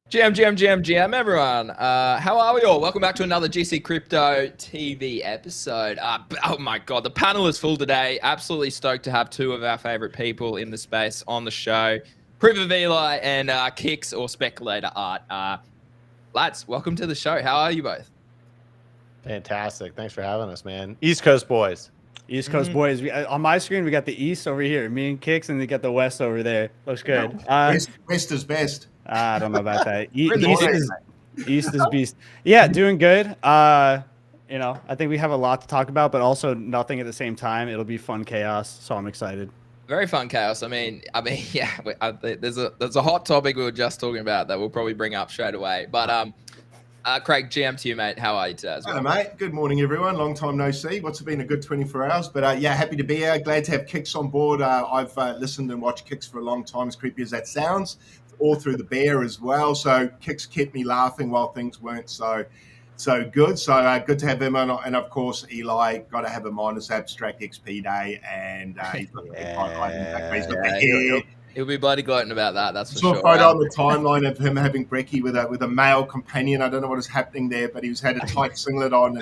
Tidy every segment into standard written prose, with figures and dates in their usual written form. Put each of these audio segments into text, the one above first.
GM, everyone. How are we all? Welcome back to another GC Crypto TV episode. Oh my God, the panel is full today. Absolutely stoked to have two of our favorite people in the space on the show. Proof of Eli and Kicks or Speculator Art. Lads, welcome to the show. How are you both? Fantastic. Thanks for having us, man. East Coast boys. East Coast boys. On my screen, we got the East over here, me and Kicks, and we got the West over there. Looks good. West is best. I don't know about that. East is beast. Yeah, doing good. I think we have a lot to talk about, but also nothing at the same time. It'll be fun chaos, so I'm excited. Very fun chaos. I mean, yeah. There's a hot topic we were just talking about that we'll probably bring up straight away. But Craig, GM to you, mate. How are you today? Hello, mate. Good morning, everyone. Long time no see. What's it been? A good 24 hours. But yeah, happy to be here. Glad to have Kicks on board. I've listened and watched Kicks for a long time, as creepy as that sounds, all through the bear as well. So Kicks kept me laughing while things weren't so good. So good to have him on. And of course, Eli, got to have him on. It's Abstract XP Day. And he's got the big highlight in the back. He's got the hair. He'll be bloody gloating about that. That's for sure. Saw a photo on the timeline of him having brekkie with a male companion. I don't know what is happening there, but he's had a tight singlet on.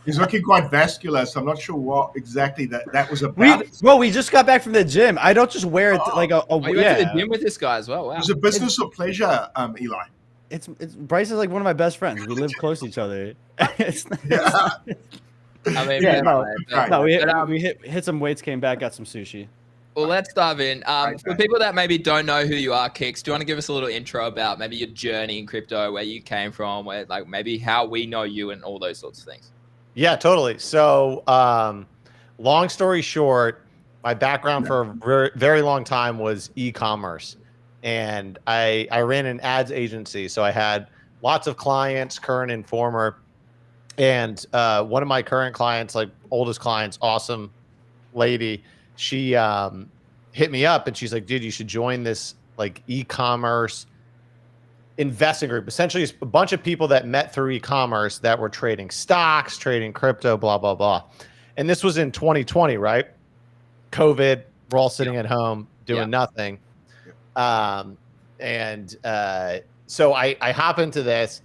He's looking quite vascular, so I'm not sure what exactly that was about. We just got back from the gym. I don't just wear it like a. You went to the gym with this guy as well. Wow. Is it business or pleasure, Eli? It's Bryce is like one of my best friends. We live close to each other. We hit some weights, came back, got some sushi. Well, let's dive in. For people that maybe don't know who you are, Kicks, do you want to give us a little intro about maybe your journey in crypto, where you came from, where like maybe how we know you and all those sorts of things? Yeah, totally. So long story short, my background for a very, very long time was e-commerce. And I ran an ads agency. So I had lots of clients, current and former. And one of my current clients, like oldest clients, awesome lady, she hit me up and she's like, dude, you should join this like e-commerce investing group. Essentially, it's a bunch of people that met through e-commerce that were trading stocks, trading crypto, blah, blah, blah. And this was in 2020, right? COVID, we're all sitting at home doing nothing. So I hop into this.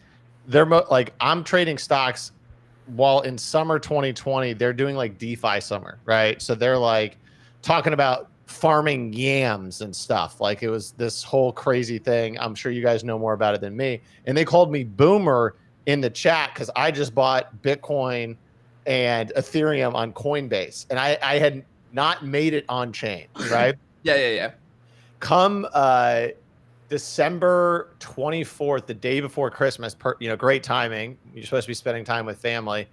They're like, I'm trading stocks while in summer 2020, they're doing like DeFi summer, right? So they're like talking about farming yams and stuff. Like it was this whole crazy thing. I'm sure you guys know more about it than me. And they called me boomer in the chat because I just bought Bitcoin and Ethereum on Coinbase. And I had not made it on chain, right? Yeah. Come December 24th, the day before Christmas, great timing. You're supposed to be spending time with family.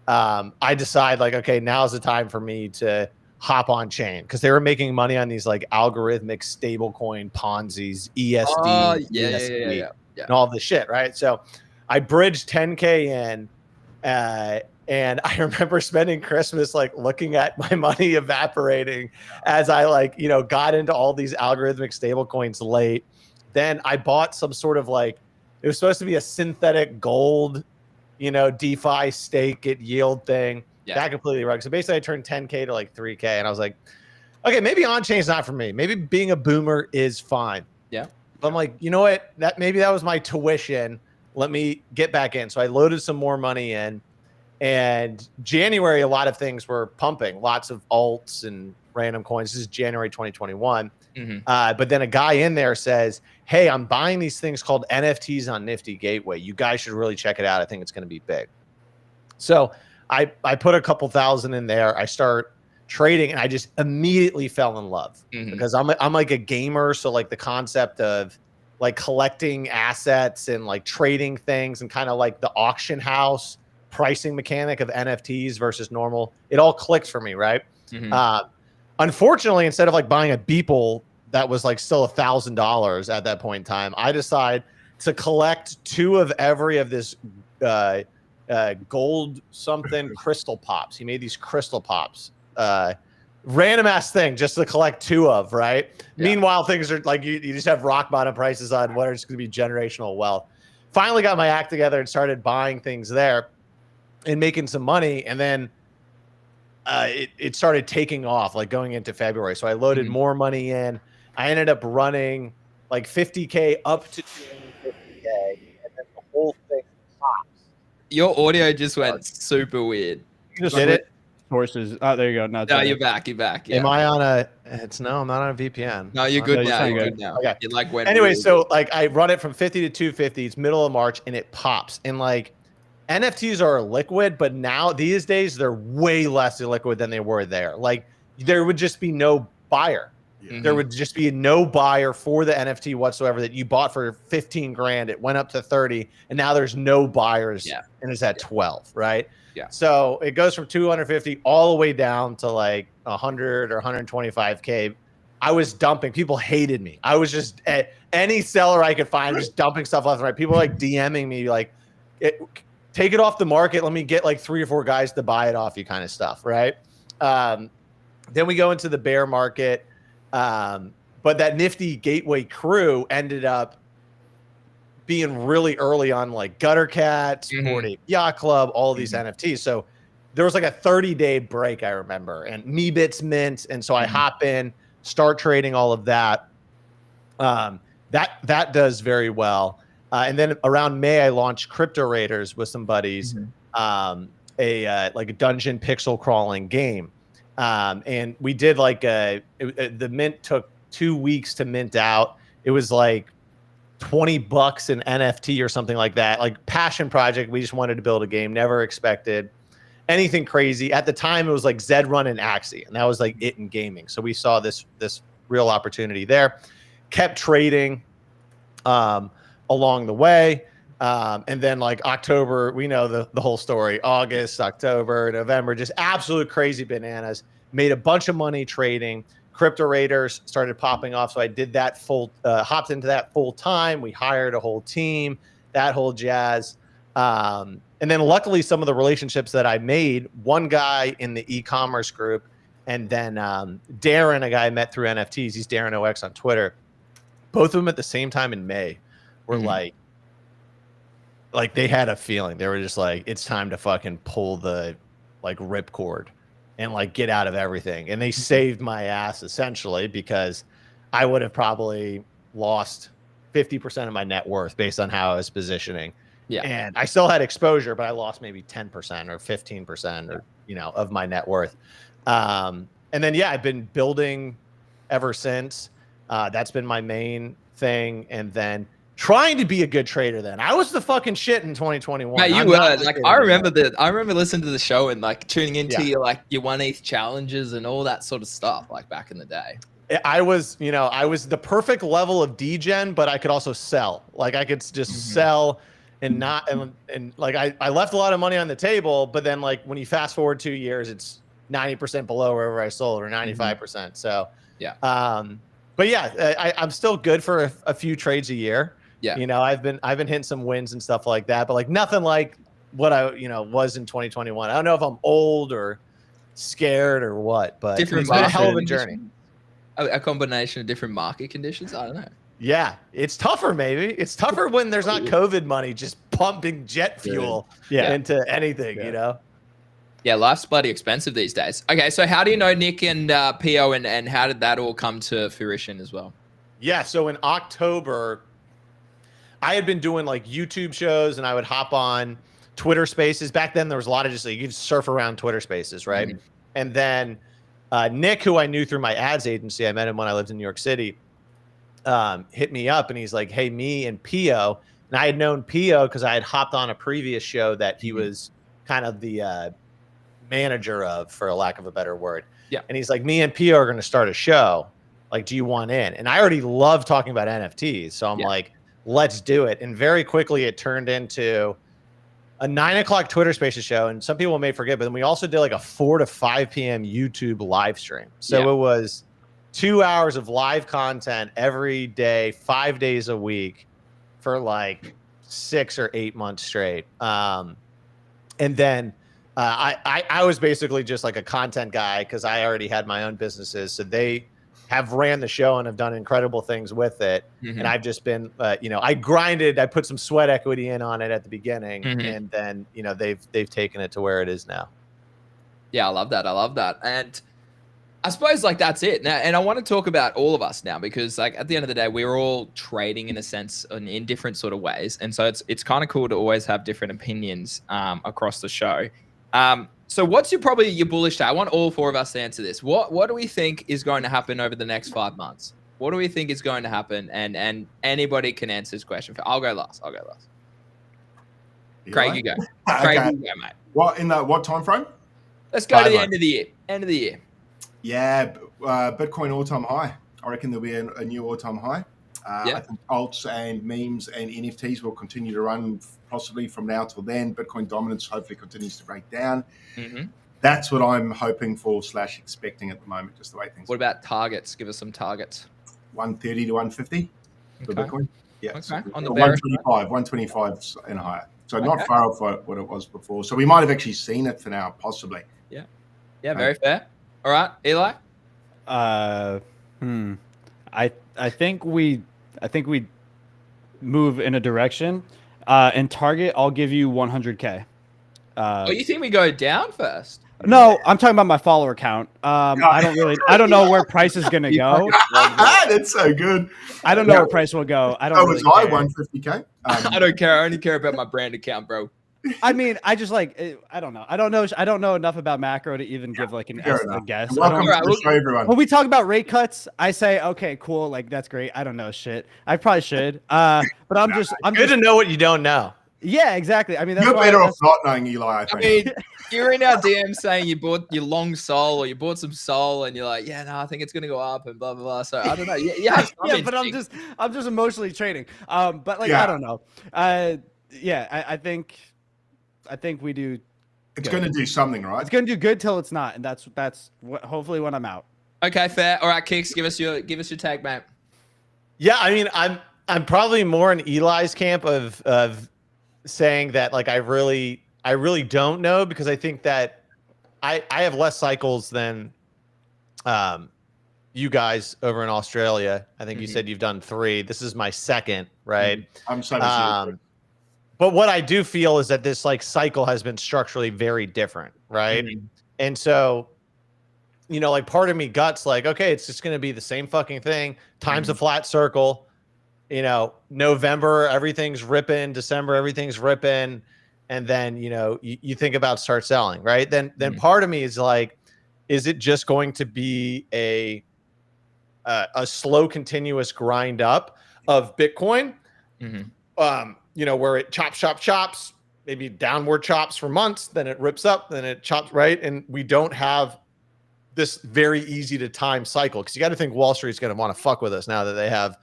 I decide like, okay, now's the time for me to hop on chain because they were making money on these like algorithmic stablecoin Ponzi's, ESD, and all this shit, right? So I bridged 10K in, and I remember spending Christmas like looking at my money evaporating as I got into all these algorithmic stablecoins late. Then I bought some sort of like, it was supposed to be a synthetic gold, DeFi stake it yield thing. That completely rugged. So basically I turned 10K to like 3K and I was like, okay, maybe on-chain's not for me. Maybe being a boomer is fine. Yeah. But I'm like, you know what? Maybe that was my tuition. Let me get back in. So I loaded some more money in. And January, a lot of things were pumping. Lots of alts and random coins. This is January 2021. But then a guy in there says, hey, I'm buying these things called NFTs on Nifty Gateway. You guys should really check it out. I think it's going to be big. So I put a couple thousand in there. I start trading and I just immediately fell in love because I'm like a gamer. So like the concept of like collecting assets and like trading things and kind of like the auction house pricing mechanic of NFTs versus normal, it all clicked for me, right? Unfortunately, instead of like buying a Beeple that was like still $1,000 at that point in time, I decided to collect 2 of every of this gold something crystal pops. He made these crystal pops, random ass thing just to collect 2 of, right? Meanwhile, things are like you just have rock bottom prices on what is going to be generational wealth. Finally got my act together and started buying things there and making some money. And then it started taking off like going into February. So I loaded more money in. I ended up running like 50K up to 250K, and then the whole thing pops. Your audio just went super weird. You just did it. Sources. Oh, there you go. No, No, you're back. You're back. Yeah. Am I on a? No, I'm not on a VPN. No, you're No, good you now. sound You're good. good now. Okay. It like went Anyway, really so good. like I run it from 50 to 250. It's middle of March, and it pops. And like NFTs are liquid, but now these days they're way less illiquid than they were there. Like there would just be no buyer. Yeah. There would just be no buyer for the NFT whatsoever that you bought for 15 grand. It went up to 30, and now there's no buyers, and it's at 12, right? Yeah. So it goes from 250 all the way down to like 100 or 125K. I was dumping. People hated me. I was just at any seller I could find, just dumping stuff left and right. People were like DMing me, like, take it off the market. Let me get like 3 or 4 guys to buy it off you, kind of stuff, right? Then we go into the bear market. But that nifty gateway crew ended up being really early on, like Gutter Cat, Bored Ape Yacht Club, all of these NFTs. So there was like a 30-day break, I remember, and Meebits mint. And so I hop in, start trading all of that. That does very well. And then around May, I launched Crypto Raiders with some buddies, like a dungeon pixel crawling game. And we did like the mint took 2 weeks to mint out. It was like $20 an NFT or something like that. Like passion project. We just wanted to build a game. Never expected anything crazy. At the time, it was like Zed Run and Axie, and that was like it in gaming. So we saw this real opportunity there. Kept trading along the way. And then like October, we know the whole story. August, October, November, just absolute crazy bananas. Made a bunch of money trading. Crypto Raiders started popping off. So I did that hopped into that full time. We hired a whole team, that whole jazz. And then luckily some of the relationships that I made, one guy in the e-commerce group, and then Darren, a guy I met through NFTs. He's Darren OX on Twitter. Both of them at the same time in May were like they had a feeling. They were just like, it's time to fucking pull the like ripcord and like get out of everything. And they saved my ass essentially, because I would have probably lost 50% of my net worth based on how I was positioning. Yeah. And I still had exposure, but I lost maybe 10% or 15% or, of my net worth. And then, I've been building ever since. That's been my main thing. And then trying to be a good trader. Then I was the fucking shit in 2021. Mate, you were like, I remember listening to the show and like tuning into your 1 ETH challenges and all that sort of stuff, like back in the day. I was the perfect level of degen, but I could also sell. Like I could just sell and not, and like I left a lot of money on the table, but then like when you fast forward 2 years, it's 90% below wherever I sold, or 95%. So but I'm still good for a few trades a year. Yeah. I've been hitting some wins and stuff like that, but like nothing like what I, was in 2021. I don't know if I'm old or scared or what, but it's been a hell of a journey. A combination of different market conditions. I don't know. Yeah. It's tougher. Maybe it's tougher when there's not COVID money, just pumping jet fuel into anything, Yeah. Life's bloody expensive these days. Okay. So how do you know Nick and Pio, and how did that all come to fruition as well? Yeah. So in October, I had been doing like YouTube shows, and I would hop on Twitter Spaces. Back then, there was a lot of just like you could surf around Twitter Spaces, right? And then Nick, who I knew through my ads agency, I met him when I lived in New York City, hit me up, and he's like, "Hey, me and Pio," and I had known Pio because I had hopped on a previous show that he was kind of the manager of, for a lack of a better word. Yeah. And he's like, "Me and Pio are going to start a show. Like, do you want in?" And I already love talking about NFTs, so I'm like, let's do it. And very quickly it turned into a 9 o'clock Twitter Spaces show. And some people may forget, but then we also did like a 4 to 5 p.m. YouTube live stream. So it was 2 hours of live content every day, 5 days a week for like 6 or 8 months straight. And then I was basically just like a content guy because I already had my own businesses. So they have ran the show and have done incredible things with it. And I've just been, I grinded, I put some sweat equity in on it at the beginning, and then, they've taken it to where it is now. Yeah, I love that. And I suppose like that's it now, and I want to talk about all of us now because like at the end of the day, we're all trading in a sense in different sort of ways, and so it's kind of cool to always have different opinions across the show. So what's probably your bullish take? I want all four of us to answer this. What do we think is going to happen over the next 5 months? What do we think is going to happen? And anybody can answer this question. I'll go last. Craig, you go. Craig, you go, mate. What time frame? Let's go to the end of the year. End of the year. Yeah, Bitcoin all-time high. I reckon there'll be a new all-time high. I think alts and memes and NFTs will continue to run possibly from now till then. Bitcoin dominance hopefully continues to break down. Mm-hmm. That's what I'm hoping for / expecting at the moment, just the way things What about targets? Give us some targets. 130 to 150 for Bitcoin. Yeah. Okay. So On the 125 and higher. So not far off what it was before. So we might have actually seen it for now, possibly. Yeah, very fair. All right, Eli. I think we move in a direction. In target, I'll give you 100K. You think we go down first? No, I'm talking about my follower count. I don't know where price is gonna go. That's so good. I don't know where price will go. I don't. Oh, really it's high, care. 150K. I don't care. I only care about my brand account, bro. I mean, I just like I don't know. I don't know enough about macro to even give like a guess. Welcome to the show, everyone. When we talk about rate cuts, I say, okay, cool, like that's great. I don't know shit. I probably should. But I'm good just to know what you don't know. Yeah, exactly. I mean, that's you're better off not knowing, Eli. I mean, you're in our DM saying you bought your long Sol or you bought some Sol, and you're like, yeah, no, I think it's gonna go up and blah blah blah. So I don't know. Yeah, but I'm just emotionally trading. But like I don't know. I think we do. It's going to do something, right? It's going to do good till it's not, and that's what hopefully when I'm out. Okay, fair. All right, Kicks, give us your take, mate. Yeah, I mean, I'm probably more in Eli's camp of saying that like I really don't know, because I think that I have less cycles than you guys over in Australia. I think you said you've done 3. This is my second, right? I'm so but what I do feel is that this like cycle has been structurally very different, right? And so, you know, like part of me guts like, okay, it's just going to be the same fucking thing. Time's a flat circle. You know, November, everything's ripping. December, everything's ripping. And then, you know, you think about start selling, right? Then part of me is like, is it just going to be a slow, continuous grind up of Bitcoin? You know, where it chops, maybe downward chops for months, then it rips up, then it chops, right? And we don't have this very easy to time cycle, because you got to think Wall Street's going to want to fuck with us now that they have,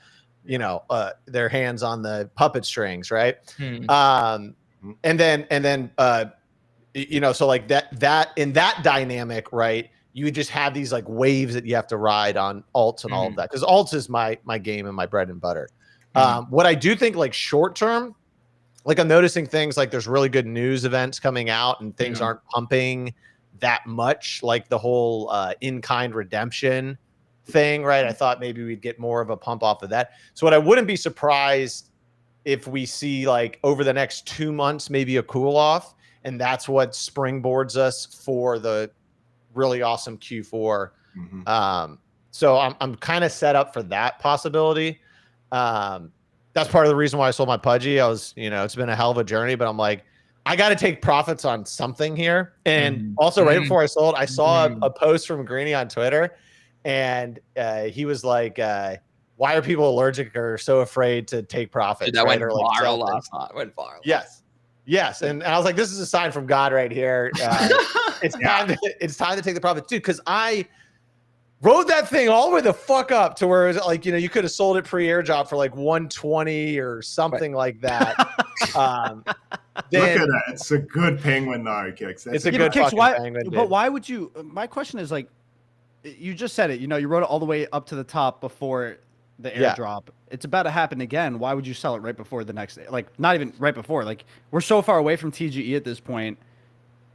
you know, their hands on the puppet strings, right? And then you know, so like that in that dynamic, right? You just have these like waves that you have to ride on alts and all of that, because alts is my game and my bread and butter. What I do think, like short term, like I'm noticing things like there's really good news events coming out and things aren't pumping that much, like the whole in-kind redemption thing, right? I thought maybe we'd get more of a pump off of that. So what I wouldn't be surprised if we see like over the next 2 months, maybe a cool off, and that's what springboards us for the really awesome Q4. So I'm kind of set up for that possibility. That's part of the reason why I sold my Pudgy. I was, you know, it's been a hell of a journey, but I'm like, I got to take profits on something here. And also right before I sold, I saw a post from Greeny on Twitter, and he was like, why are people allergic or so afraid to take profits? Dude, that went viral like last night. Went viral. Yes. And I was like, this is a sign from God right here. It's time to take the profits, dude. Because I rode that thing all the way the fuck up to where it was like, you know, you could have sold it pre-airdrop for like 120 or something like that. Look at that. It's a good penguin though, Kicks. It's a good fucking penguin. But why would you? My question is like, you just said it. You know, you rode it all the way up to the top before the airdrop. It's about to happen again. Why would you sell it right before the next day? Like, not even right before. Like, we're so far away from TGE at this point.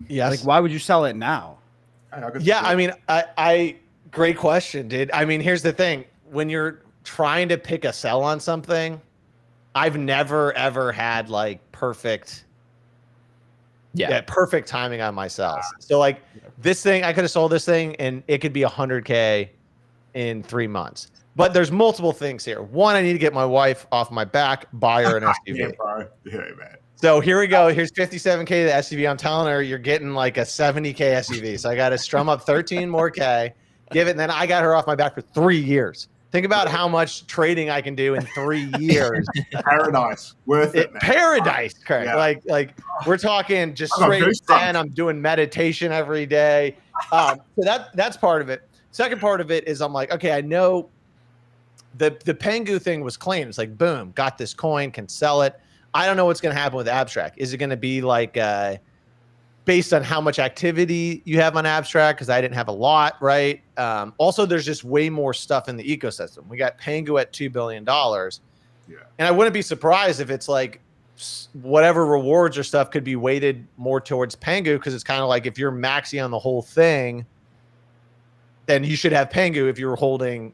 Yes. Like, why would you sell it now? Yeah, I mean, I great question, dude. I mean, here's the thing. When you're trying to pick a sell on something, I've never, ever had like perfect Yeah. perfect timing on my sales. So like this thing, I could have sold this thing and it could be 100K in 3 months. But there's multiple things here. One, I need to get my wife off my back, buy her an SUV. Yeah, bro. Yeah, man. So here we go. Here's 57K to the SUV. I'm telling her you're getting like a 70K SUV. So I got to strum up 13 more K, give it, and then I got her off my back for 3 years. Think about how much trading I can do in 3 years. Paradise. Worth it, man. Paradise, Craig. Yeah. Like we're talking just straight zen. I'm doing meditation every day. So that's part of it. Second part of it is I'm like, okay, I know the Pengu thing was clean. It's like, boom, got this coin, can sell it. I don't know what's going to happen with Abstract. Is it going to be like based on how much activity you have on Abstract? Because I didn't have a lot, right? Also, there's just way more stuff in the ecosystem. We got Pengu at $2 billion. Yeah. And I wouldn't be surprised if it's like whatever rewards or stuff could be weighted more towards Pengu, because it's kind of like if you're maxing on the whole thing, then you should have Pengu if you're holding,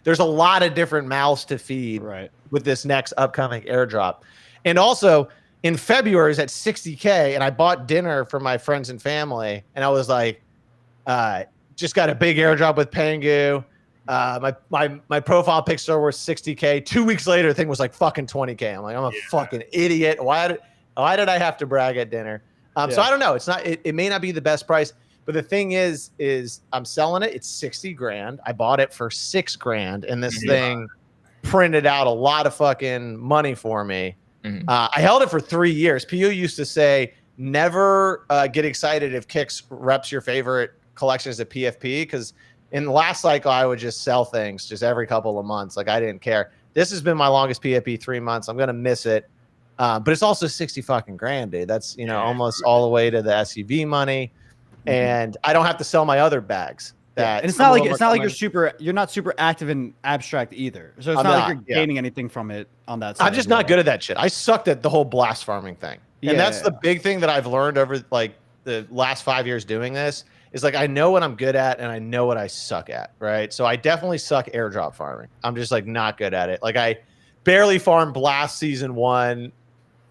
there's a lot of different mouths to feed with this next upcoming airdrop. And also in February, it's at 60K, and I bought dinner for my friends and family. And I was like, just got a big airdrop with Pengu. My profile picks are worth 60K. 2 weeks later, the thing was like fucking 20K. I'm like, I'm a fucking idiot. Why did I have to brag at dinner? So I don't know. It may not be the best price, but the thing is I'm selling it. It's 60 grand. I bought it for 6 grand, and this thing printed out a lot of fucking money for me. Mm-hmm. I held it for 3 years. PU used to say, never get excited if Kicks reps your favorite collections at PFP, because in the last cycle, I would just sell things just every couple of months. Like I didn't care. This has been my longest PFP, 3 months. I'm going to miss it. But it's also 60 fucking grand, dude. That's, almost all the way to the SUV money. Mm-hmm. And I don't have to sell my other bags. And it's not like you're not super active in Abstract either. So it's not like you're gaining anything from it on that side. I'm just not good at that shit. I sucked at the whole blast farming thing. And that's the big thing that I've learned over like the last 5 years doing this is like, I know what I'm good at and I know what I suck at. Right. So I definitely suck airdrop farming. I'm just like not good at it. Like I barely farmed blast season 1.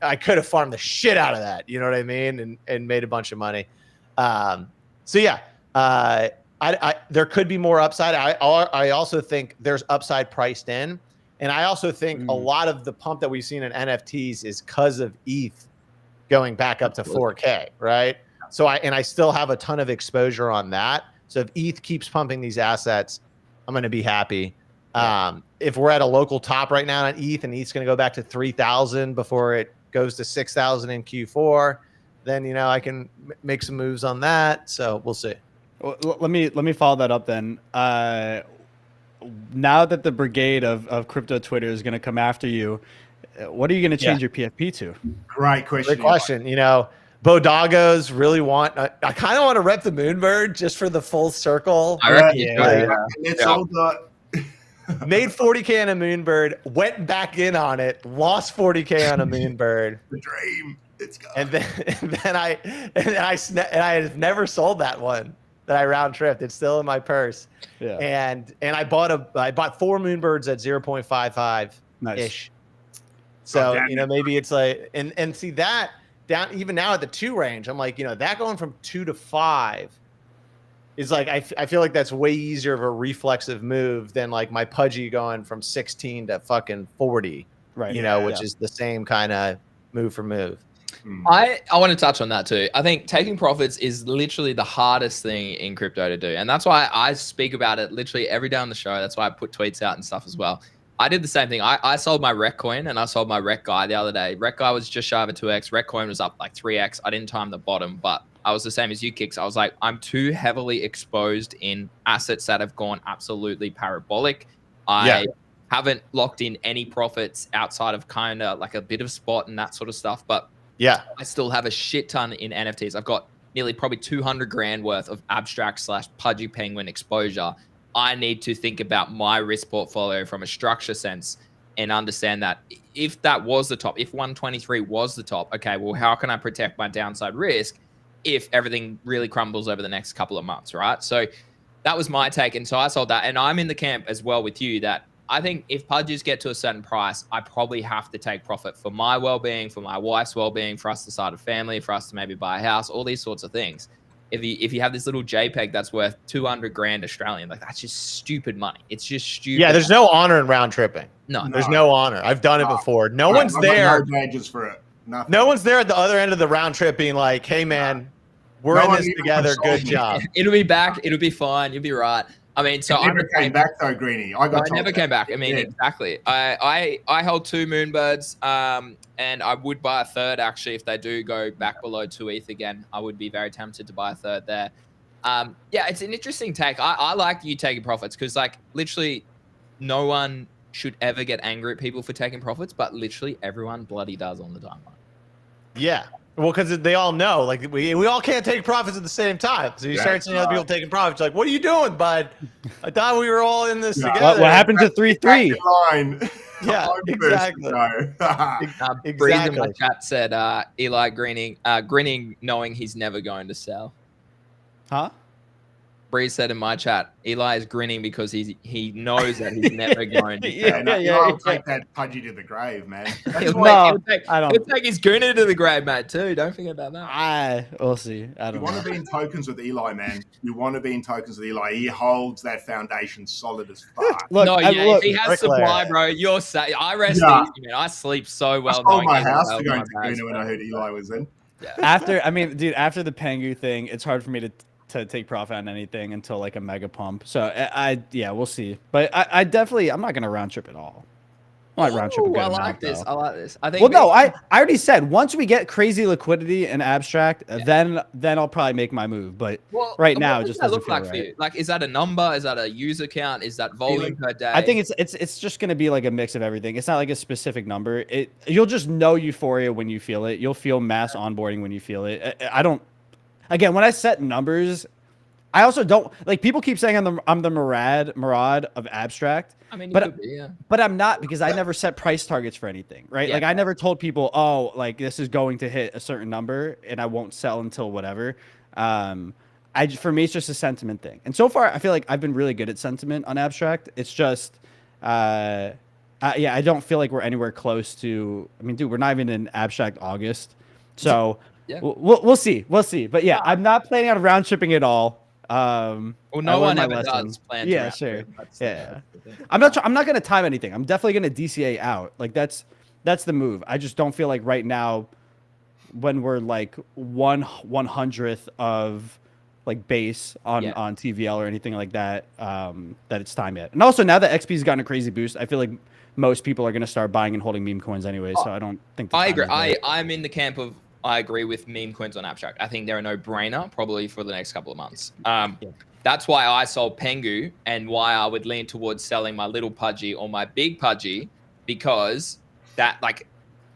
I could have farmed the shit out of that. You know what I mean? And made a bunch of money. So yeah, there could be more upside. I also think there's upside priced in. And I also think a lot of the pump that we've seen in NFTs is because of ETH going back up to 4K, right? So I still have a ton of exposure on that. So if ETH keeps pumping these assets, I'm going to be happy. If we're at a local top right now on ETH and ETH's going to go back to 3,000 before it goes to 6,000 in Q4, then, I can make some moves on that. So we'll see. Well, let me follow that up then. Now that the brigade of crypto Twitter is going to come after you, what are you going to change your PFP to? Great question. Great question. Bodagos really want. I kind of want to rep the Moonbird just for the full circle. I reckon Made 40K on a Moonbird, went back in on it, lost 40K on a Moonbird. The dream. It's gone. And then I have never sold that one that I round tripped. It's still in my purse. Yeah. And I bought 4 Moonbirds at 0.55 ish. Nice. So maybe it's like and see that down even now at the 2 range. I'm like that going from 2 to 5 is like I feel like that's way easier of a reflexive move than like my Pudgy going from 16 to fucking 40. Right. Which is the same kind of move for move. I want to touch on that too. I think taking profits is literally the hardest thing in crypto to do. And that's why I speak about it literally every day on the show. That's why I put tweets out and stuff as well. I did the same thing. I sold my Rec coin and I sold my Rec Guy the other day. Rec Guy was just shy of a 2x. Rec coin was up like 3x. I didn't time the bottom, but I was the same as you, Kicks. I was like, I'm too heavily exposed in assets that have gone absolutely parabolic. I haven't locked in any profits outside of kind of like a bit of spot and that sort of stuff. But I still have a shit ton in NFTs. I've got nearly probably 200 grand worth of Abstract / Pudgy Penguin exposure. I need to think about my risk portfolio from a structure sense and understand that if that was the top, if 123 was the top, okay, well, how can I protect my downside risk if everything really crumbles over the next couple of months, right? So that was my take. And so I sold that. And I'm in the camp as well with you that I think if pudges get to a certain price, I probably have to take profit for my well-being, for my wife's well-being, for us to start a family, for us to maybe buy a house, all these sorts of things. If you have this little JPEG that's worth 200 grand Australian, like that's just stupid money. It's just stupid. Yeah, there's no honor in round tripping. No, There's no honor. I've done it before. No one's I've got there. No badges for it. Nothing. No one's there at the other end of the round trip being like, "Hey, man, we're in this together. Good job." It'll be back. It'll be fine. You'll be right. I mean, so I never came back though, Greeny. I never came back. I mean, exactly. I held 2 Moonbirds, and I would buy a third actually if they do go back below 2 ETH again. I would be very tempted to buy a third there. Yeah, it's an interesting take. I like you taking profits because, like, literally, no one should ever get angry at people for taking profits, but literally everyone bloody does on the timeline. Yeah. Well, because they all know, like, we all can't take profits at the same time. So you start seeing other people taking profits. Like, what are you doing, bud? I thought we were all in this together. What happened to 3-3? Yeah, exactly. Breeze in my chat said Eli grinning, knowing he's never going to sell. Huh? Breeze said in my chat, Eli is grinning because he knows that he's never going to sell. I'll take that pudgy to the grave, man. He'll take his gooner to the grave, mate, too. Don't forget about that. We'll see. You want to be in tokens with Eli, man. You want to be in tokens with Eli. He holds that foundation solid as fuck. If he has supply, bro, you're safe. I rest easy, man. I sleep so well. I sold my house to go into Gooner when I heard Eli was in. Yeah. After the Pengu thing, it's hard for me to take profit on anything until like a mega pump. So we'll see. But I'm not gonna round trip at all. I like round trip. I like this. I like this. I think. Well, no, I already said once we get crazy liquidity and abstract, then I'll probably make my move. But right now, it just doesn't look like for you. Like, is that a number? Is that a user count? Is that volume per day? I think it's just gonna be like a mix of everything. It's not like a specific number. You'll just know euphoria when you feel it. You'll feel mass onboarding when you feel it. Again, when I set numbers, I also don't like people keep saying I'm the Murad of abstract. I mean, but I'm not, because I never set price targets for anything, right? Yeah. Like I never told people, oh, like this is going to hit a certain number and I won't sell until whatever. For me, it's just a sentiment thing. And so far, I feel like I've been really good at sentiment on abstract. It's just, I don't feel like we're anywhere close to. I mean, dude, we're not even in abstract August, so. Yeah. We'll see. But yeah, I'm not planning on round tripping at all. No one ever does plan. Yeah, sure. Yeah. I'm not going to time anything. I'm definitely going to DCA out. Like that's the move. I just don't feel like right now, when we're like 1/100th of like base on TVL or anything like that, that it's time yet. And also now that XP's gotten a crazy boost, I feel like most people are going to start buying and holding meme coins anyway. So I don't think. I agree. I'm in the camp of. I agree with meme coins on abstract. I think they're a no-brainer probably for the next couple of months. That's why I sold Pengu and why I would lean towards selling my little pudgy or my big pudgy, because that, like,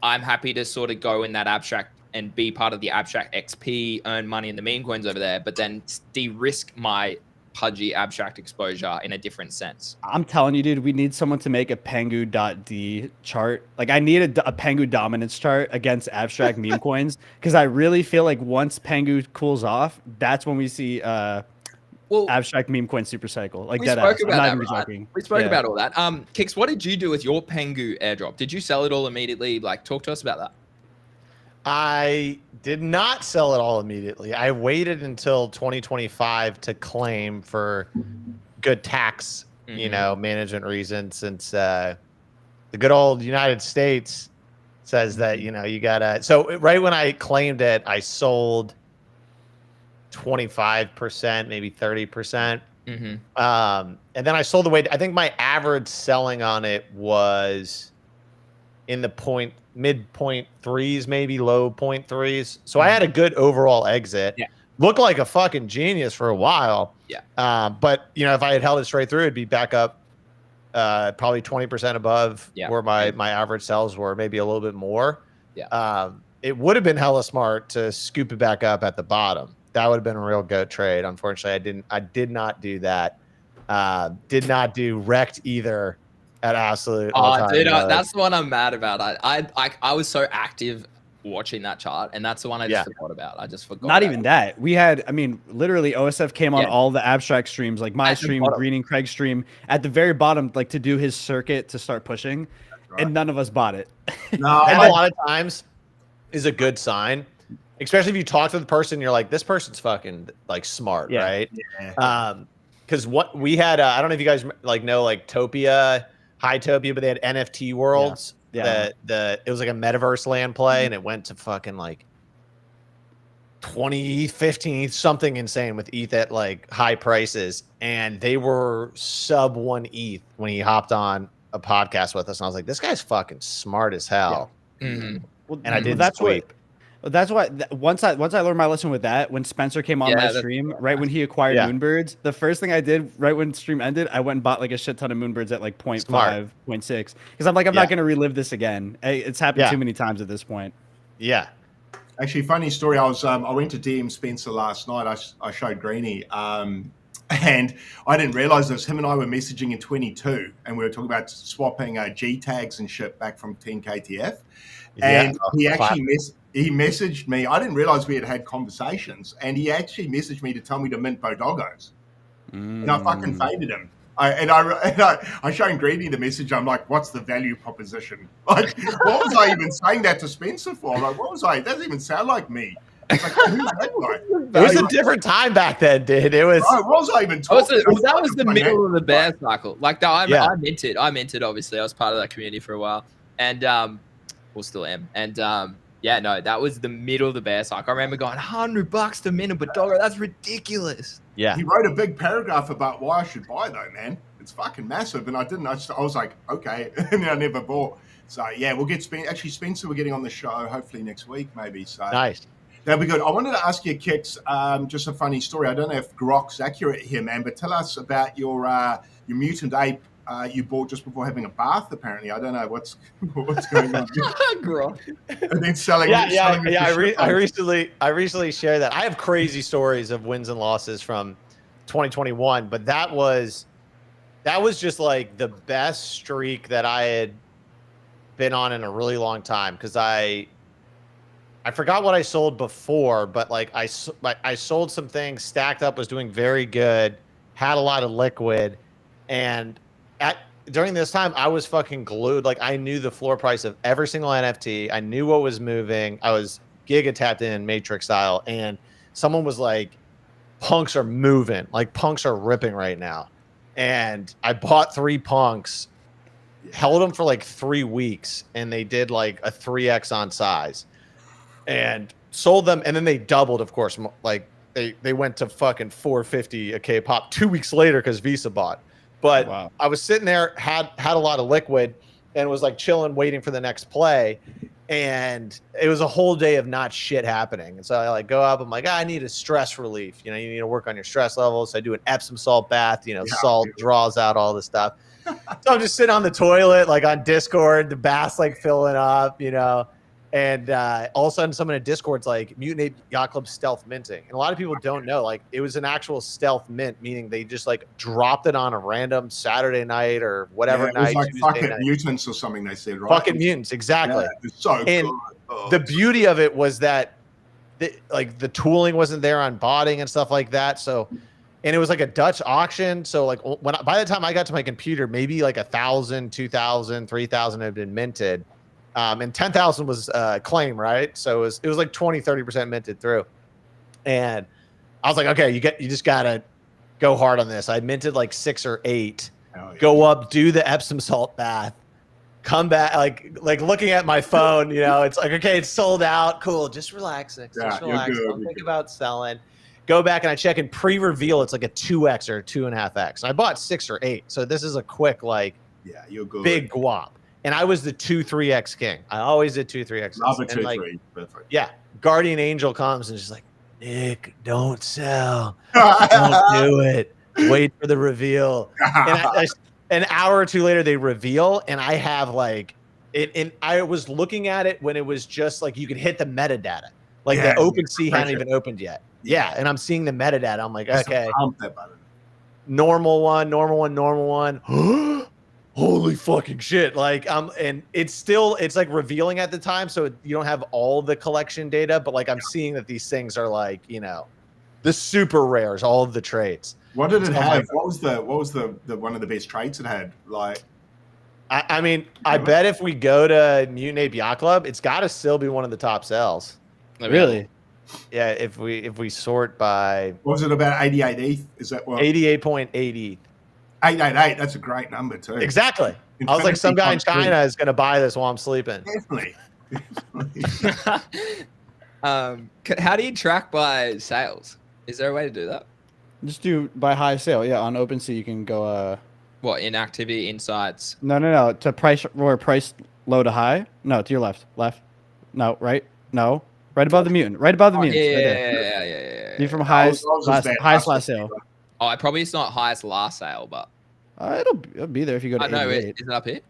I'm happy to sort of go in that abstract and be part of the abstract XP, earn money in the meme coins over there, but then de-risk my pudgy abstract exposure in a different sense. I'm telling you, dude, we need someone to make a Pengu.d chart. Like, I need a Pengu dominance chart against abstract meme coins, because I really feel like once Pengu cools off, that's when we see abstract meme coin super cycle. Like, we spoke about that. We spoke about all that. Kix, what did you do with your Pengu airdrop? Did you sell it all immediately? Like, talk to us about that. I did not sell it all immediately. I waited until 2025 to claim for good tax, management reasons, since the good old United States says that, you gotta. So right when I claimed it, I sold 25%, maybe 30%. And then I sold away. I think my average selling on it was in the mid 0.3s, maybe low 0.3s. So I had a good overall exit. Yeah. Looked like a fucking genius for a while. Yeah. But if I had held it straight through, it'd be back up probably 20% above where my average sells were, maybe a little bit more. Yeah. It would have been hella smart to scoop it back up at the bottom. That would have been a real goat trade. Unfortunately, I did not do that. Did not do wrecked either. At absolute. Dude, that's the one I'm mad about. I was so active watching that chart, and that's the one I just forgot about. I just forgot. Not even that. We had, I mean, literally OSF came on all the abstract streams, like my stream, Green and Craig's stream, at the very bottom, like to do his circuit to start pushing, and none of us bought it. No, and a lot of times is a good sign, especially if you talk to the person, you're like, this person's fucking like smart, right? Yeah. Because what we had, I don't know if you guys like know like Topia, High Topia, but they had NFT worlds. Yeah. It was like a metaverse land play, and it went to fucking like 20, 15, something insane with ETH at like high prices, and they were sub 1 ETH when he hopped on a podcast with us, and I was like, this guy's fucking smart as hell. Yeah. Mm-hmm. Well, and I did sweep. That's why once I learned my lesson with that, when Spencer came on my stream, right when he acquired Moonbirds, the first thing I did right when stream ended, I went and bought like a shit ton of Moonbirds at like 0.5, 0.6, because I'm like, I'm not going to relive this again. It's happened too many times at this point. Yeah. Actually, funny story. I went to DM Spencer last night. I showed Greeny, and I didn't realize this. Him and I were messaging in 22, and we were talking about swapping G tags and shit back from 10KTF. And he actually he messaged me. I didn't realize we had conversations, and he actually messaged me to tell me to mint Bodoggos. And I fucking faded him. I showed Greedy the message. I'm like, what's the value proposition? Like, what was I even saying that to Spencer for? I'm like, what was I? It doesn't even sound like me. It's like, who's that guy? It was a different time back then, dude. It was. What was I even talking? That was the middle of the bear cycle. Like, I minted. I minted. Obviously, I was part of that community for a while, and well, still am. And yeah, no, that was the middle of the bear cycle. I remember going $100 to mint a Bodoggo. That's ridiculous. Yeah. He wrote a big paragraph about why I should buy though, man. It's fucking massive. And I didn't. I was like, okay. And then I never bought. So yeah, we'll get Spencer, we're getting on the show hopefully next week, maybe. So nice. That'll be good. I wanted to ask you, Kix, just a funny story. I don't know if Grok's accurate here, man, but tell us about your mutant ape you bought just before having a bath. Apparently, I don't know what's going on. Grok. And then selling. I recently shared that. I have crazy stories of wins and losses from 2021, but that was just like the best streak that I had been on in a really long time, because I forgot what I sold before, but like I sold some things, stacked up, was doing very good, had a lot of liquid, and during this time I was fucking glued. Like, I knew the floor price of every single NFT. I knew what was moving. I was giga tapped in Matrix style, and someone was like, punks are moving, like punks are ripping right now. And I bought 3 punks, held them for like 3 weeks, and they did like a 3x on size, and sold them. And then they doubled, of course. Like they went to fucking 450 a K pop 2 weeks later because Visa bought. But wow. I was sitting there, had a lot of liquid, and was like chilling, waiting for the next play. And it was a whole day of not shit happening. And so I like go up, I'm like, I need a stress relief. You know, you need to work on your stress levels. So I do an Epsom salt bath, salt draws out all this stuff. So I'm just sitting on the toilet, like on Discord, the bath's like filling up, and all of a sudden someone in Discord's like, Mutant Ape Yacht Club stealth minting. And a lot of people don't know, like, it was an actual stealth mint, meaning they just like dropped it on a random Saturday night or whatever night. It was like fucking mutants or something, they said, right? Fucking mutants, exactly. Yeah, it's so good. The beauty of it was that the tooling wasn't there on botting and stuff like that. So, and it was like a Dutch auction. So like by the time I got to my computer, maybe like 1,000, 2,000, 3,000 had been minted. And 10,000 was claim, right? So it was like 20, 30% minted through. And I was like, okay, you just gotta go hard on this. I minted like 6 or 8, go up, do the Epsom salt bath, come back, like looking at my phone, it's like, okay, it's sold out. Cool. Just relax. Just relax. Don't think about selling. Go back and I check, and pre-reveal, it's like a 2x or 2.5x. And I bought 6 or 8. So this is a quick, you're good. Big guap. And I was the 2-3x king. I always did 2-3x. Love a 2-3. Perfect. Yeah. Guardian Angel comes and just like, Nick, don't sell. Don't do it. Wait for the reveal. And an hour or two later, they reveal, and I have like it. And I was looking at it when it was just like you could hit the metadata. Like the OpenSea hadn't even opened yet. Yeah. And I'm seeing the metadata. I'm like, okay. Pump that button. Normal one. holy fucking shit. Like, and it's like revealing at the time. So you don't have all the collection data, but like I'm seeing that these things are like, the super rares, all of the traits. What did it So, have? like, What was the one of the best traits it had? Like, I mean, I bet if we go to Mutant Ape Yacht Club, it's got to still be one of the top sells. Really? Yeah, if we sort by what was it about 88 ETH? Is that what? 88.80. 888. That's a great number too. Exactly. I was like, some guy in China is going to buy this while I'm sleeping. Definitely. How do you track by sales? Is there a way to do that? Just do by high sale. Yeah, on OpenSea you can go. What, in activity insights? No. To price low to high. No, to your left. No, right. No, right above the mutant. Right above the mutant. Yeah. Do from highest last sale. Oh, probably it's not highest last sale, but It'll be there if you go to 88. Is it up here?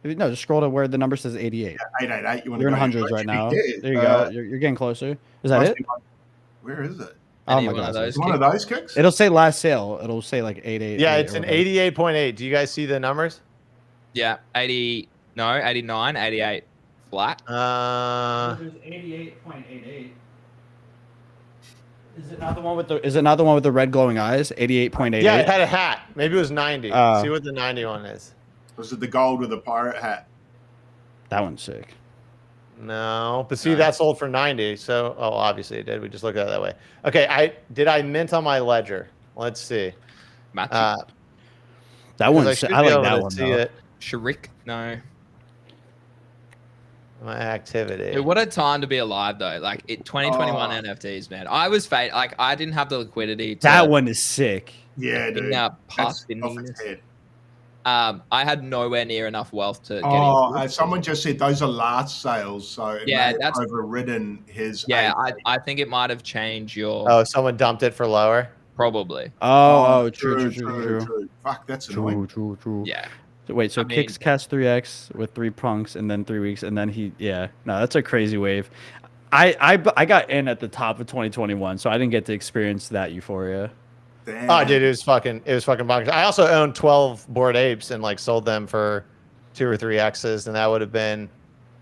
No, just scroll to where the number says 88. Yeah, 888. You're in hundreds right now. There you go. You're getting closer. Is that it? Where is it? Oh my god! One of those kicks? It'll say last sale. It'll say like 88. Yeah, it's an 88.8. Do you guys see the numbers? Yeah, 89, 88 flat. There's 88.88. Is it not the one with the red glowing eyes? 88.88. Yeah, it had a hat. Maybe it was 90. See what the 90 one is. Was it the gold with the pirate hat? That one's sick. No, but see, that sold for 90. So, obviously it did. We just looked at it that way. Okay, I mint on my ledger. Let's see. That one's sick. I like that one. See it. Sharik, no. My activity. Dude, what a time to be alive, though. Like 2021 NFTs, man. I was like, I didn't have the liquidity. That one is sick. Yeah, dude. I had nowhere near enough wealth to get into. Someone just said those are last sales, so that's overridden his. Yeah, I think it might have changed your. Oh, someone dumped it for lower. Probably. True. Fuck, that's annoying. True. Yeah. So wait, Kicks cast 3x with 3 punks and then 3 weeks, and then that's a crazy wave. I got in at the top of 2021, so I didn't get to experience that euphoria. Damn. Oh, dude, it was fucking bonkers. I also owned 12 Bored Apes and like sold them for 2 or 3 X's, and that would have been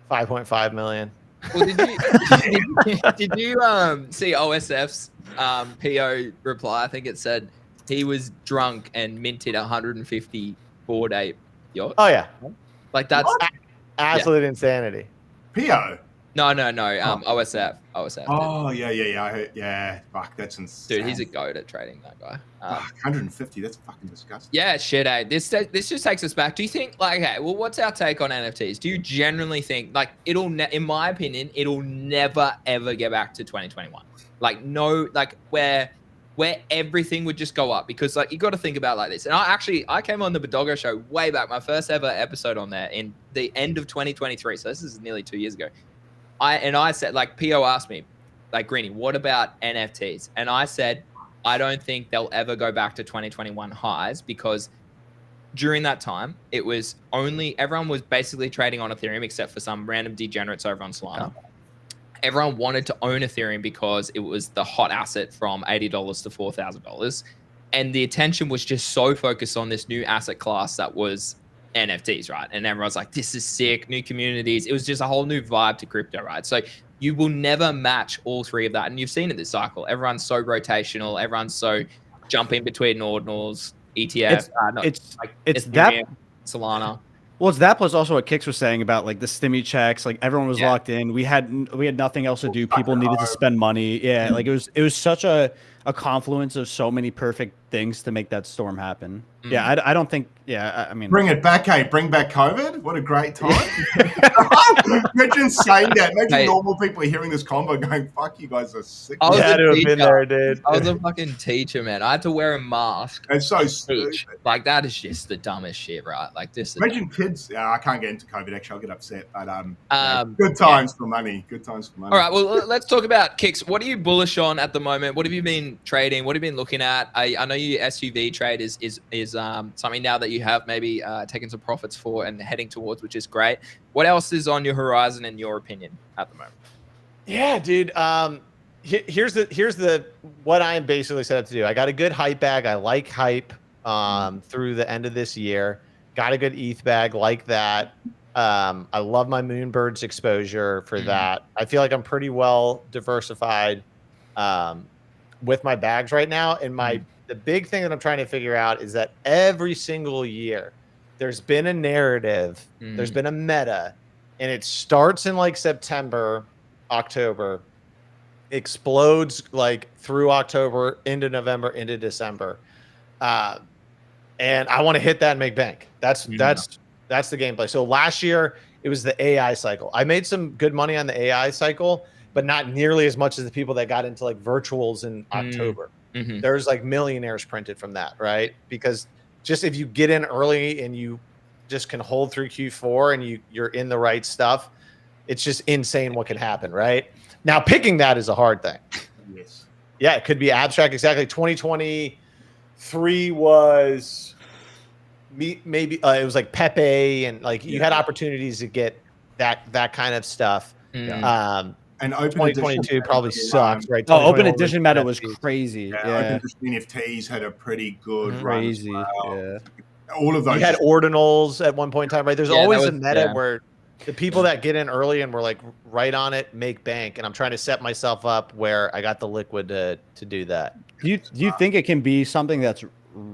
5.5 million. Well, did you see OSF's PO reply? I think it said he was drunk and minted 150 Bored Ape yachts. Oh yeah, like that's absolute insanity. PO. No. OSF. Oh yeah. Fuck, that's insane. Dude, he's a goat at trading. That guy. 150. That's fucking disgusting. Yeah, shit. This just takes us back. Do you think what's our take on NFTs? Do you genuinely think in my opinion, it'll never ever get back to 2021? Where everything would just go up, because you got to think about it like this. And I came on the Badoggo show way back, my first ever episode on there in the end of 2023. So this is nearly 2 years ago. I said, PO asked me, Greeny, what about NFTs? And I said, I don't think they'll ever go back to 2021 highs, because during that time, it was everyone was basically trading on Ethereum except for some random degenerates over on Solana. Oh. Everyone wanted to own Ethereum because it was the hot asset from $80 to $4,000. And the attention was just so focused on this new asset class that was NFTs, right? And everyone's like, this is sick, new communities. It was just a whole new vibe to crypto, right? So you will never match all three of that. And you've seen it this cycle. Everyone's so rotational. Everyone's so jumping between ordinals, ETF. It's that Solana. Well, it's that plus also what Kix was saying about the stimmy checks. Everyone was locked in. We had nothing else to do. People needed to spend money. Yeah, it was such a confluence of so many perfect things to make that storm happen. Yeah, I don't think. Yeah, I mean, bring it back, hey! Bring back COVID. What a great time! Imagine saying that. Imagine normal people hearing this combo going, "Fuck, you guys are sick." I had to have been there, dude. I was a fucking teacher, man. I had to wear a mask. It's so stupid. That is just the dumbest shit, right? This. Imagine kids. I can't get into COVID. Actually, I'll get upset. But good times for money. Good times for money. All right. Well, let's talk about Kix. What are you bullish on at the moment? What have you been trading? What have you been looking at? I know your SUV trade is something now that you have maybe taken some profits for and heading towards, which is great. What else is on your horizon in your opinion at the moment? Yeah, dude. Here's the what I am basically set up to do. I got a good hype bag. I like hype through the end of this year. got a good ETH bag like that. I love my Moonbirds exposure for that. I feel like I'm pretty well diversified with my bags right now. And the big thing that I'm trying to figure out is that every single year there's been a narrative, there's been a meta, and it starts in like September, October, explodes like through October into November into December. And I want to hit that and make bank. That's the gameplay. So last year it was the AI cycle. I made some good money on the AI cycle, but not nearly as much as the people that got into like virtuals in October. There's like millionaires printed from that, right? Because just if you get in early and you just can hold through Q4 and you're in the right stuff, it's just insane what can happen, right? Now picking that is a hard thing. Yes. Yeah, it could be abstract. Exactly. 2023 was maybe it was like Pepe and like you had opportunities to get that kind of stuff. And open 2022 probably sucks, right? Oh, open edition meta was crazy. Open edition NFTs had a pretty good crazy. run as well. Yeah. All of those. You had ordinals at one point in time, right? There's always a meta where the people that get in early and were like right on it make bank, and I'm trying to set myself up where I got the liquid to do that. Do you think it can be something that's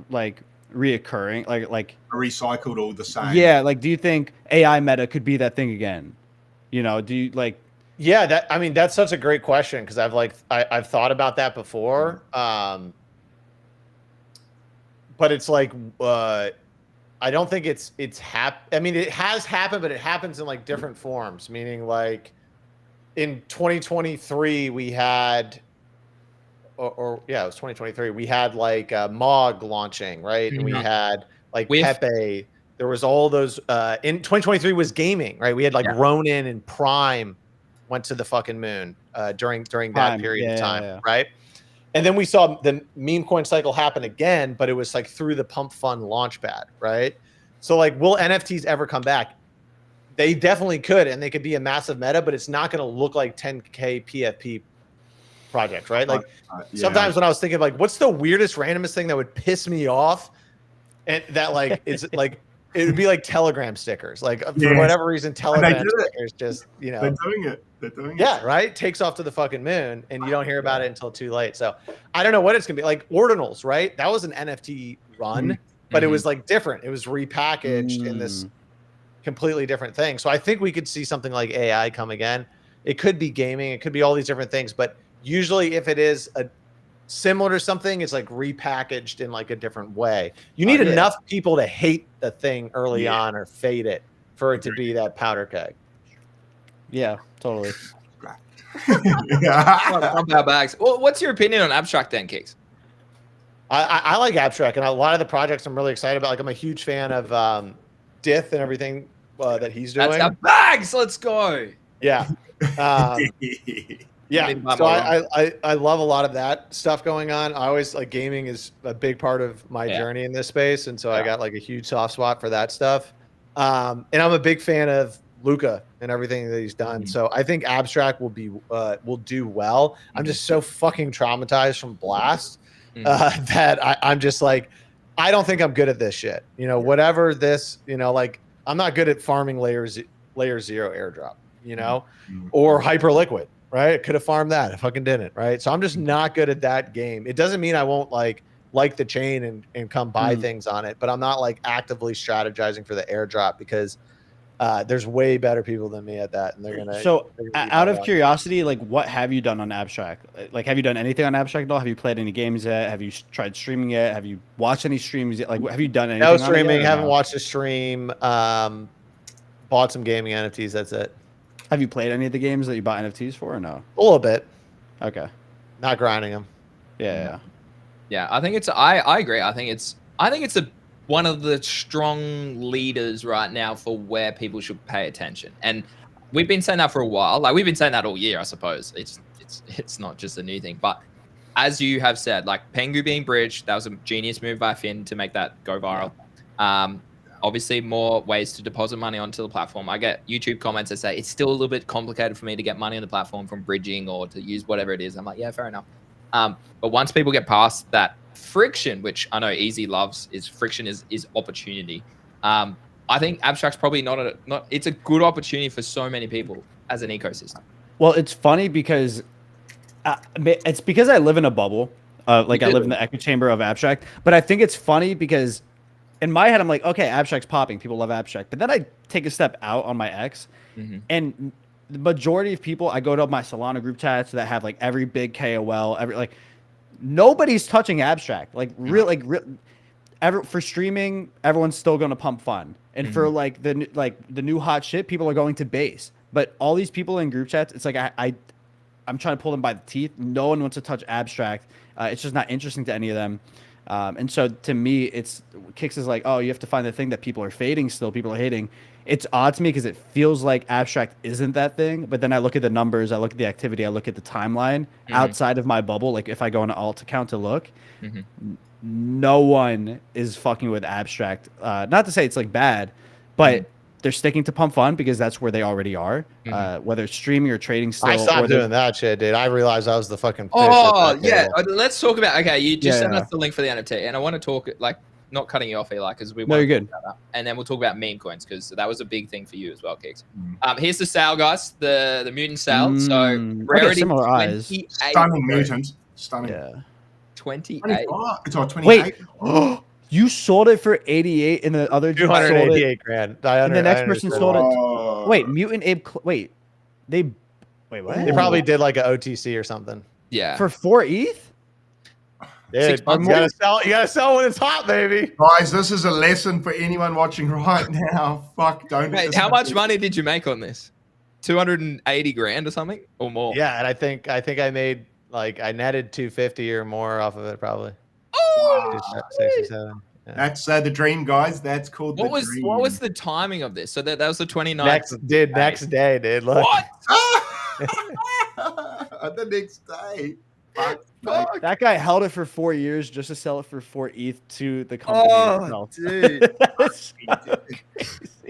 like reoccurring, like recycled all the same? Yeah, like do you think AI meta could be that thing again? You know, do you like? Yeah, I mean that's such a great question because I've thought about that before. But it's like I don't think it's I mean it has happened, but it happens in like different forms. Meaning like in 2023 we had or yeah, it was 2023. We had like Mog launching, right? And we had like Pepe. There was all those in 2023 was gaming, right? We had like Ronin and Prime went to the fucking moon during that period of time, right? And then we saw the meme coin cycle happen again, but it was like through the pump fund launch pad, right? So like, will NFTs ever come back? They definitely could, and they could be a massive meta, but it's not going to look like 10K PFP projects, right? Like sometimes when I was thinking like, what's the weirdest, randomest thing that would piss me off, and that like is like. It would be like Telegram stickers. Like for whatever reason, Telegram stickers just, you know. They're doing it. Yeah, right? Takes off to the fucking moon and you don't hear about it until too late. So I don't know what it's going to be. Like ordinals, right? That was an NFT run, but it was like different. It was repackaged in this completely different thing. So I think we could see something like AI come again. It could be gaming. It could be all these different things. But usually if it is a similar to something, it's like repackaged in like a different way. You need enough people to hate the thing early on or fade it for it to be that powder keg. Yeah, totally. Bags. Well, what's your opinion on abstract then, Kicks? I like abstract, and a lot of the projects I'm really excited about. Like I'm a huge fan of Dith and everything that he's doing. That's the Bags. Let's go. Yeah. Yeah, so I love a lot of that stuff going on. I always like gaming is a big part of my journey in this space, and so I got like a huge soft spot for that stuff. And I'm a big fan of Luca and everything that he's done. So I think abstract will do well. I'm just so fucking traumatized from Blast that I'm just like, I don't think I'm good at this shit. You know, whatever this, you know, like I'm not good at farming layer 0 airdrop, you know, or Hyperliquid. Right, I could have farmed that. I fucking didn't. Right, so I'm just not good at that game. It doesn't mean I won't like the chain and come buy things on it, but I'm not like actively strategizing for the airdrop because there's way better people than me at that, and they're gonna. So, out of curiosity, like, what have you done on abstract? Like, have you done anything on abstract at all? Have you played any games yet? Have you tried streaming yet? Have you watched any streams yet? Like, have you done anything? No streaming. Haven't watched a stream. Bought some gaming NFTs. That's it. Have you played any of the games that you bought NFTs for or no? A little bit. Okay. Not grinding them. Yeah. I think it's I agree. I think it's one of the strong leaders right now for where people should pay attention. And we've been saying that for a while. Like we've been saying that all year, I suppose. It's not just a new thing. But as you have said, like Pengu being bridged, that was a genius move by Finn to make that go viral. Obviously, more ways to deposit money onto the platform. I get YouTube comments that say it's still a little bit complicated for me to get money on the platform from bridging or to use whatever it is. I'm like, yeah, fair enough. But once people get past that friction, which I know Easy loves, is friction is opportunity. I think abstract's probably not. It's a good opportunity for so many people as an ecosystem. Well, it's funny because it's because I live in a bubble. Like I live in the echo chamber of abstract. But I think it's funny because in my head, I'm like, okay, abstract's popping. People love abstract. But then I take a step out on my X, and the majority of people, I go to my Solana group chats that have like every big KOL, nobody's touching abstract. For streaming, everyone's still going to pump fun, and for like the new hot shit, people are going to base. But all these people in group chats, it's like I'm trying to pull them by the teeth. No one wants to touch abstract. It's just not interesting to any of them. And so to me, Kicks is like, oh, you have to find the thing that people are fading still, people are hating. It's odd to me because it feels like abstract isn't that thing. But then I look at the numbers, I look at the activity, I look at the timeline outside of my bubble. Like if I go on an alt account to look, no one is fucking with abstract. Not to say it's like bad, but they're sticking to Pump Fun because that's where they already are. Whether it's streaming or trading still. I stopped doing that shit, dude. I realized I was the fucking fish. Oh, yeah. Let's talk about, okay, you just sent us the link for the NFT, and I want to talk, like, not cutting you off, Eli, because we want you're good. And then we'll talk about meme coins, because that was a big thing for you as well, Kicks. Here's the sale, guys, the mutant sale. So, rarity, similar eyes. Stunning mutant. Stunning. Yeah. 28. It's on 28. Wait. You sold it for 88 and the other dude sold it 288 grand. And the next person sold it. Wait, Mutant Ape. Wait, what? They probably did like an OTC or something. Yeah. For 4 ETH? Dude, you gotta sell when it's hot, baby. Guys, this is a lesson for anyone watching right now. Fuck, don't. Mate, how much money did you make on this? 280 grand or something, or more? Yeah, and I think I made like I netted 250 or more off of it probably. Oh, 67. Yeah. That's the dream, guys. That's called what dream. What was the timing of this? So that was the 29th. Next day, dude. Look. What? The next day. Fuck. That guy held it for 4 years just to sell it for 4 ETH to the company. Oh, dude.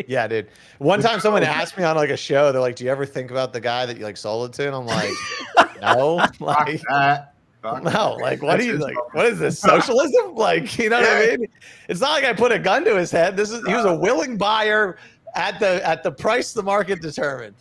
Yeah, dude. One time someone asked me on like a show, they're like, do you ever think about the guy that you like sold it to? And I'm like, no. Like, no, like what do you like? What is this, socialism? Like, you know what I mean? It's not like I put a gun to his head. He was a willing buyer at the price the market determined.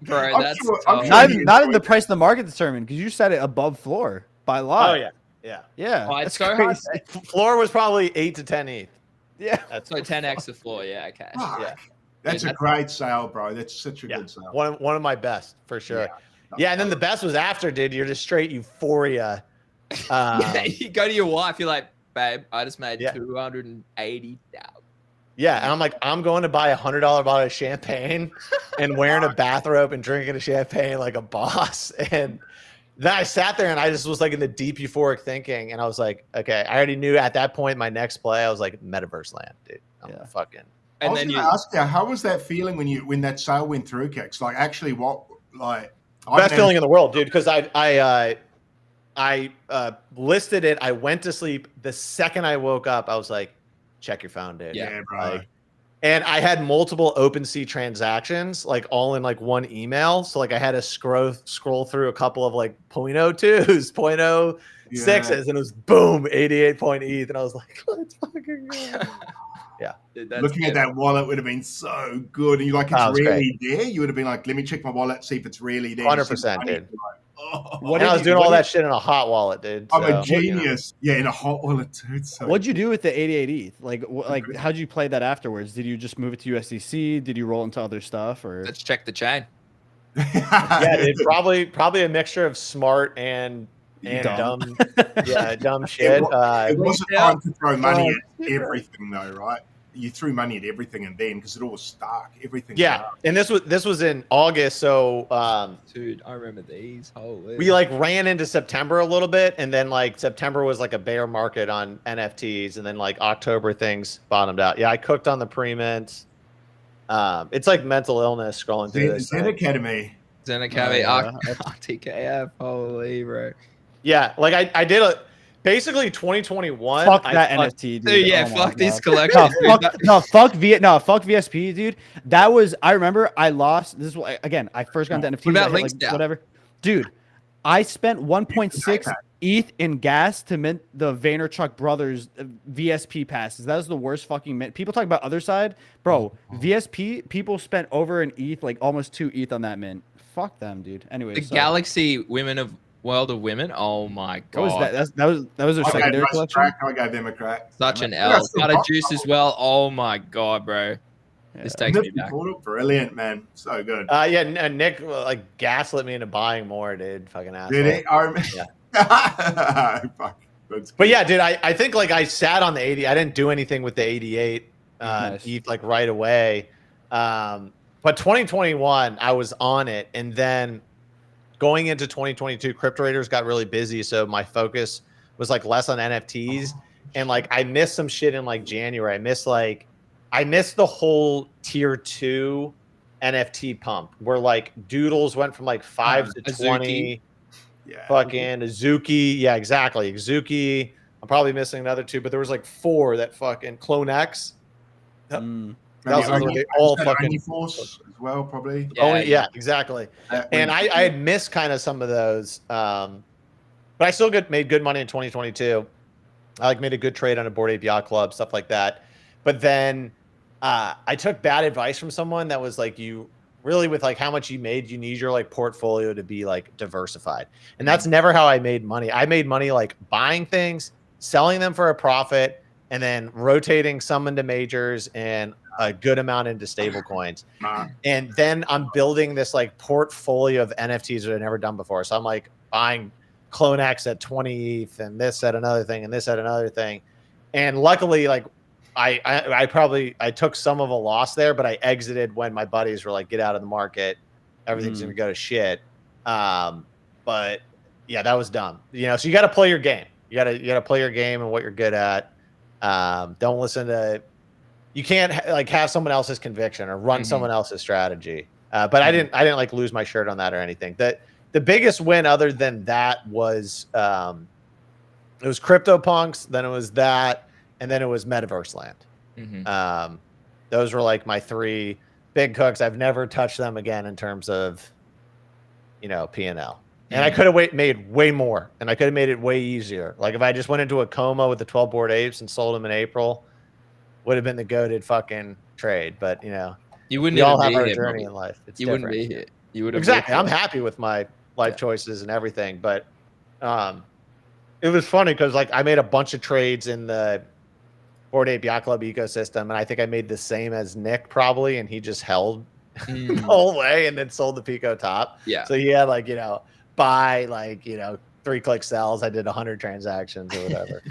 Bro, that's not in the price the market determined, because you set it above floor by law. Oh yeah. Oh, it's so hard. Floor was probably 8 to 10 ETH. Yeah, that's so 10x the floor. Yeah, okay. Yeah, that's a great sale, bro. That's such a good sale. One of my best for sure. Yeah, and then the best was after, dude. You're just straight euphoria. You go to your wife, you're like, babe, I just made 280,000. Yeah, and I'm like, I'm going to buy $100 bottle of champagne and wearing a bathrobe and drinking a champagne like a boss. And then I sat there and I just was like in the deep euphoric thinking, and I was like, okay, I already knew at that point my next play, I was like, metaverse land, dude. I'm fucking. And then you ask you, how was that feeling when that sale went through, Kex? Like, actually, best feeling in the world, dude. Because I listed it. I went to sleep. The second I woke up, I was like, check your phone, dude. Yeah, bro. Like, and I had multiple OpenSea transactions, like all in like one email. So like I had to scroll through a couple of like 0.02s, 0.06s, and it was boom, 88 point ETH. And I was like, let's fucking go. Yeah. Dude, looking at that wallet would have been so good. And you're like, it's really there? You would have been like, let me check my wallet, see if it's really there. 100%, dude. Oh. And I was doing all that shit in a hot wallet, dude. I'm a genius. Yeah, in a hot wallet, too. So what'd you do with the 88 ETH? Like, how'd you play that afterwards? Did you just move it to USDC? Did you roll into other stuff? Or let's check the chain. Yeah, dude, probably a mixture of smart and dumb. Yeah, dumb shit. It wasn't time to throw money at everything, though, right? You threw money at everything and then because it all was stuck. Everything. Yeah, and this was in August, so dude, I remember these. Holy. We like ran into September a little bit, and then like September was like a bear market on NFTs, and then like October things bottomed out. Yeah, I cooked on the pre-mint. It's like mental illness scrolling through this. Zen Academy. RTKF. Holy, bro. Yeah, like I did basically 2021. Fuck that NFT, dude. Dude, yeah, fuck these collections. Fuck VSP, dude. That was, I remember I lost. This is again, I first got into NFT. What about links down? Whatever. Dude, I spent 1.6 ETH in gas to mint the Vaynerchuk brothers VSP passes. That was the worst fucking mint. People talk about other side, bro. VSP people spent over an ETH, like almost 2 ETH on that mint. Fuck them, dude. Anyway, The so Galaxy Women of World of Women. Oh my what was god. that? That was their I gave secondary Russ a collection. crack. I gave them a crack. Such an Yeah, L. Got a juice as well. Oh my god, bro. This takes me Nifty back. portal, brilliant, man. So good. Nick like gaslit me into buying more, dude. Fucking asshole. Did it? Fuck. That's But good. yeah, dude, I think like I sat on the 80. I didn't do anything with the 88 Nice. ETH like right away. But 2021, I was on it, and then going into 2022, crypto traders got really busy, so my focus was like less on NFTs, and like I missed some shit in like January. I missed the whole tier 2 NFT pump where like Doodles went from like 5 to Azuki. 20. Yeah. Fucking Azuki. Yeah, exactly. Azuki. I'm probably missing another 2, but there was like 4 that fucking Clone X. That was another one. They all fucking Force as well, probably. yeah, exactly. And I had missed kind of some of those. But I still made good money in 2022. I like made a good trade on a Bored Ape Yacht Club, stuff like that. But then I took bad advice from someone that was like, you really with like how much you made, you need your like portfolio to be like diversified. And that's never how I made money. I made money like buying things, selling them for a profit, and then rotating some into majors and a good amount into stable coins. And then I'm building this like portfolio of NFTs that I've never done before. So I'm like buying Clone X at 20 ETH and this at another thing and this at another thing. And luckily, like I took some of a loss there, but I exited when my buddies were like, get out of the market. Everything's going to go to shit. But yeah, that was dumb. You know, so you got to play your game. You got to play your game and what you're good at. Don't listen to, you can't like have someone else's conviction or run someone else's strategy. But I didn't like lose my shirt on that or anything. The biggest win other than that was, it was CryptoPunks. Then it was that. And then it was Metaverse Land. Those were like my 3 big cooks. I've never touched them again in terms of, you know, P&L. And I could have made way more, and I could have made it way easier. Like if I just went into a coma with the 12 Bored Apes and sold them in April, would have been the goated fucking trade. But you know, you wouldn't we all have be our here, journey probably. in life. It's You different. wouldn't be here. You would have Exactly. I'm happy with my life choices and everything, but it was funny because like I made a bunch of trades in the Bored Ape Yacht Club ecosystem, and I think I made the same as Nick probably, and he just held the whole way and then sold the Pico top. Yeah. So he had like, you know, buy like, you know, 3-click sells. I did 100 transactions or whatever.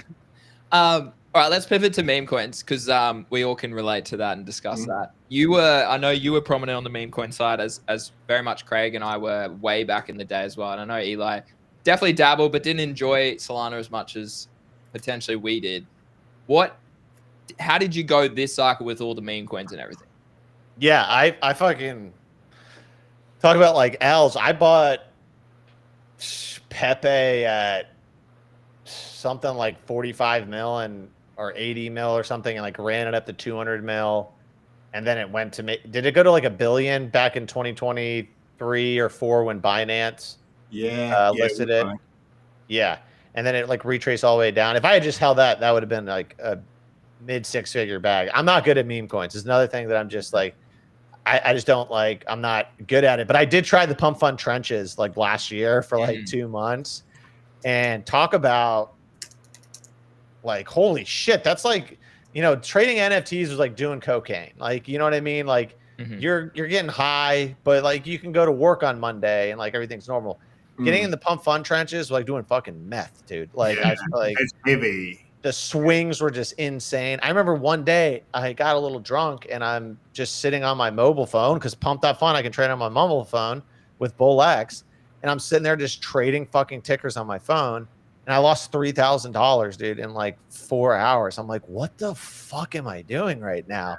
All right, let's pivot to meme coins because we all can relate to that and discuss that. I know you were prominent on the meme coin side as very much Craig and I were way back in the day as well. And I know Eli definitely dabbled, but didn't enjoy Solana as much as potentially we did. How did you go this cycle with all the meme coins and everything? Yeah, I fucking talk about like L's. I bought Pepe at something like 45 mil or 80 mil or something, and like ran it up to 200 mil, and then it went to did it go to like $1 billion back in 2023 or 4 when Binance listed it? Right. Yeah, and then it like retraced all the way down. If I had just held that, that would have been like a mid 6-figure bag. I'm not good at meme coins. It's another thing that I'm just like, I just don't like, I'm not good at it. But I did try the pump fund trenches like last year for like 2 months, and talk about like, holy shit, that's like, you know, trading NFTs was like doing cocaine. Like, you know what I mean? Like you're getting high, but like you can go to work on Monday and like everything's normal. Getting in the pump fund trenches, like doing fucking meth, dude. Like I feel like it's heavy. The swings were just insane. I remember one day I got a little drunk and I'm just sitting on my mobile phone because Pump.fun, I can trade on my mobile phone with Bull X. And I'm sitting there just trading fucking tickers on my phone. And I lost $3,000, dude, in like 4 hours. I'm like, what the fuck am I doing right now?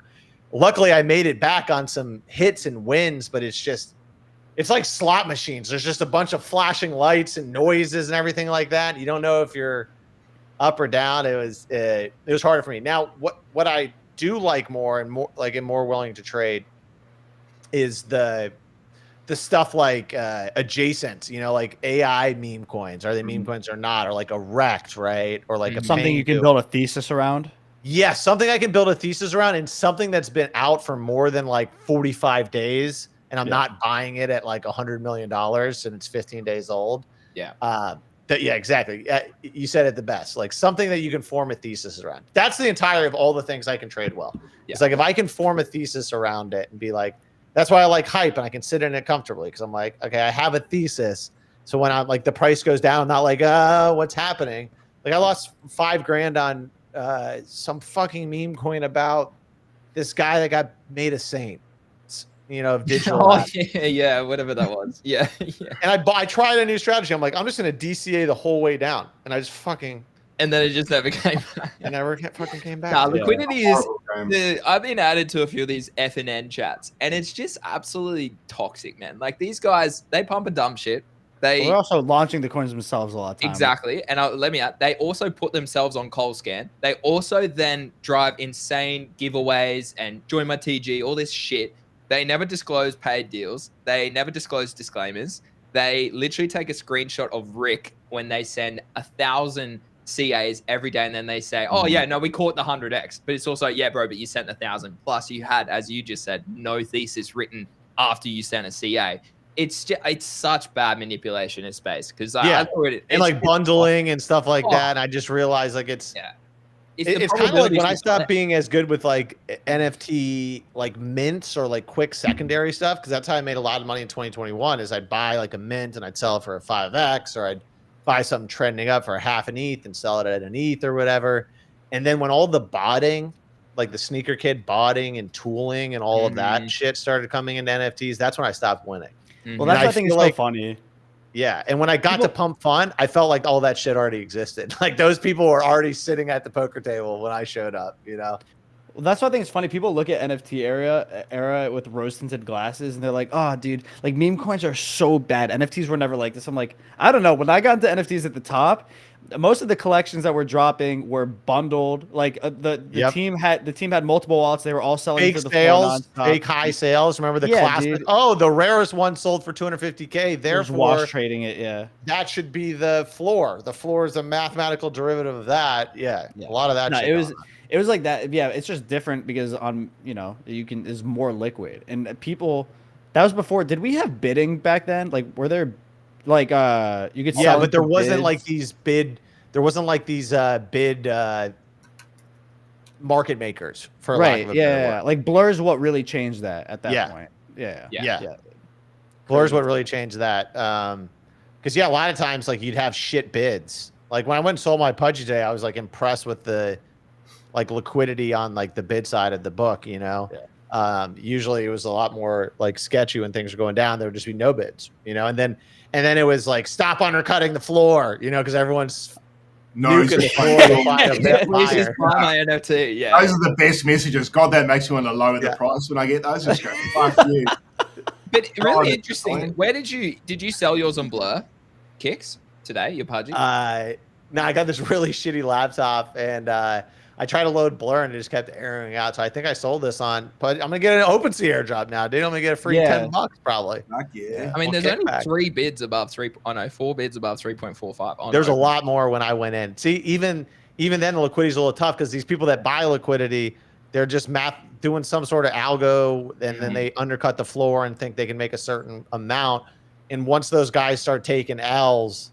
Luckily, I made it back on some hits and wins, but it's like slot machines. There's just a bunch of flashing lights and noises and everything like that. You don't know if you're up or down. It was harder for me. Now, what I do like more and more, like, am more willing to trade is the the stuff like adjacent, like AI meme coins. Are they meme coins or not? Or like a Rect, right? Or like a Something you can Pengu. build a thesis around. Yeah, something I can build a thesis around, and something that's been out for more than like 45 days, and I'm not buying it at like $100 million and it's 15 days old. Yeah. Yeah, exactly. You said it the best. Like something that you can form a thesis around. That's the entirety of all the things I can trade well. Yeah. It's like if I can form a thesis around it and be like, that's why I like hype and I can sit in it comfortably because I'm like, okay, I have a thesis. So when I'm like the price goes down, I'm not like, what's happening? Like I lost $5,000 on some fucking meme coin about this guy that got made a saint, of digital. Yeah, whatever that was. Yeah. And I tried a new strategy. I'm like, I'm just gonna DCA the whole way down, and I just fucking. And then it just never came back. It never fucking came back. Nah, liquidity is. I've been added to a few of these FNN chats, and it's just absolutely toxic, man. Like these guys, they pump a dumb shit. We're also launching the coins themselves a lot of time. Exactly. And let me add, they also put themselves on Coalscan. They also then drive insane giveaways and join my TG, all this shit. They never disclose paid deals. They never disclose disclaimers. They literally take a screenshot of Rick when they send 1,000 CAs every day. And then they say, oh yeah, no, we caught the 100X. But it's also, yeah, bro, but you sent 1,000. Plus you had, as you just said, no thesis written after you sent a CA. It's such bad manipulation in space because I thought and like bundling and stuff like that. And I just realized like it's kind of like when I stopped being as good with like NFT like mints or like quick secondary stuff, because that's how I made a lot of money in 2021 is I'd buy like a mint and I'd sell it for a 5x, or I'd buy something trending up for half an ETH and sell it at an ETH or whatever. And then when all the botting, like the sneaker kid botting and tooling and all of that shit started coming into NFTs, that's when I stopped winning. Well, that's what I think is so funny. Yeah, and when I got to Pump Fun, I felt like all that shit already existed. Like those people were already sitting at the poker table when I showed up, Well, that's what I think is funny. People look at NFT era with rose-tinted glasses, and they're like, oh, dude, like meme coins are so bad. NFTs were never like this. I'm like, I don't know. When I got into NFTs at the top, most of the collections that were dropping were bundled. Like the team had multiple wallets. They were all selling fake for the sales, fake high sales. Remember the classic? Oh, the rarest one sold for 250K. Therefore, wash trading it. Yeah, that should be the floor. The floor is a mathematical derivative of that. Yeah. A lot of that. No, shit it was like that. Yeah, it's just different because is more liquid and people. That was before. Did we have bidding back then? Like, were there? Like you could sell but there wasn't bids. like these bid market makers for lack of a better word. Like Blur's what really changed that at that point. Yeah. Blur's what really changed that. Because a lot of times like you'd have shit bids. Like when I went and sold my Pudgy Day, I was like impressed with the like liquidity on like the bid side of the book, usually it was a lot more like sketchy when things were going down. There would just be no bids, and then it was like stop undercutting the floor, because everyone's nuking the floor to find a bit higher. My NFT, those are the best messages. God, that makes me want to lower the price when I get those. Just go, fuck you. But really interesting. Where did you sell yours on Blur? Kicks today, your Pudgy? No, I got this really shitty laptop and I tried to load Blur and it just kept erroring out. So I think I sold this on, but I'm gonna get an OpenSea airdrop now, dude. I'm gonna get a free $10 probably. Fuck yeah. I mean, there's only 4 bids above 3.45. There's a lot more when I went in. See, even then the liquidity's a little tough because these people that buy liquidity, they're just doing some sort of algo and then they undercut the floor and think they can make a certain amount. And once those guys start taking L's,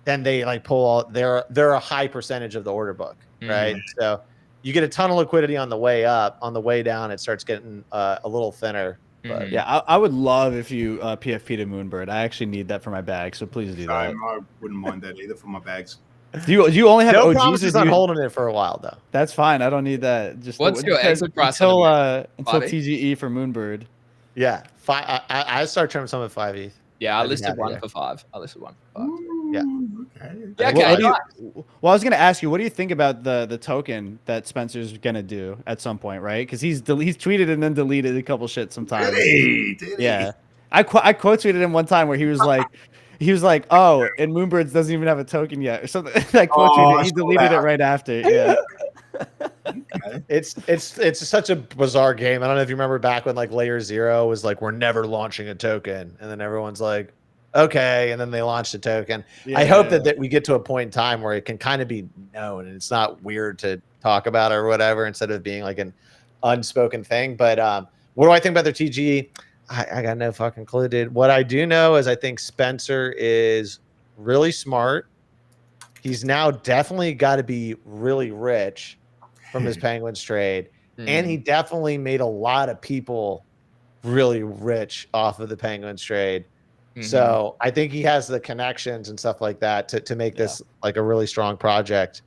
then they like pull out. They're a high percentage of the order book. Right. So you get a ton of liquidity on the way up. On the way down, it starts getting a little thinner. But yeah, I would love if you PFP to Moonbird. I actually need that for my bag, so please do that. I wouldn't mind that either for my bags. Do you only have no OGs? promises on holding it for a while though. That's fine. I don't need that. Just what's your exit price until TGE for Moonbird? Yeah, I start trimming some at 5 ETH. Yeah, I listed one for 5. Yeah. Okay. Well, I was gonna ask you, what do you think about the token that Spencer's gonna do at some point, right? Because he's tweeted and then deleted a couple shit sometimes. Did he? Yeah, I quote tweeted him one time where he was like, oh, and Moonbirds doesn't even have a token yet or something. I quote tweeted, he deleted it right after. Yeah. Okay. It's such a bizarre game. I don't know if you remember back when like Layer Zero was like, we're never launching a token, and then everyone's like, okay, and then they launched a token. I hope that we get to a point in time where it can kind of be known and it's not weird to talk about or whatever, instead of being like an unspoken thing. But what do I think about their TG? I got no fucking clue, dude. What I do know is I think Spencer is really smart. He's now definitely got to be really rich from his Penguins trade. And he definitely made a lot of people really rich off of the Penguins trade. So I think he has the connections and stuff like that to make this like a really strong project.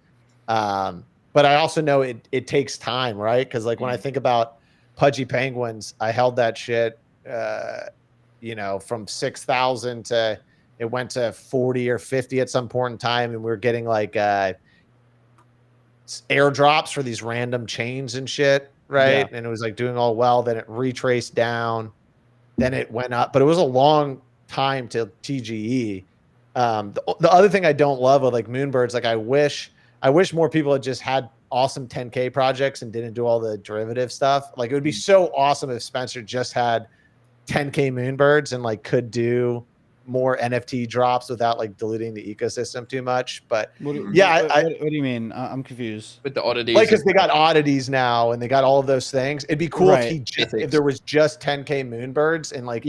But I also know it takes time, right? Because like when I think about Pudgy Penguins, I held that shit, you know, from 6,000 to it went to 40 or 50 at some point in time, and we were getting like airdrops for these random chains and shit, right? And it was like doing all well. Then it retraced down, then it went up, but it was a long time till TGE. The other thing I don't love with like Moonbirds, like I wish more people had just had awesome 10K projects and didn't do all the derivative stuff. Like it would be so awesome if Spencer just had 10K Moonbirds and like could do more NFT drops without like diluting the ecosystem too much. But what do you mean? I'm confused. With the oddities, like because they got oddities now and they got all of those things. It'd be cool if there was just 10K Moonbirds and like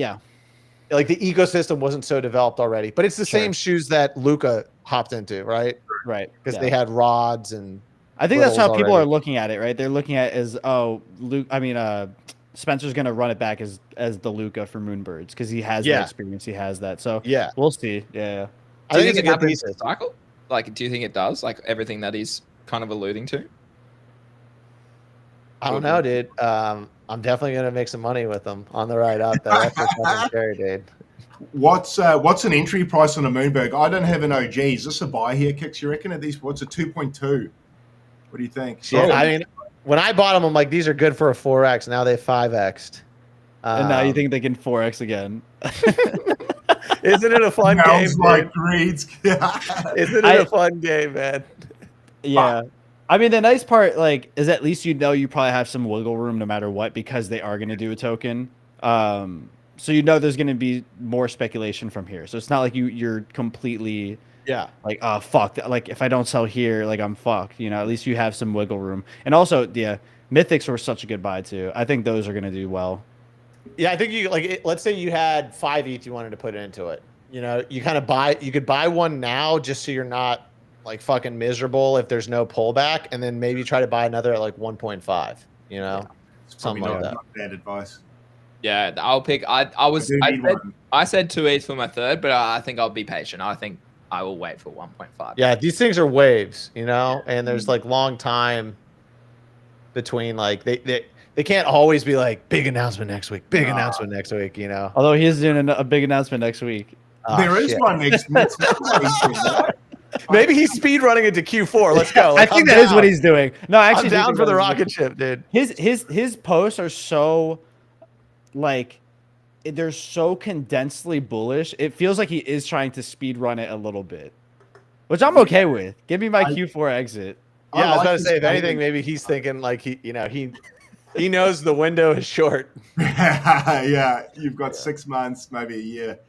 like the ecosystem wasn't so developed already. But it's the same shoes that Luca hopped into, right? Right, because they had rods and. I think that's how people are looking at it, right? They're looking at it as Spencer's gonna run it back as the Luca for Moonbirds because he has that experience, he has that. So we'll see. I think it happens in cycle. Like, do you think it does? Like everything that he's kind of alluding to. I don't know, dude. I'm definitely gonna make some money with them on the ride up. That's just fucking scary, dude. What's an entry price on a Moonberg? I don't have an OG. Is this a buy here, Kicks? You reckon at these? What's a 2.2? What do you think? Yeah, I mean, when I bought them, I'm like, these are good for a 4x. Now they 5x'd. And now you think they can 4x again? Isn't it a fun game? Like reads. Isn't it a fun game, man? Yeah. I mean, the nice part, like, is at least you probably have some wiggle room no matter what because they are going to do a token. So there's going to be more speculation from here. So it's not like you're completely like, oh fuck, like if I don't sell here, like I'm fucked. At least you have some wiggle room. And also, Mythics were such a good buy too. I think those are going to do well. Yeah, I think you let's say you had 5 ETH you wanted to put into it. You kind of you could buy one now just so you're not like fucking miserable if there's no pullback, and then maybe try to buy another at like 1.5. Something like that. Not bad advice. Yeah, I'll pick. I said 2 ETH for my third, but I think I'll be patient. I think I will wait for 1.5. Yeah, these things are waves, and there's like long time between like they can't always be like big announcement next week, announcement next week, Although he is doing a big announcement next week. There is one next week. Maybe he's speed running into Q4. Let's go. I think that is what he's doing. No, actually, I'm down for the rocket ship, dude. His posts are so like they're so condensedly bullish. It feels like he is trying to speed run it a little bit, which I'm okay with. Give me my Q4 exit. Yeah, I was about to say, if anything, maybe he's thinking like he knows the window is short. Yeah, you've got 6 months, maybe a year.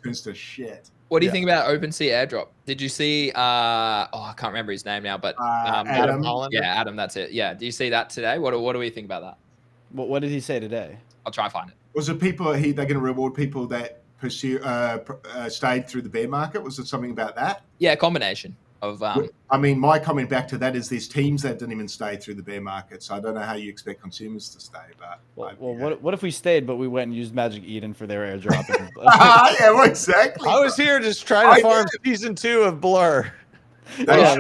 Turns to shit. What do you think about OpenSea airdrop? Did you see? I can't remember his name now, but Adam Hollander? Yeah, Adam. That's it. Yeah. Do you see that today? What do we think about that? What did he say today? I'll try and find it. Was it people? They're going to reward people that stayed through the bear market? Was it something about that? Yeah, a combination of. I mean, my comment back to that is there's teams that didn't even stay through the bear market, so I don't know how you expect consumers to stay. But what if we stayed, but we went and used Magic Eden for their airdrop? Yeah, well, exactly. I was here just trying to farm season 2 of Blur. I got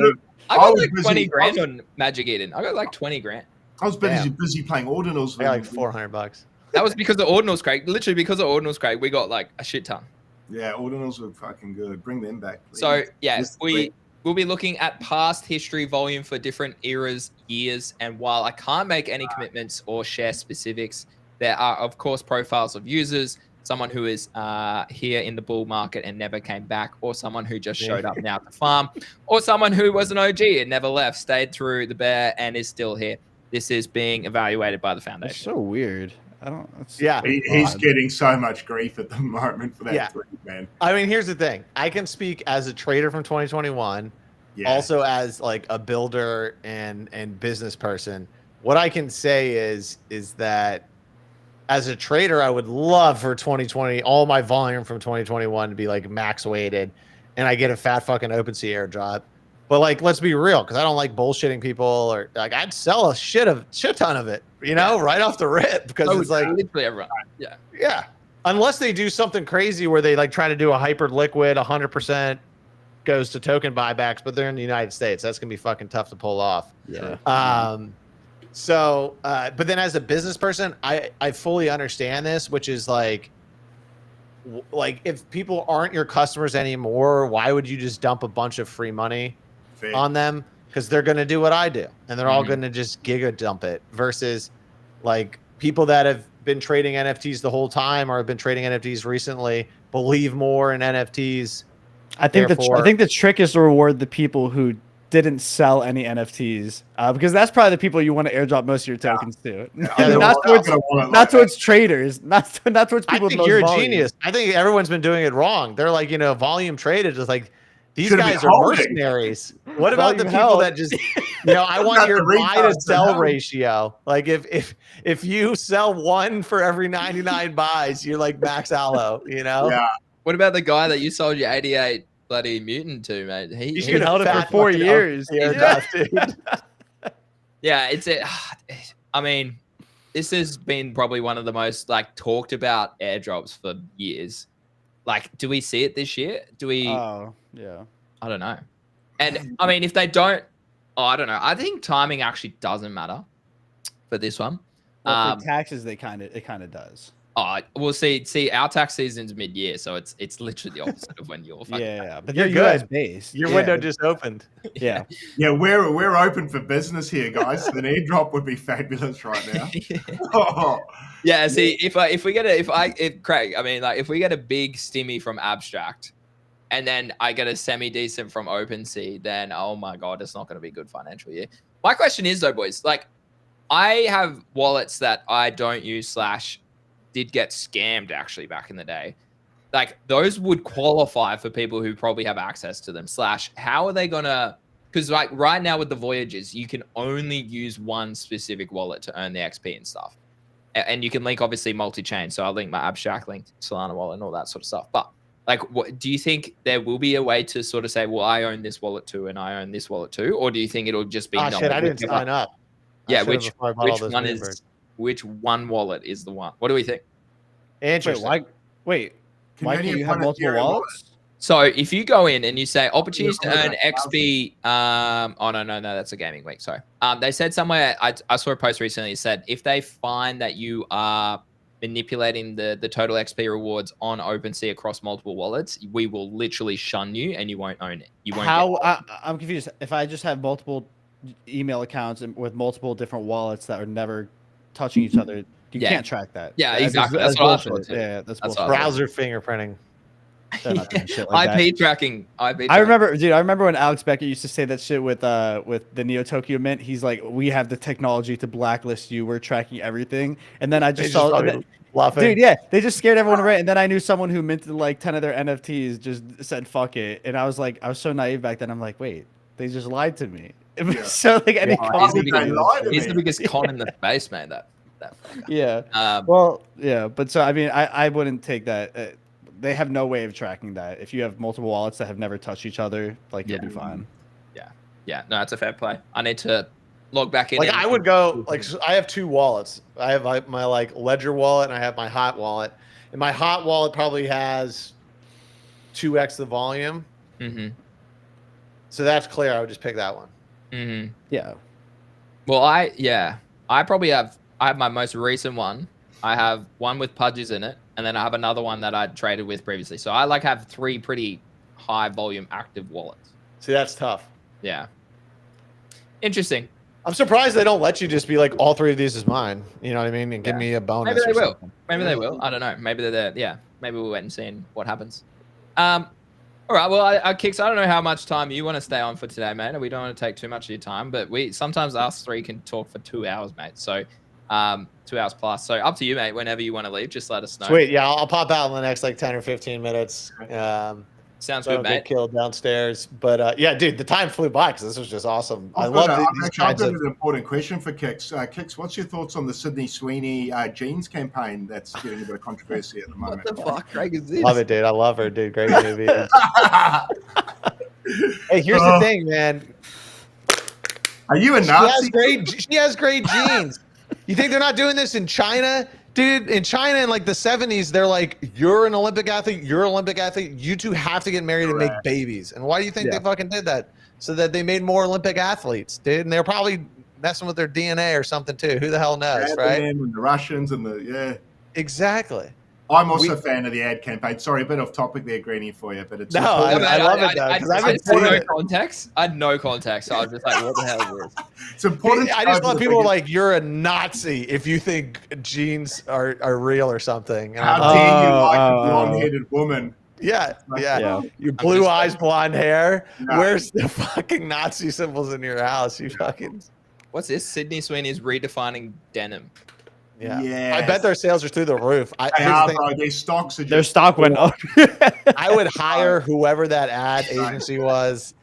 like 20 grand on Magic Eden. I got like 20 grand. I was busy playing Ordinals. Yeah, like $400. That was because of Ordinals, Craig. Literally because of Ordinals, Craig, we got like a shit ton. Yeah, Ordinals were fucking good. Bring them back, please. So yeah, we'll be looking at past history volume for different eras, years, and while I can't make any commitments or share specifics, there are of course profiles of users, someone who is here in the bull market and never came back, or someone who just showed up now to farm, or someone who was an OG and never left, stayed through the bear and is still here. this is being evaluated by the It's foundation. so weird. I don't. It's Yeah. He's odd. getting so much grief at the moment for that Yeah. tweet, man. I mean, here's the thing. I can speak as a trader from 2021, Yeah. also as like a builder and business person. What I can say is that as a trader, I would love for 2020, all my volume from 2021 to be like max weighted, and I get a fat fucking OpenSea airdrop. But like, let's be real, because I don't like bullshitting people, or like I'd sell a shit ton of it, you know, right off the rip, because it's like literally everyone. Yeah. yeah. Unless they do something crazy where they like try to do a hyper liquid, 100% goes to token buybacks, but they're in the United States. That's gonna be fucking tough to pull off. Yeah. But then as a business person, I fully understand this, which is like if people aren't your customers anymore, why would you just dump a bunch of free money Fair. on them? Because they're gonna do what I do, and they're all Mhm. gonna just giga dump it. Versus like people that have been trading NFTs the whole time or have been trading NFTs recently believe more in NFTs. I think Therefore- the trick is to reward the people who didn't sell any NFTs, because that's probably the people you want to airdrop most of your tokens to. they're not all towards gonna want it not like towards traders, not towards I people with think most you're a volume. genius. I think everyone's been doing it wrong. They're like, volume traded is like these Should've been guys are holding. mercenaries. What about the Volume people held. that just, I want Not your the buy to retards that sell held. ratio. Like if you sell one for every 99 buys, you're like max aloe, Yeah. What about the guy that you sold your 88 bloody mutant to, mate? You He should held it for fat 4 fucking years. airdrop, dude. Yeah, I mean, this has been probably one of the most like talked about airdrops for years. Like, do we see it this year? Do we? Oh, yeah. I don't know. And I mean, if they don't, I don't know. I think timing actually doesn't matter for this one. Well, for taxes, it kind of does. We'll see. Our tax season's mid-year, so it's literally the opposite of when you're fucking. Yeah, but You're they're US good. based. Your Yeah, window but- just opened. Yeah. Yeah, we're open for business here, guys. An airdrop would be fabulous right now. Oh, Yeah, see, if Craig, I mean, like if we get a big stimmy from Abstract, and then I get a semi decent from OpenSea, then oh my god, it's not going to be a good financial year. My question is though, boys, like I have wallets that I don't use / did get scammed actually back in the day. Like those would qualify for people who probably have access to them / how are they gonna? Because like right now with the voyages, you can only use one specific wallet to earn the XP and stuff. And you can link obviously multi-chain. So I'll link my Abstract link to Solana wallet and all that sort of stuff. But like, what do you think there will be a way to sort of say, well, I own this wallet too, and I own this wallet too? Or do you think it'll just be Oh no, shit, I didn't whichever- sign up. I Yeah, should've which before I bought all those one Bloomberg. is which one wallet is the one? What do we think? Wait, Interesting. why? Wait, why only can't you have have one multiple Ethereum wallets? So if you go in and you say opportunities to Yeah, earn XP, oh no, that's a gaming week. Sorry. They said somewhere I saw a post recently. It said if they find that you are manipulating the total XP rewards on OpenSea across multiple wallets, we will literally shun you and you won't own it. You won't. I'm confused. If I just have multiple email accounts with multiple different wallets that are never touching each other, you Yeah. can't track that. Yeah, exactly. That's what I thought bullshit. too. Yeah, that's That's bullshit. what I Browser fingerprinting. They're not doing shit like IP that. tracking. IP. I remember when Alex Beckett used to say that shit with the Neo Tokyo Mint. He's like, we have the technology to blacklist you. We're tracking everything. And then I They just just saw, fucking bluffing. dude, yeah, they just scared everyone away. And then I knew someone who minted like 10 of their NFTs just said fuck it. And I was so naive back then. I'm like, wait, they just lied to me. Yeah. So like any Why company would can they do lie that to He's the me? biggest con in the space, man. That fucker. Yeah. Well, yeah, but so I mean, I wouldn't take that. They have no way of tracking that. If you have multiple wallets that have never touched each other, like you'll be fine. Yeah, no, it's a fair play. I need to log back in. Like and- I would go like so I have two wallets. I have my like Ledger wallet and I have my hot wallet. And my hot wallet probably has 2x the volume. Mhm. So that's clear. I would just pick that one. Mhm. Yeah. Well, I have my most recent one. I have one with Pudges in it, and then I have another one that I traded with previously. So I like have 3 pretty high volume active wallets. See, that's tough. Yeah. Interesting. I'm surprised they don't let you just be like, all 3 of these is mine. You know what I mean? And give Yeah. me a bonus. Maybe they or will. something. Maybe they will. I don't know. Maybe they're there. Yeah. Maybe we'll wait and see what happens. All right. Well, Kix, I don't know how much time you want to stay on for today, mate. We don't want to take too much of your time, but we sometimes us three can talk for 2 hours, mate. So, 2 hours plus. So up to you, mate. Whenever you want to leave, just let us know. Sweet. Yeah, I'll pop out in the next like 10 or 15 minutes. Sounds so I good, don't mate. get killed downstairs. But yeah, dude, the time flew by because this was just awesome. I I've love got these kinds of. an important question for Kix. Kix, what's your thoughts on the Sydney Sweeney jeans campaign that's getting a bit of controversy at the moment? What the fuck, Craig, is this? Love it, dude. I love her, dude. Great movie. Hey, here's the thing, man. Are you a Nazi? She has great genes. You think they're not doing this in China? Dude, in China in like the 70s, they're like, you're an Olympic athlete, you're an Olympic athlete, you two have to get married and make babies. And why do you think they fucking did that? So that they made more Olympic athletes, dude. And they're probably messing with their DNA or something too. Who the hell knows, right? And the Russians and Exactly. I'm also a fan of the ad campaign. Sorry, a bit off topic there, Greenie, for you, but it's I love it though because I haven't seen no it. context. I had no context, so I was just like, "What the hell is this?" It's important. I just love people like you're a Nazi if you think genes are real or something. And How dare you like a blonde-headed woman? Yeah. Your blue eyes, blonde hair. Where's the fucking Nazi symbols in your house? You fucking. What's this? Sydney Sweeney is redefining denim. Yeah. Yes. I bet their sales are through the roof. Their stocks are just Their stock went up. I would hire whoever that ad agency was.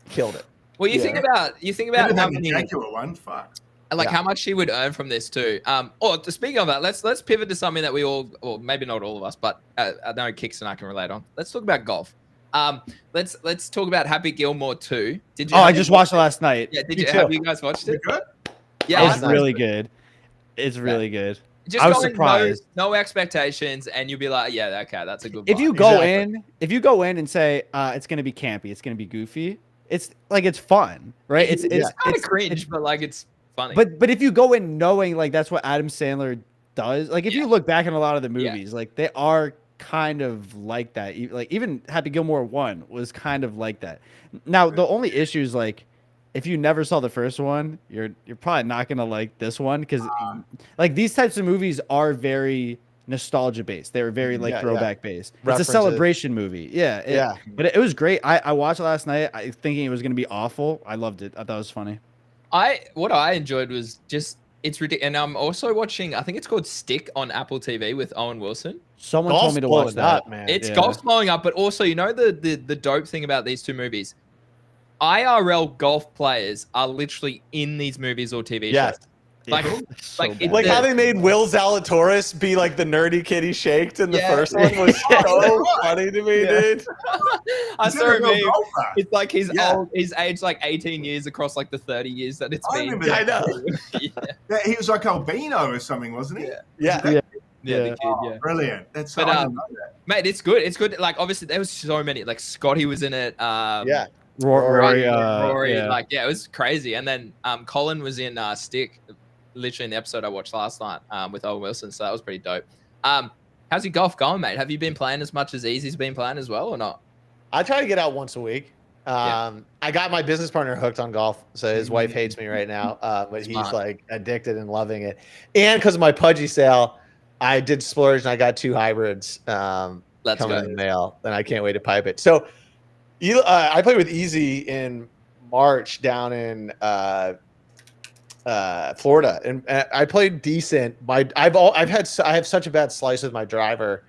Killed it. Well, you think about how many, one. Fuck. like how much she would earn from this too. Speaking of that, let's pivot to something that we all, or maybe not all of us, but I know Kix and I can relate on. Let's talk about golf. Let's talk about Happy Gilmore 2. Did you? I just watched it last night. Yeah, have you guys watched it? Good? Yeah, It's really good. It's really good. Just I was go in surprised. No expectations, and you'll be like, yeah, okay, that's a good. If vibe. you go in and say it's gonna be campy, it's gonna be goofy, it's like it's fun, right? It's kind of cringe, but like it's funny. But if you go in knowing like that's what Adam Sandler does, like if you look back in a lot of the movies, like they are kind of like that. Like even Happy Gilmore 1 was kind of like that. Now the only issue is like if you never saw the first one, you're probably not gonna like this one because like these types of movies are very nostalgia based. They're very like throwback based. References. It's a celebration movie. But it was great. I watched it last night. Thinking it was gonna be awful. I loved it. I thought it was funny. What I enjoyed was just it's ridiculous. And I'm also watching. I think it's called Stick on Apple TV with Owen Wilson. Someone told me to watch that. Man. It's golf's blowing up, but also the dope thing about these two movies. IRL golf players are literally in these movies or TV shows. Like how they made Will Zalatoris be like the nerdy kid he shaked in the first one was so funny to me, dude. I saw a meme. It's like he's old. He's aged like 18 years across like the 30 years that it's been. I know. Yeah, he was like albino or something, wasn't he? Yeah. The kid, Brilliant. That's but, I didn't know that. Mate, it's good. It's good. Like obviously there was so many. Like Scotty was in it. Rory, it was crazy. And then Colin was in Stick, literally in the episode I watched last night with Owen Wilson. So that was pretty dope. How's your golf going, mate? Have you been playing as much as Easy's been playing as well or not? I try to get out once a week. I got my business partner hooked on golf, so his wife hates me right now, but he's like addicted and loving it. And because of my Pudgy sale, I did splurge and I got 2 hybrids coming in the mail, and I can't wait to pipe it. So I played with Easy in March down in Florida, and I played decent. I have such a bad slice with my driver,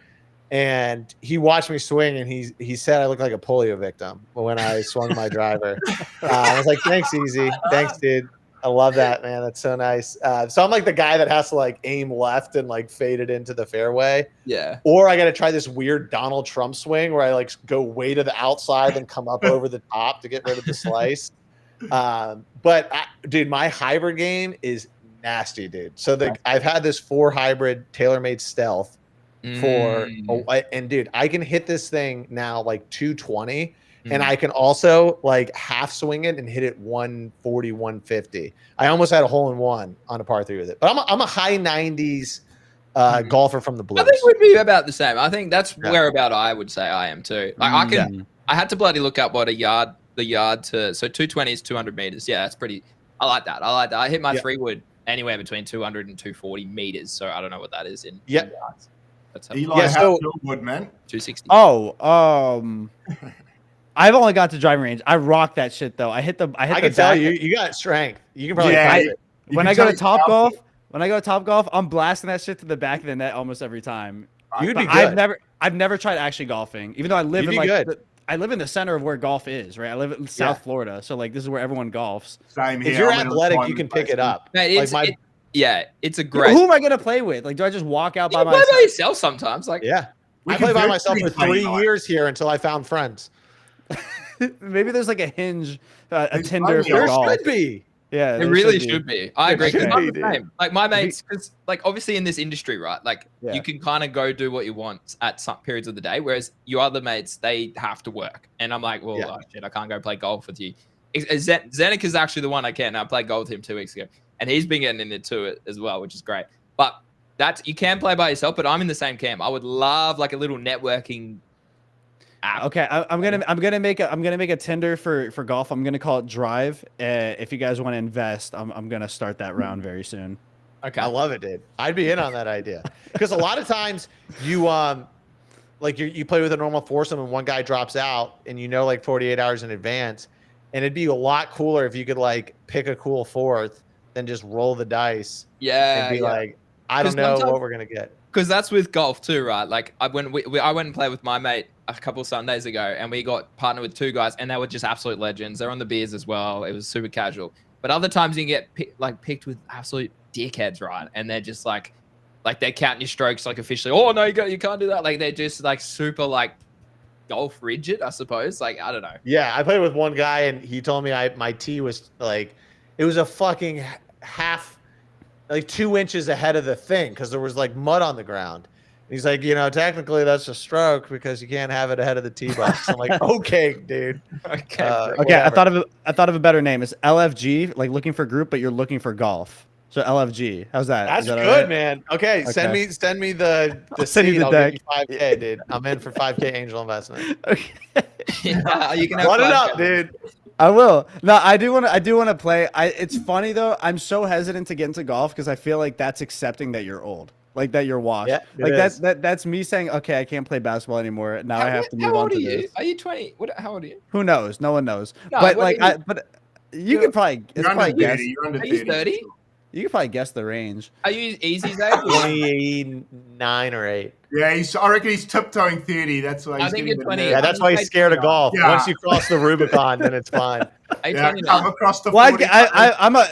and he watched me swing, and he said I look like a polio victim when I swung my driver. I was like, "Thanks, Easy. Thanks, dude. I love that, man. That's so nice." So I'm like the guy that has to like aim left and like fade it into the fairway. Yeah. Or I got to try this weird Donald Trump swing where I like go way to the outside and come up over the top to get rid of the slice. Dude, my hybrid game is nasty, dude. So I've had this 4 hybrid TaylorMade Stealth and dude, I can hit this thing now like 220. And I can also like half swing it and hit it 140, 150. I almost had a hole in one on a par 3 with it. But I'm a high 90s golfer from the Blues. I think we'd be about the same. I think that's whereabout I would say I am too. Like I had to bloody look up what the yard to, so 220 is 200 meters. Yeah, that's pretty. I like that. I hit my 3-wood anywhere between 200 and 240 meters. So I don't know what that is in yards. Eli, how good wood, man? 260. I've only got to driving range. I rock that shit though. I can tell you got strength. You can probably Yeah, pass it. when I go to Top Golf, I'm blasting that shit to the back of the net almost every time. You'd be But good. I've never tried actually golfing, even though I live You'd in be like good. I live in the center of where golf is, right? I live in South Florida, so like this is where everyone golfs. Same here. If you're I'm in a athletic, you retirement can pick it place. up. Mate, Like it's a great. Who am I gonna play with? Like, do I just walk out You by can play myself? by yourself sometimes. Like, Yeah. We I can played by virtually myself for play 3 night. years here until I found friends. Maybe there's like a Hinge, a There's Tinder plenty for of- golf. Should be. Yeah, it there really should be. I agree. 'Cause should I'm be, the dude. same. Like my mates, because like obviously in this industry, right? Like Yeah. you can kind of go do what you want at some periods of the day, whereas your other mates they have to work, and I'm like, well, Yeah. oh, shit, I can't go play golf with you. Zenik is actually the one I can. I played golf with him 2 weeks ago, and he's been getting into it as well, which is great. But that's you can play by yourself, but I'm in the same camp. I would love like a little networking app. Okay, I'm gonna make a Tinder for golf. I'm gonna call it Drive. If you guys want to invest, I'm gonna start that round very soon. Okay. I love it, dude. I'd be in on that idea. Because a lot of times you like you play with a normal foursome and one guy drops out and you know like 48 hours in advance. And it'd be a lot cooler if you could like pick a cool fourth than just roll the dice Yeah. and be yeah. like, I 'Cause don't know sometimes- what we're gonna get. Because that's with golf too, right? Like I went and played with my mate a couple Sundays ago, and we got partnered with two guys, and they were just absolute legends. They're on the beers as well. It was super casual. But other times you can get picked with absolute dickheads, right? And they're just like they're counting your strokes like officially. Oh no, you can't do that. Like they're just like super like golf rigid, I suppose. Like I don't know. Yeah, I played with one guy and he told me my tee was like, it was a fucking half, like 2 inches ahead of the thing because there was like mud on the ground. And he's like, technically that's a stroke because you can't have it ahead of the tee box. I'm like, okay, dude. Okay. Okay, Whatever. I thought of a better name. It's LFG, like looking for group, but you're looking for golf. So LFG. How's that? That's Is that good, all right? man. Okay, send me the send you seed. the I'll deck. give you 5K, dude. I'm in for 5K angel investment. Okay. Yeah, you can have Run it fun, up, guys. dude. I will. No, I do want to play. It's funny though. I'm so hesitant to get into golf because I feel like that's accepting that you're old, like that you're washed. Yeah, it like is. that's me saying, okay, I can't play basketball anymore. Now I have to move How on old to are you? this. Are you 20? How old are you? Who knows? No one knows. No, but what like, are you? but you could probably, it's You're under probably 30. guess. You're under Are you 30. 30? You could probably guess the range. Are you easy, Zach? 29 or 8. Yeah, I reckon he's tiptoeing 30. That's why I he's think getting you're the 20. nerve. Yeah, that's why he's scared of golf. Yeah. Once you cross the Rubicon, then it's fine. Are you Yeah, 29? come across the Well, 40.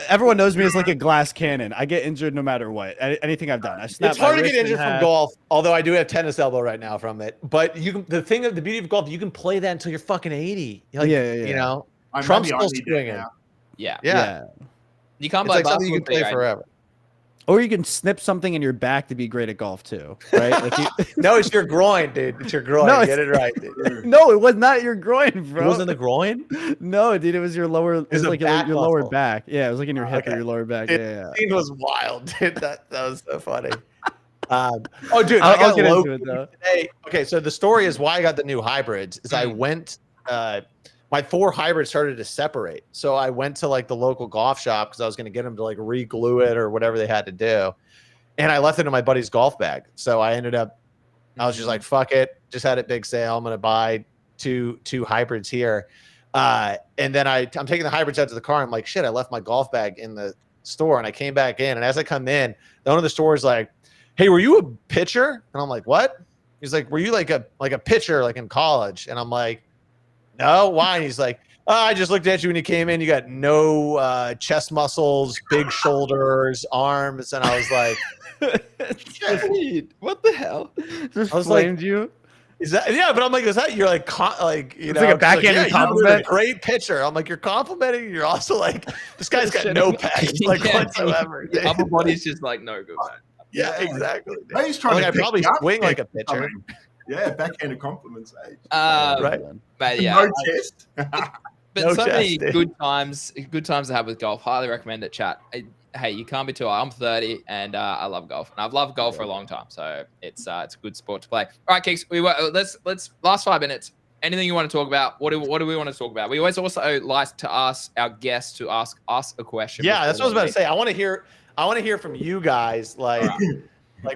everyone knows me as like a glass cannon. I get injured no matter what. Anything I've done. I snap It's hard my to get wrist in injured from half. golf, although I do have tennis elbow right now from it. But the beauty of golf, you can play that until you're fucking 80. Like, Yeah. You know, I Trump's maybe I still need that swinging. now. Yeah. Yeah. You can't It's play like something you basketball can play forever. Or you can snip something in your back to be great at golf too, right? Like No, it's your groin, dude. It's your groin. No, Get it right, dude. no, it was not your groin, It bro. wasn't the groin? No, dude, it was your lower. It was the like back your lower muscle. back. Yeah, it was like in your hip or Okay. your lower back. It, Yeah. Scene was wild, dude. That was so funny. Oh, dude, I I'll got get low into it though. today. Okay, so the story is why I got the new hybrids is I went my 4 hybrids started to separate. So I went to like the local golf shop because I was going to get them to like re-glue it or whatever they had to do. And I left it in my buddy's golf bag. So I ended up, I was just like, fuck it. Just had it big sale. I'm going to buy two hybrids here. And then I'm taking the hybrids out to the car. I'm like, shit, I left my golf bag in the store. And I came back in. And as I come in, the owner of the store is like, hey, were you a pitcher? And I'm like, what? He's like, were you like a pitcher like in college? And I'm like, no, why? And he's like, oh, I just looked at you when you came in. You got no chest muscles, big shoulders, arms. And I was like, Dude, what the hell? Just I was like- flamed you. is that, yeah, but I'm like, is that, you're like, you know, like a she's backhanded yeah, you're a compliment. great pitcher. I'm like, you're complimenting. You're also like, this guy's got Shit, no I'm- pecs, like Yeah, whatsoever. Your upper body's just like no good, man. Yeah, exactly. Hey, he's trying Like, to I pick probably you up swing there. like a pitcher. I mean, yeah, backhanded compliments. Hey. Right. But yeah, No chest. but No so many chest, good times to have with golf. Highly recommend it, chat. Hey, you can't be too high. I'm 30 and I love golf, and I've loved golf for a long time, so it's a good sport to play. All right, Keeks, let's last 5 minutes. Anything you want to talk about? What do we want to talk about? We always also like to ask our guests to ask us a question. Yeah, that's what I was before about to say. I want to hear from you guys, like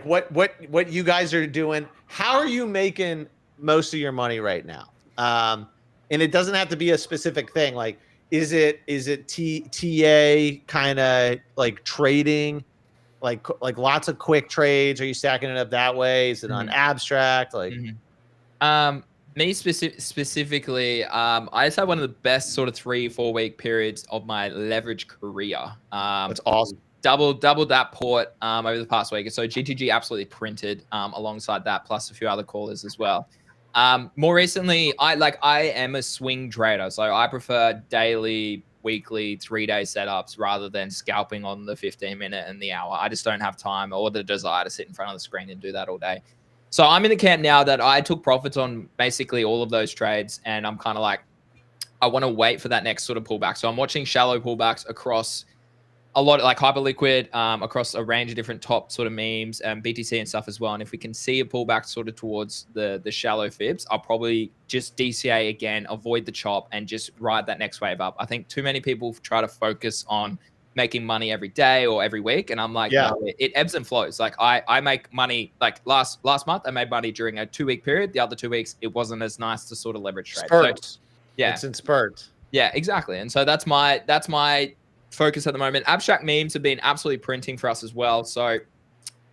what you guys are doing. How are you making most of your money right now? and it doesn't have to be a specific thing. Like, is it TA kind of like trading, like lots of quick trades? Are you stacking it up that way? Is it on abstract? Like, me specifically, I just had one of the best sort of 3-4 week periods of my leverage career. that's awesome. Doubled that port over the past week. So GTG absolutely printed alongside that, plus a few other callers as well. More recently, I am a swing trader, so I prefer daily, weekly, 3-day setups rather than scalping on the 15-minute and the hour. I just don't have time or the desire to sit in front of the screen and do that all day. So I'm in the camp now that I took profits on basically all of those trades, and I'm kind of like, I want to wait for that next sort of pullback. So I'm watching shallow pullbacks across a lot, like Hyperliquid, across a range of different top sort of memes and BTC and stuff as well. And if we can see a pullback sort of towards the shallow fibs, I'll probably just DCA again, avoid the chop, and just ride that next wave up. I think too many people try to focus on making money every day or every week, and I'm like, no, it ebbs and flows. Like I make money, like last month I made money during a 2-week period. The other 2 weeks it wasn't as nice to sort of leverage trade. Spurts. So, yeah, it's in spurts. Yeah, exactly. And so that's my focus at the moment. Abstract memes have been absolutely printing for us as well. So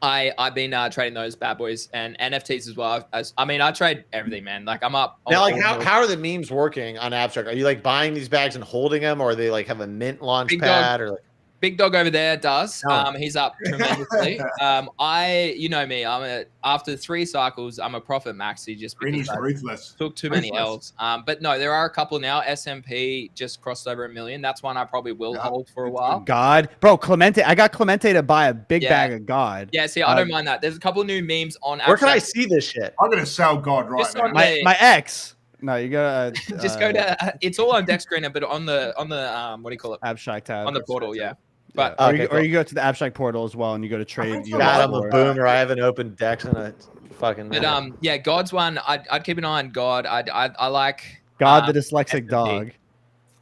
I've been trading those bad boys and NFTs as well. I trade everything, man. Like I'm up now. Like how are the memes working on Abstract? Are you like buying these bags and holding them, or are they like have a mint launch pad, or like? Big Dog over there does. Oh. He's up tremendously. You know me. After 3 cycles, I'm a profit maxi just because I ruthless. Took too many L's. But no, there are a couple now. SMP just crossed over 1 million. That's one I probably will hold for a while. God, bro, Clemente. I got Clemente to buy a big bag of God. Yeah, see, I don't mind that. There's a couple of new memes on. Where can I see this shit? I'm gonna sell God right now. My ex. No, you gotta just go to. It's all on Deck Screener, but on the what do you call it? Abstract tab on the portal. Yeah. But or you go to the Abstract portal as well, and you go to trade. God, I'm a boomer. I haven't opened decks in a fucking minute. But yeah, God's one. I'd keep an eye on God. I like God, the dyslexic dog,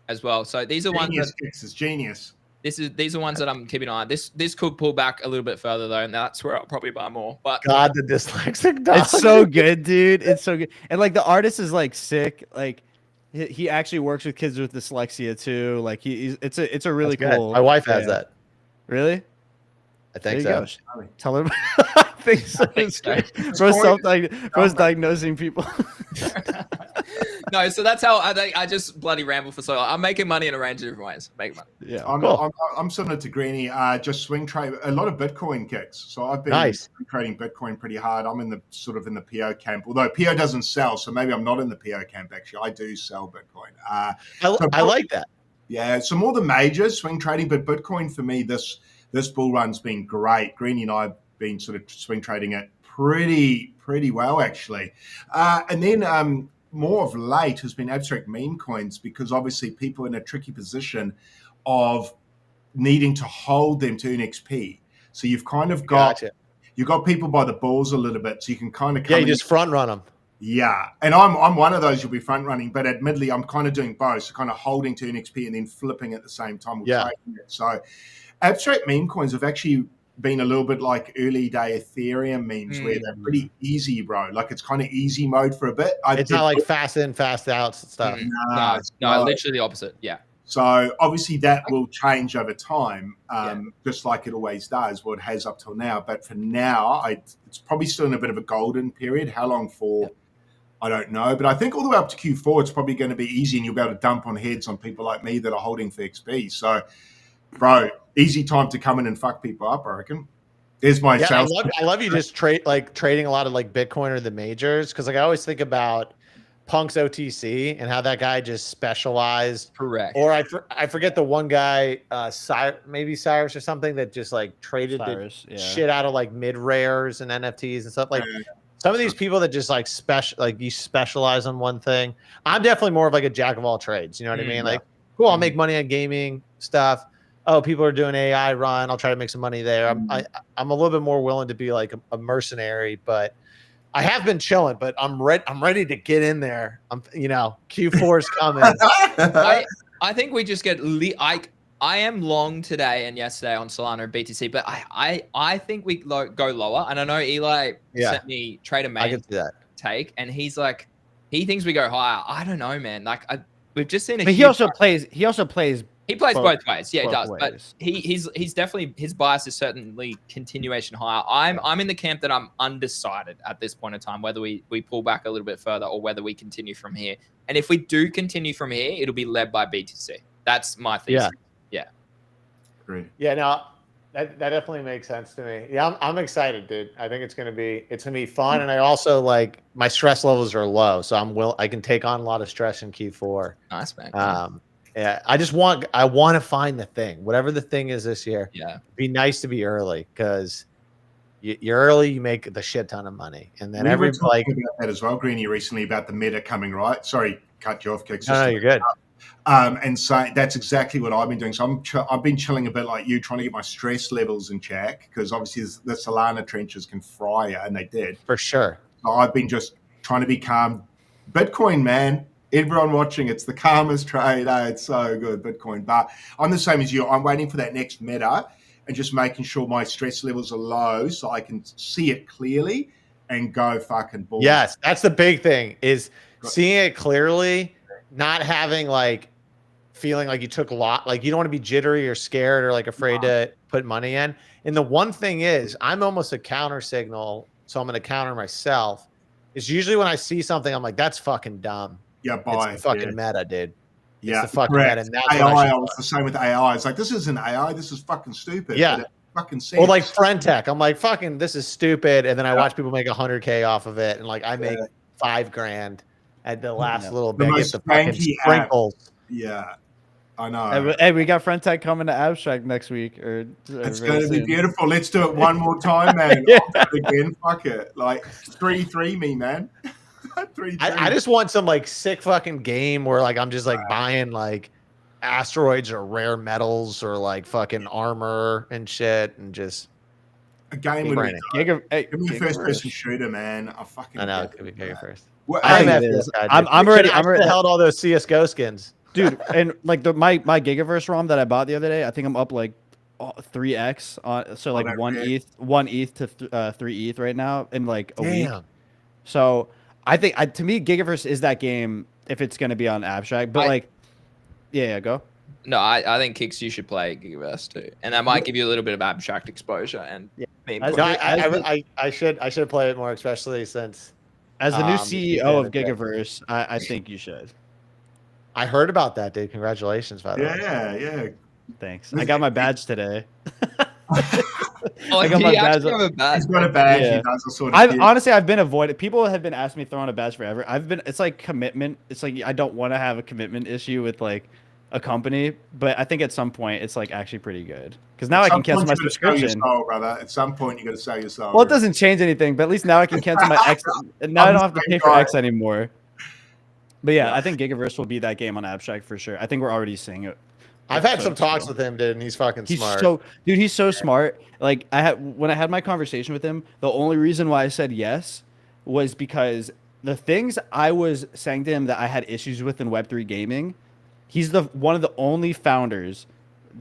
as well. So these are ones that is genius. These are ones that I'm keeping an eye on. This could pull back a little bit further though, and that's where I'll probably buy more. But God, the dyslexic dog. It's so good, dude. It's so good, and like the artist is like sick. Like he actually works with kids with dyslexia too. Like it's a really cool. My wife has that. Really? I think so. Go. Tell her. I think so. Bro's diagnosing people. No, so that's how I just bloody ramble for so long. I'm making money in a range of different ways. Make money. Yeah, I'm similar to Greeny. Just swing trade a lot of Bitcoin kicks. So I've been trading Bitcoin pretty hard. I'm in the PO camp, although PO doesn't sell, so maybe I'm not in the PO camp. Actually, I do sell Bitcoin. I like that. Yeah, so more the majors swing trading, but Bitcoin for me this bull run's been great. Greeny and I have been sort of swing trading it pretty well actually, and then more of late has been abstract meme coins, because obviously people are in a tricky position of needing to hold them to earn XP. So you've kind of got you've got people by the balls a little bit, so you can kind of you just front run them. Yeah, and I'm one of those you'll be front running, but admittedly I'm kind of doing both, so kind of holding to earn XP and then flipping at the same time. So abstract meme coins have actually been a little bit like early day Ethereum memes, where they're pretty easy, bro. Like it's kind of easy mode for a bit. It's not like fast in, fast out stuff. No, literally the opposite. Yeah. So obviously that will change over time, just like it always does. Well, it has up till now, but for now, it's probably still in a bit of a golden period. How long for? I don't know, but I think all the way up to Q4, it's probably going to be easy, and you'll be able to dump on heads on people like me that are holding for XP. So, bro, easy time to come in and fuck people up, I reckon. There's my sales. I love you just trading a lot of like Bitcoin or the majors, because like I always think about Punk's OTC and how that guy just specialized. Correct. Or I forget the one guy, maybe Cyrus or something, that just like traded the shit out of like mid rares and NFTs and stuff. Like some of these people that just like you specialize on one thing. I'm definitely more of like a jack of all trades. You know what I mean? Like, cool, I'll make money on gaming stuff. Oh, people are doing AI run. I'll try to make some money there. I'm a little bit more willing to be like a mercenary, but I have been chilling. But I'm ready to get in there. Q4 is coming. I think we just get. I am long today and yesterday on Solana and BTC, but I think we go lower. And I know Eli sent me Trader Mate I can see that take, and he's like He thinks we go higher. I don't know, man. Like we've just seen a. But he also plays. He also plays. He plays both ways. Yeah, he both does. ways. But he's definitely, his bias is certainly continuation higher. I'm in the camp that I'm undecided at this point in time whether we pull back a little bit further or whether we continue from here. And if we do continue from here, it'll be led by BTC. That's my thesis. Yeah. Great. Yeah, no, that definitely makes sense to me. Yeah, I'm excited, dude. I think it's gonna be fun, and I also like my stress levels are low, so I can take on a lot of stress in Q4. Nice, man. Yeah, I want to find the thing, whatever the thing is this year. Yeah, be nice to be early because you're early, you make the shit ton of money, and then we were talking about that as well, Greeny, recently about the meta coming right. Sorry, cut you off, Kicks. No, you're good. And so that's exactly what I've been doing. So I've been chilling a bit like you, trying to get my stress levels in check because obviously the Solana trenches can fry you, and they did for sure. So I've been just trying to be calm. Bitcoin, man. Everyone watching, it's the calmest trade. It's so good, Bitcoin. But I'm the same as you. I'm waiting for that next meta and just making sure my stress levels are low so I can see it clearly and go fucking balls. Yes, that's the big thing is seeing it clearly, not having like feeling like you took a lot. Like you don't want to be jittery or scared or like afraid to put money in. And the one thing is I'm almost a counter signal. So I'm going to counter myself. It's usually when I see something, I'm like, that's fucking dumb. Yeah, it's the fucking meta, dude. Yeah, it's the fucking meta. And that's AI, I was the same with AI. It's like, this isn't AI. This is fucking stupid. Yeah. It fucking sense. Or like friend tech. I'm like, fucking, this is stupid. And then I watch people make 100K off of it. And like, I make $5,000 at the last little bit. Get the fucking sprinkles. Yeah. I know. Hey, we got Friend Tech coming to Abstract next week. It's going to be beautiful. Let's do it one more time, man. Yeah. I'll do it again. Fuck it. Like 3-3 me, man. 3-3. I just want some like sick fucking game where like I'm just like buying like asteroids or rare metals or like fucking armor and shit and just a game with Give me a first person shooter, man. I know it could be Giga first. I'm already held all those CS:GO skins. Dude, and like my Gigaverse ROM that I bought the other day, I think I'm up like 3x on, so like one ETH to 3 ETH right now in like a week. So I think to me Gigaverse is that game if it's going to be on Abstract, but go. No, I think Kicks you should play Gigaverse too, and that might give you a little bit of Abstract exposure. And I should play it more, especially since as the new CEO of Gigaverse, I think you should. I heard about that, dude. Congratulations, by the way. Yeah. Thanks. I got my badge today. I got my badge. He's got a badge. Yeah. He does honestly, I've been avoiding. People have been asking me to throw on a badge forever. It's like commitment. It's like I don't want to have a commitment issue with like a company, but I think at some point it's like actually pretty good because now I can cancel my subscription. Brother. At some point you got to sell your soul. Well, it doesn't change anything, but at least now I can cancel my X. And now I don't have to pay for X anymore. But yeah, I think Gigaverse will be that game on Abstract for sure. I think we're already seeing it. I've had some talks with him, dude, and he's fucking smart. He's so smart. Like when I had my conversation with him, the only reason why I said yes was because the things I was saying to him that I had issues with in Web3 gaming, he's one of the only founders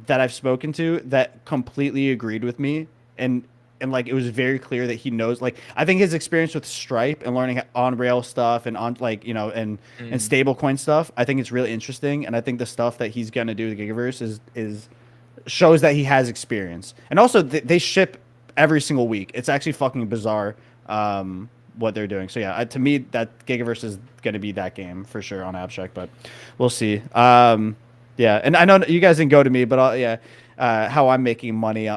that I've spoken to that completely agreed with me and like it was very clear that he knows. Like I think his experience with Stripe and learning on rail stuff and on like and stablecoin stuff, I think it's really interesting. And I think the stuff that he's gonna do with Gigaverse is shows that he has experience. And also they ship every single week. It's actually fucking bizarre what they're doing. So yeah, to me that Gigaverse is gonna be that game for sure on Abstract, but we'll see. Yeah, and I know you guys didn't go to me, but how I'm making money.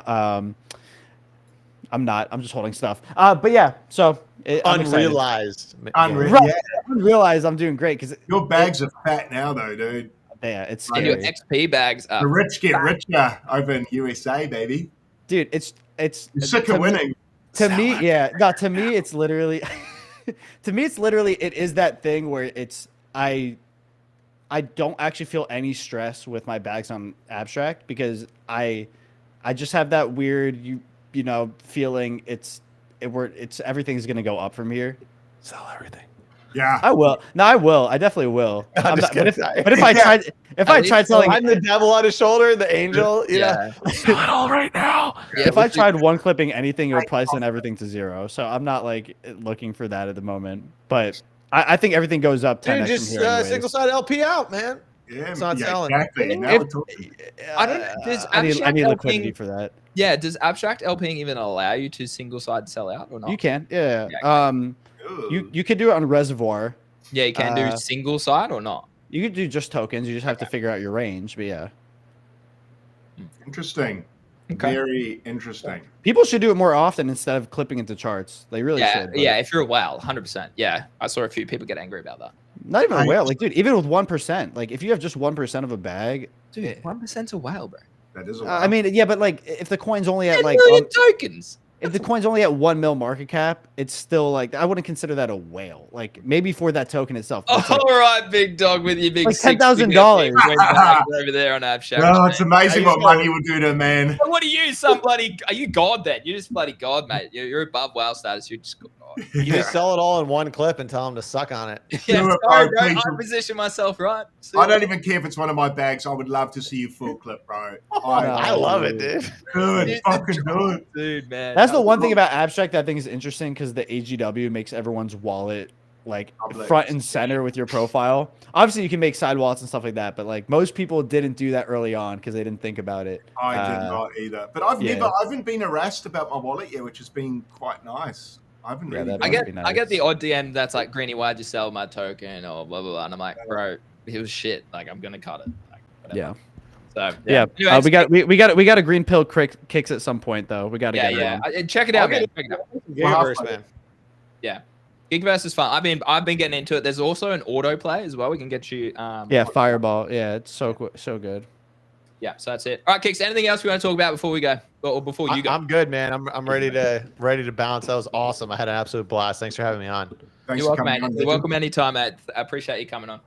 I'm not. I'm just holding stuff. But yeah, so unrealized. Unrealized. I'm doing great because your bags are fat now, though, dude. Yeah, it's scary. And your XP bags up. The rich get richer over in USA, baby. Dude, it's You're sick of winning. To me, yeah. No, to me, it's literally. It is that thing where it's I don't actually feel any stress with my bags on Abstract because I just have that weird feeling it's everything's gonna go up from here. Sell everything. Yeah, I will. No, I will. I definitely will. But if I tried selling, I'm the devil on his shoulder, the angel. Yeah, sell it all right now. Yeah, if I tried one clipping anything, it would probably send everything to zero. So I'm not like looking for that at the moment. But I think everything goes up 10x Dude, just from here. anyways. single side LP out, man. Yeah, It's not selling. exactly. Now If- we're talking. I don't. Does I need abstract liquidity LPing, for that. yeah, does abstract LPing even allow you to single side sell out or not? You can, yeah. Yeah, Ooh. You could do it on Reservoir. Yeah, you can do single side or not. You could do just tokens. You just have to figure out your range. But yeah, Interesting. Okay. Very interesting. people should do it more often instead of clipping into charts. They really Yeah, should. but yeah. If you're a whale, 100%. Yeah, I saw a few people get angry about that. Not even a I- whale. Like, dude, even with 1%, like if you have just 1% of a bag, Dude, 1%'s a whale, bro. That is a I mean, yeah, but like if the coin's only at 10 like million tokens. if the coin's only at 1 mil market cap, it's still like I wouldn't consider that a whale. Like maybe for that token itself. Oh, It's like, all right, big dog with your big Like $6,000 $10,000. over there on abstract. no, it's amazing I what used to- money will do to a man. What are you, some bloody? Are you God then? You're just bloody God, mate. You're above whale status. You're just God. You just sell it all in one clip and tell them to suck on it. Yeah, Do it, sorry, bro, bro. please. I position myself right. I don't even care if it's one of my bags. I would love to see you full clip, bro. I love it, dude. Good, Dude, fucking do it. dude, man. That's the one thing about abstract that I think is interesting because the AGW makes everyone's wallet like Public. front and center with your profile. Obviously, you can make side wallets and stuff like that, but like most people didn't do that early on because they didn't think about it. I did not either. But I haven't been harassed about my wallet yet, which has been quite nice. I haven't Yeah, really. that I must get be nice. I get the odd DM that's like, Greeny, why'd you sell my token or blah blah blah, and I'm like, bro, it was shit. Like I'm gonna cut it. Like, whatever. Yeah, So yeah. Anyways, We got a green pill kicks at some point though. We got to yeah, get yeah. it. On. Check it out, I'll man. get Check it out. Gigaverse, man. Gigverse is fun. I've been getting into it. There's also an auto play as well. We can get you. Yeah, Fireball. Yeah, it's so good. Yeah. So that's it. All right, Kicks. Anything else we want to talk about before we go, or before you go? I'm good, man. I'm ready to bounce. That was awesome. I had an absolute blast. Thanks for having me on. Thanks You're for welcome, coming mate. on, You're legend. welcome anytime, mate. I appreciate you coming on.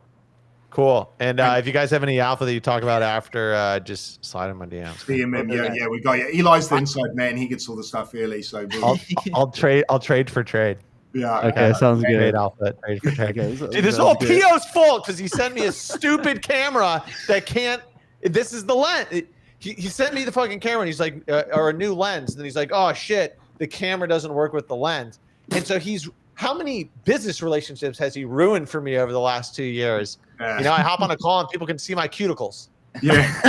Cool. And if you guys have any alpha that you talk about after, just slide in my DMs. Yeah, we got you. Eli's the inside man. He gets all the stuff early, so I'll trade for trade. yeah. Okay, sounds Trade good. alpha. Trade for trade. Okay, Dude, this whole PO's fault because he sent me a stupid camera that can't. This is the lens. He sent me the fucking camera. And he's like, or a new lens. And he's like, oh shit, the camera doesn't work with the lens. And so how many business relationships has he ruined for me over the last 2 years? You know, I hop on a call and people can see my cuticles. Yeah.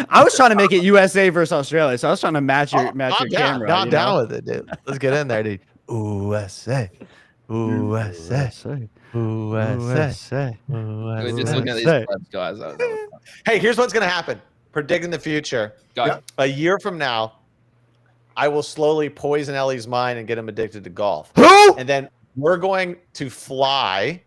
I was trying to make it USA versus Australia, so I was trying to match your I'm your down. camera. I'm you down know? with it, dude. Let's get in there, dude. USA. USA. USA. We're just looking at these USA. clubs, guys. That was fun. Hey, here's what's going to happen. Predicting the future. Go. Yeah. A year from now, I will slowly poison Ellie's mind and get him addicted to golf. Who? And then we're going to fly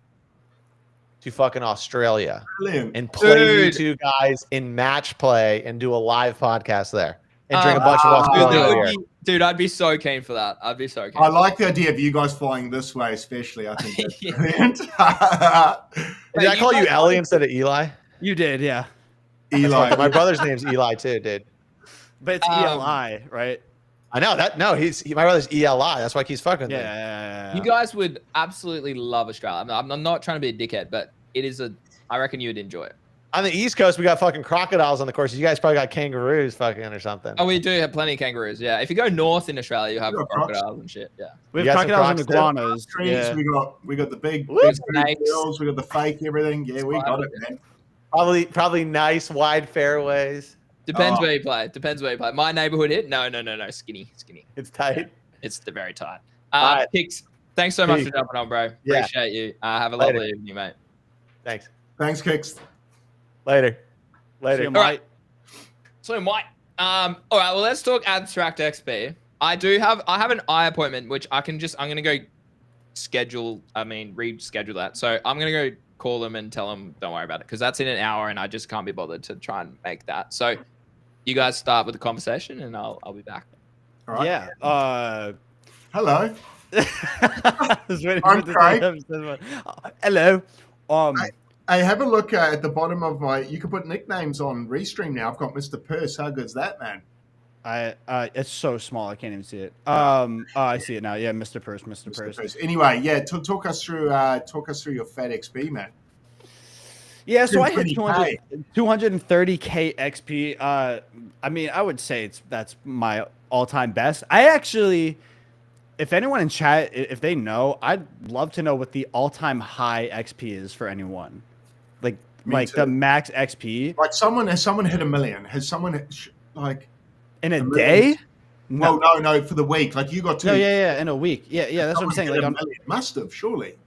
to fucking Australia Brilliant. and play you Dude. two guys in match play and do a live podcast there and drink a Oh, bunch of Dude, Australian that beer. would be, dude, I'd be so keen for that. I'd be so keen. I like the idea of you guys flying this way, especially. I think that's Yeah. brilliant. Did I call you Ellie instead of Eli? You did, yeah. Eli. My brother's name's Eli too, dude. But it's ELI, right? I know that. No, my brother's ELI. That's why he's fucking. Yeah. Yeah. yeah. You guys would absolutely love Australia. I'm not trying to be a dickhead, but it is I reckon you would enjoy it. On the East Coast, we got fucking crocodiles on the course. You guys probably got kangaroos, fucking or something. Oh, we do have plenty of kangaroos. Yeah. If you go north in Australia, you have We got crocs. crocodiles and shit. Yeah. We You have got some crocodiles and crocs iguanas. Trees, Yeah. we got the big There's snakes. girls, we got the fake everything. Yeah, we got it, man. Probably nice wide fairways. Depends Oh. where you play. Depends where you play. My neighborhood hit. No. Skinny. It's tight. It's the very tight. Alright. Kicks. Thanks so much Peace. for jumping on, bro. Yeah. Appreciate you. Have a Later. lovely evening, mate. Thanks. Thanks, Kicks. Later. See Later. you, All right. Mike. So Mike, all right, well, let's talk abstract XP. I have an eye appointment, which I'm gonna go reschedule that. So I'm gonna go call them and tell them don't worry about it because that's in an hour and I just can't be bothered to try and make that. So you guys start with the conversation and I'll be back. All right. Yeah. Hello. I was waiting I'm for Craig. Hello. Hey, have a look at the bottom of my. You can put nicknames on Restream now. I've got Mr. Purse. How good's that, man? It's so small I can't even see it. I see it now. Yeah, Mr. Purse. Mr. Purse. Anyway, yeah, talk us through your Fat XP, man. Yeah, so I hit 220K. 230k XP. I mean, I would say that's my all-time best. I actually if anyone in chat, if they know, I'd love to know what the all-time high XP is for anyone. Like Me the too. max XP Like has someone hit 1 million? Has someone like in a 1 day? million? No. Well, no, for the week. Like you got two. No, yeah, in a week. Yeah, that's what I'm Someone saying. hit Like 1 on million. Must have, surely.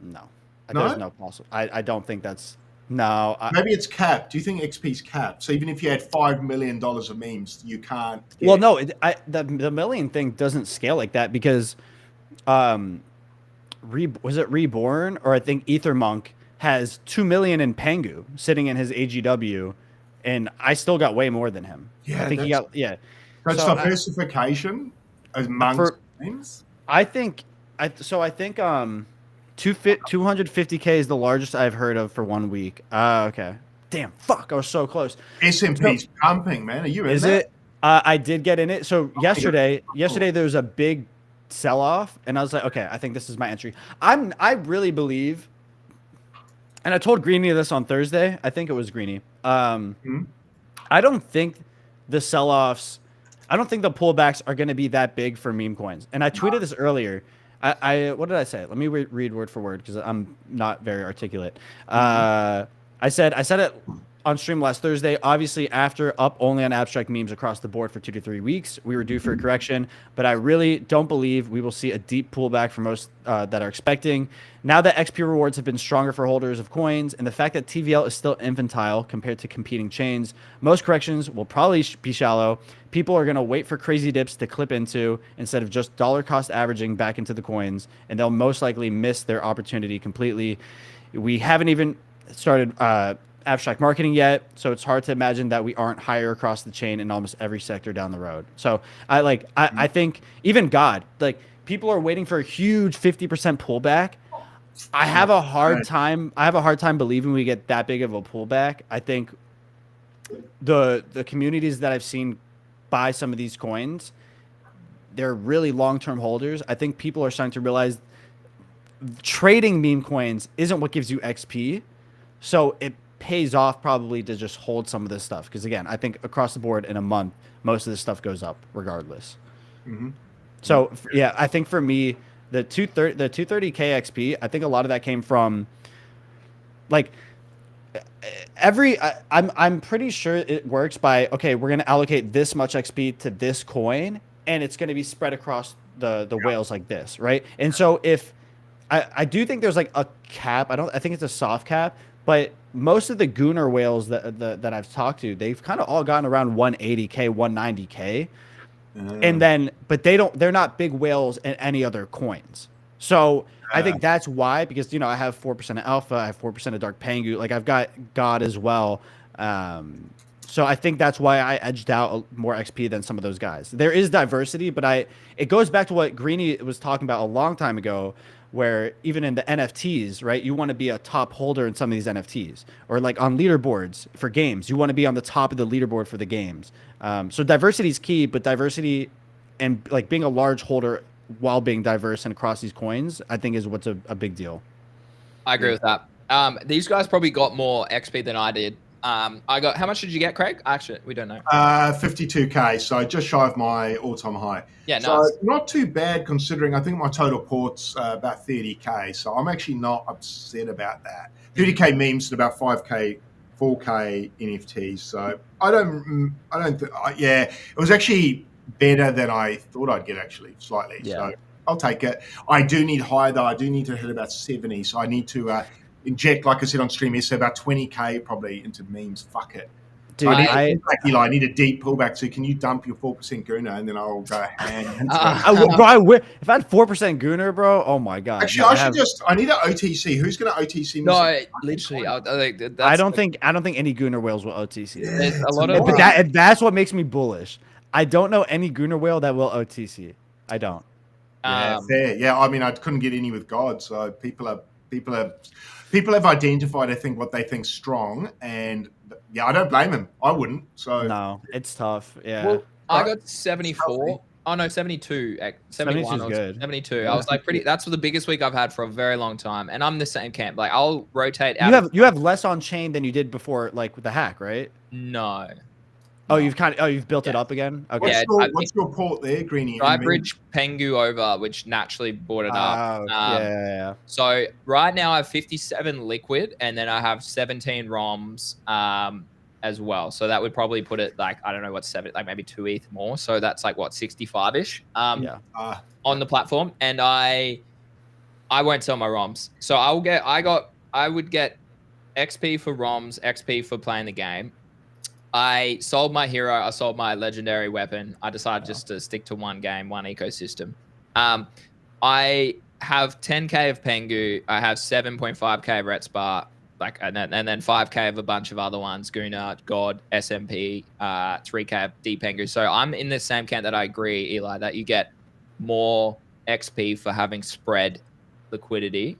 no, No? there's no possible. I don't think that's no. Maybe it's capped. Do you think XP's capped? So even if you had $5 million of memes, you can't get Well, no, the million thing doesn't scale like that because, was it Reborn or I think Ethermonk has 2 million in Pengu sitting in his AGW, and I still got way more than him. Yeah, I think he got That's So diversification amongst memes. I think 250K is the largest I've heard of for 1 week. Okay. Damn, fuck, I was so close. S&P's pumping, man. Are you in Is that? it? I did get in it. So yesterday there was a big sell-off, and I was like, okay, I think this is my entry. I really believe, and I told Greeny this on Thursday. I think it was Greeny. I don't think the sell-offs, I don't think the pullbacks are going to be that big for meme coins. And I tweeted this earlier. What did I say? Let me read word for word because I'm not very articulate. I said it on stream last Thursday. Obviously, after up only on abstract memes across the board for 2 to 3 weeks, we were due for a correction. But I really don't believe we will see a deep pullback for most that are expecting. Now that XP rewards have been stronger for holders of coins, and the fact that TVL is still infantile compared to competing chains, most corrections will probably be shallow. People are going to wait for crazy dips to clip into instead of just dollar cost averaging back into the coins, and they'll most likely miss their opportunity completely. We haven't even started abstract marketing yet, so it's hard to imagine that we aren't higher across the chain in almost every sector down the road. So I think even God, like, people are waiting for a huge 50% pullback. I have a hard time believing we get that big of a pullback. I think the communities that I've seen buy some of these coins, they're really long-term holders. I think people are starting to realize trading meme coins isn't what gives you XP. So it pays off probably to just hold some of this stuff. Because again, I think across the board in a month, most of this stuff goes up regardless. So yeah, I think for me, the 230K XP, I think a lot of that came from like I'm pretty sure it works by, okay, we're going to allocate this much XP to this coin, and it's going to be spread across the whales like this, right? And so if I do think there's like a cap, I think it's a soft cap, but most of the Gooner whales that I've talked to, they've kind of all gotten around 180K, 190K. And then, but they're not big whales in any other coins. So I think that's why, because, I have 4% of Alpha, I have 4% of Dark Pengu, like I've got God as well. So I think that's why I edged out more XP than some of those guys. There is diversity, but it goes back to what Greeny was talking about a long time ago, where even in the NFTs, right, you want to be a top holder in some of these NFTs, or like on leaderboards for games, you want to be on the top of the leaderboard for the games. So diversity is key, but diversity and like being a large holder while being diverse and across these coins, I think is what's a big deal. I agree with that. These guys probably got more XP than I did. I got, how much did you get, Craig? Actually, we don't know. 52K, so just shy of my all-time high. Yeah, so nice. Not too bad considering I think my total port's about 30K, so I'm actually not upset about that. 30K memes and about 4K NFTs. So I don't yeah, it was actually better than I thought I'd get, actually, slightly. Yeah. So I'll take it. I do need higher though. I do need to hit about 70, so I need to inject, like I said on stream yesterday, about 20K probably into memes. Fuck it. Dude, I need a deep pullback. So can you dump your 4% Guna and then I'll go ham? Bro, if I had 4% Gooner, bro, oh my god. Actually, I need an OTC. Who's going to OTC me? No, literally, I don't think any Gooner whales will OTC. There's a lot of, but that's what makes me bullish. I don't know any Gooner whale that will OTC. I don't. Yeah, fair. Yeah, I mean, I couldn't get any with God, so people have identified, I think, what they think strong, and yeah, I don't blame them. I wouldn't. So no, it's tough. Yeah. Well, I got 74. Oh no, 72. 71 or good. 72. I was like that's the biggest week I've had for a very long time, and I'm the same camp. Like I'll rotate out. You have less on chain than you did before, like with the hack, right? No. Oh, you've built it Yeah. up again. Okay. Yeah, What's your port there, Greenie? I bridged Pengu over, which naturally brought it up. Yeah. So right now I have 57 liquid, and then I have 17 ROMs as well. So that would probably put it like, I don't know what's 7, like maybe 2 ETH more. So that's like what, 65-ish Yeah. on the platform. And I won't sell my ROMs. So I would get XP for ROMs, XP for playing the game. I sold my hero. I sold my legendary weapon. I decided just to stick to one game, one ecosystem. I have 10k of Pengu. I have 7.5k of Ret Spar, and then 5k of a bunch of other ones: Guna, God, SMP, 3k of D Pengu. So I'm in the same camp that I agree, Eli, that you get more XP for having spread liquidity.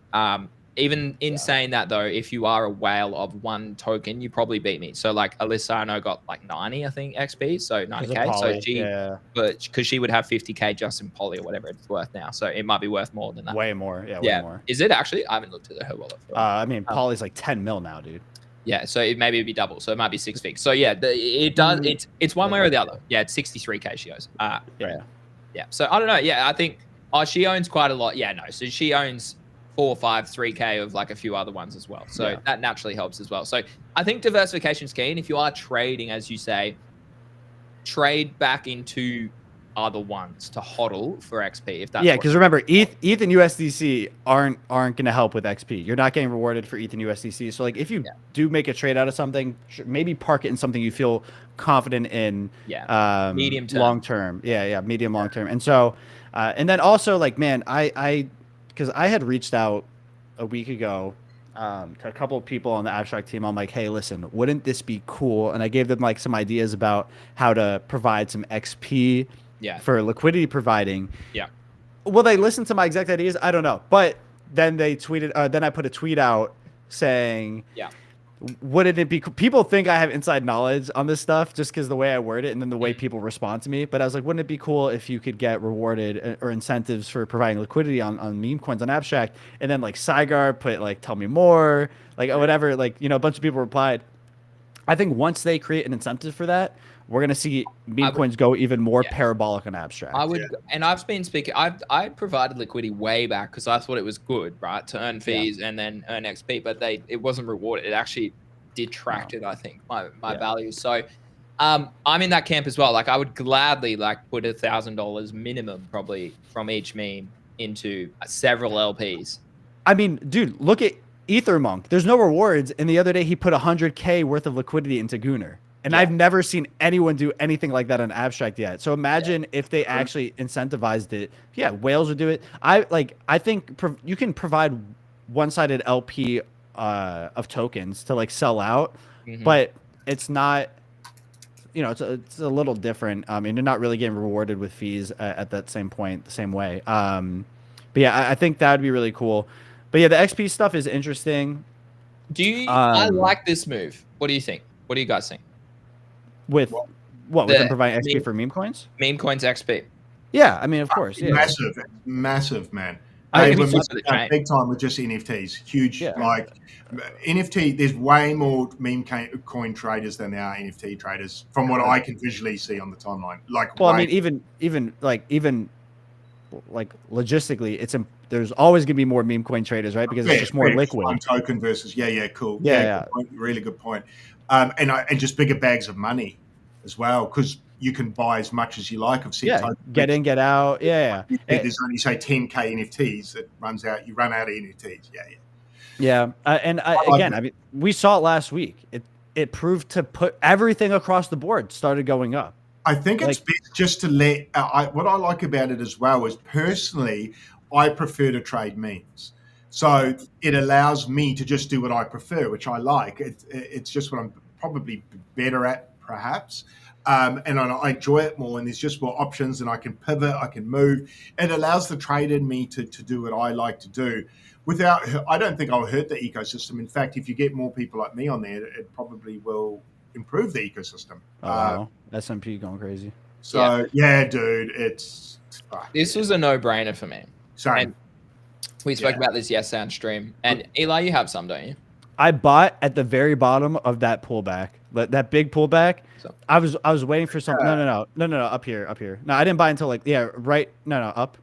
Even in saying that, though, if you are a whale of one token, you probably beat me. So like Alyssa, I know, got like 90, I think, XP, so 90k. So because she would have 50k just in poly or whatever it's worth now. So it might be worth more than that. Way more. Yeah, way more. Is it actually? I haven't looked at her wallet. I mean, poly's like 10 mil now, dude. Yeah, so maybe it'd be double. So it might be 6 figs. So yeah, it does. It's one way or the other. Yeah, it's 63k she owes. Yeah. So I don't know. Yeah, I think she owns quite a lot. Yeah, no. So she owns 4, 5, 3k of like a few other ones as well. So that naturally helps as well. So I think diversification is key. And if you are trading, as you say, trade back into other ones to hodl for XP. If that's because remember, ETH and USDC aren't going to help with XP. You're not getting rewarded for ETH and USDC. So like if you do make a trade out of something, maybe park it in something you feel confident in. Medium term. Long term. Medium long term. And so and then also like, man, because I had reached out a week ago to a couple of people on the abstract team. I'm like, hey, listen, wouldn't this be cool? And I gave them like some ideas about how to provide some XP for liquidity providing. Will they listen to my exact ideas? I don't know. But then they tweeted, then I put a tweet out saying, wouldn't it be cool? People think I have inside knowledge on this stuff just because the way I word it and then the way people respond to me. But I was like, wouldn't it be cool if you could get rewarded or incentives for providing liquidity on meme coins on abstract? And then like Cygar put like, tell me more, like whatever, like, a bunch of people replied. I think once they create an incentive for that, we're going to see meme coins go even more parabolic on abstract. And I've been speaking, I provided liquidity way back because I thought it was good, right? To earn fees and then earn XP, but it wasn't rewarded. It actually detracted, I think, my value. So I'm in that camp as well. Like I would gladly like put $1,000 minimum probably from each meme into several LPs. I mean, dude, look at Ethermonk. There's no rewards. And the other day he put 100k worth of liquidity into Gunnar. And I've never seen anyone do anything like that on abstract yet. So imagine if they actually incentivized it. Yeah, whales would do it. I think you can provide one-sided LP of tokens to like sell out, but it's not. It's a little different. And you're not really getting rewarded with fees at that same point, the same way. But yeah, I think that would be really cool. But yeah, the XP stuff is interesting. I like this move. What do you think? What do you guys think? With with them providing XP for meme coins? Meme coins XP. Yeah, I mean, of course. Yeah. Massive, man. I think big time with just NFTs. Huge, like NFT. There's way more meme coin traders than there are NFT traders, from what I can visually see on the timeline. Like, well, I mean, even logistically, there's always gonna be more meme coin traders, right? Because it's just more liquid. One token versus cool. Yeah. Good point, really good point. And just bigger bags of money as well, because you can buy as much as you like of said tokens. Get in, get out. There's only say 10k NFTs. It runs out. You run out of NFTs. I mean, we saw it last week. It proved to put everything across the board started going up. I think it's best just to let. What I like about it as well is personally, I prefer to trade memes. So it allows me to just do what I prefer, which I like. It's just what I'm probably better at, perhaps. And I enjoy it more, and there's just more options, and I can pivot, I can move. It allows the trade in me to do what I like to do. I don't think I'll hurt the ecosystem. In fact, if you get more people like me on there, it probably will improve the ecosystem. SMP going crazy. So, dude, it's... This was a no-brainer for me. Sorry. And we spoke about this yesterday on stream. And Eli, you have some, don't you? I bought at the very bottom of that pullback. that big pullback. So- I was waiting for something. No, up here. No, I didn't buy until like right. No, up.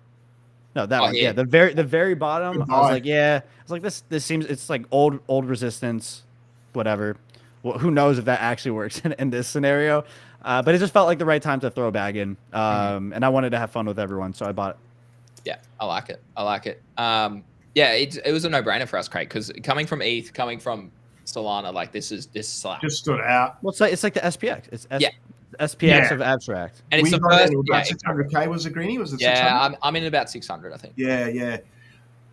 No, that one. here. Yeah, the very bottom. Good I was buy. like, I was like, this seems it's like old resistance, whatever. Well, who knows if that actually works in this scenario? But it just felt like the right time to throw a bag in. And I wanted to have fun with everyone, so I bought it. Yeah, I like it. Yeah, it was a no-brainer for us, Craig, because coming from ETH, coming from Solana, like this slap. Just stood out. Well, it's like the SPX. It's SPX Yeah. of abstract. And it's We the got first. into Yeah, about 600K, was it, Greeny? Was it 600? yeah, I'm in about 600, I think. Yeah.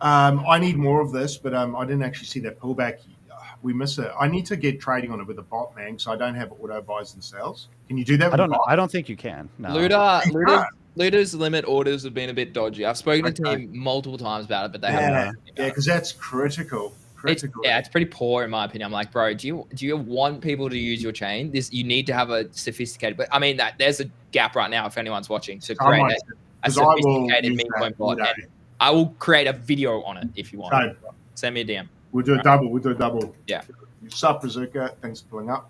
I need more of this, but I didn't actually see that pullback. We miss it. I need to get trading on it with a bot, man, so I don't have auto buys and sells. Can you do that? I with don't a know. bot? I don't think you can. No. Looter's limit orders have been a bit dodgy. I've spoken to Okay. him multiple times about it, but they haven't. Yeah, because that's critical. It's pretty poor in my opinion. I'm like, bro, do you want people to use your chain? You need to have a sophisticated. But I mean, there's a gap right now if anyone's watching to create a Because I will sophisticated use meme coin that bot. all day. And I will create a video on it if you want. Okay. Send me a DM. We'll do a double. Yeah. You sup, Bazooka. Thanks for pulling up.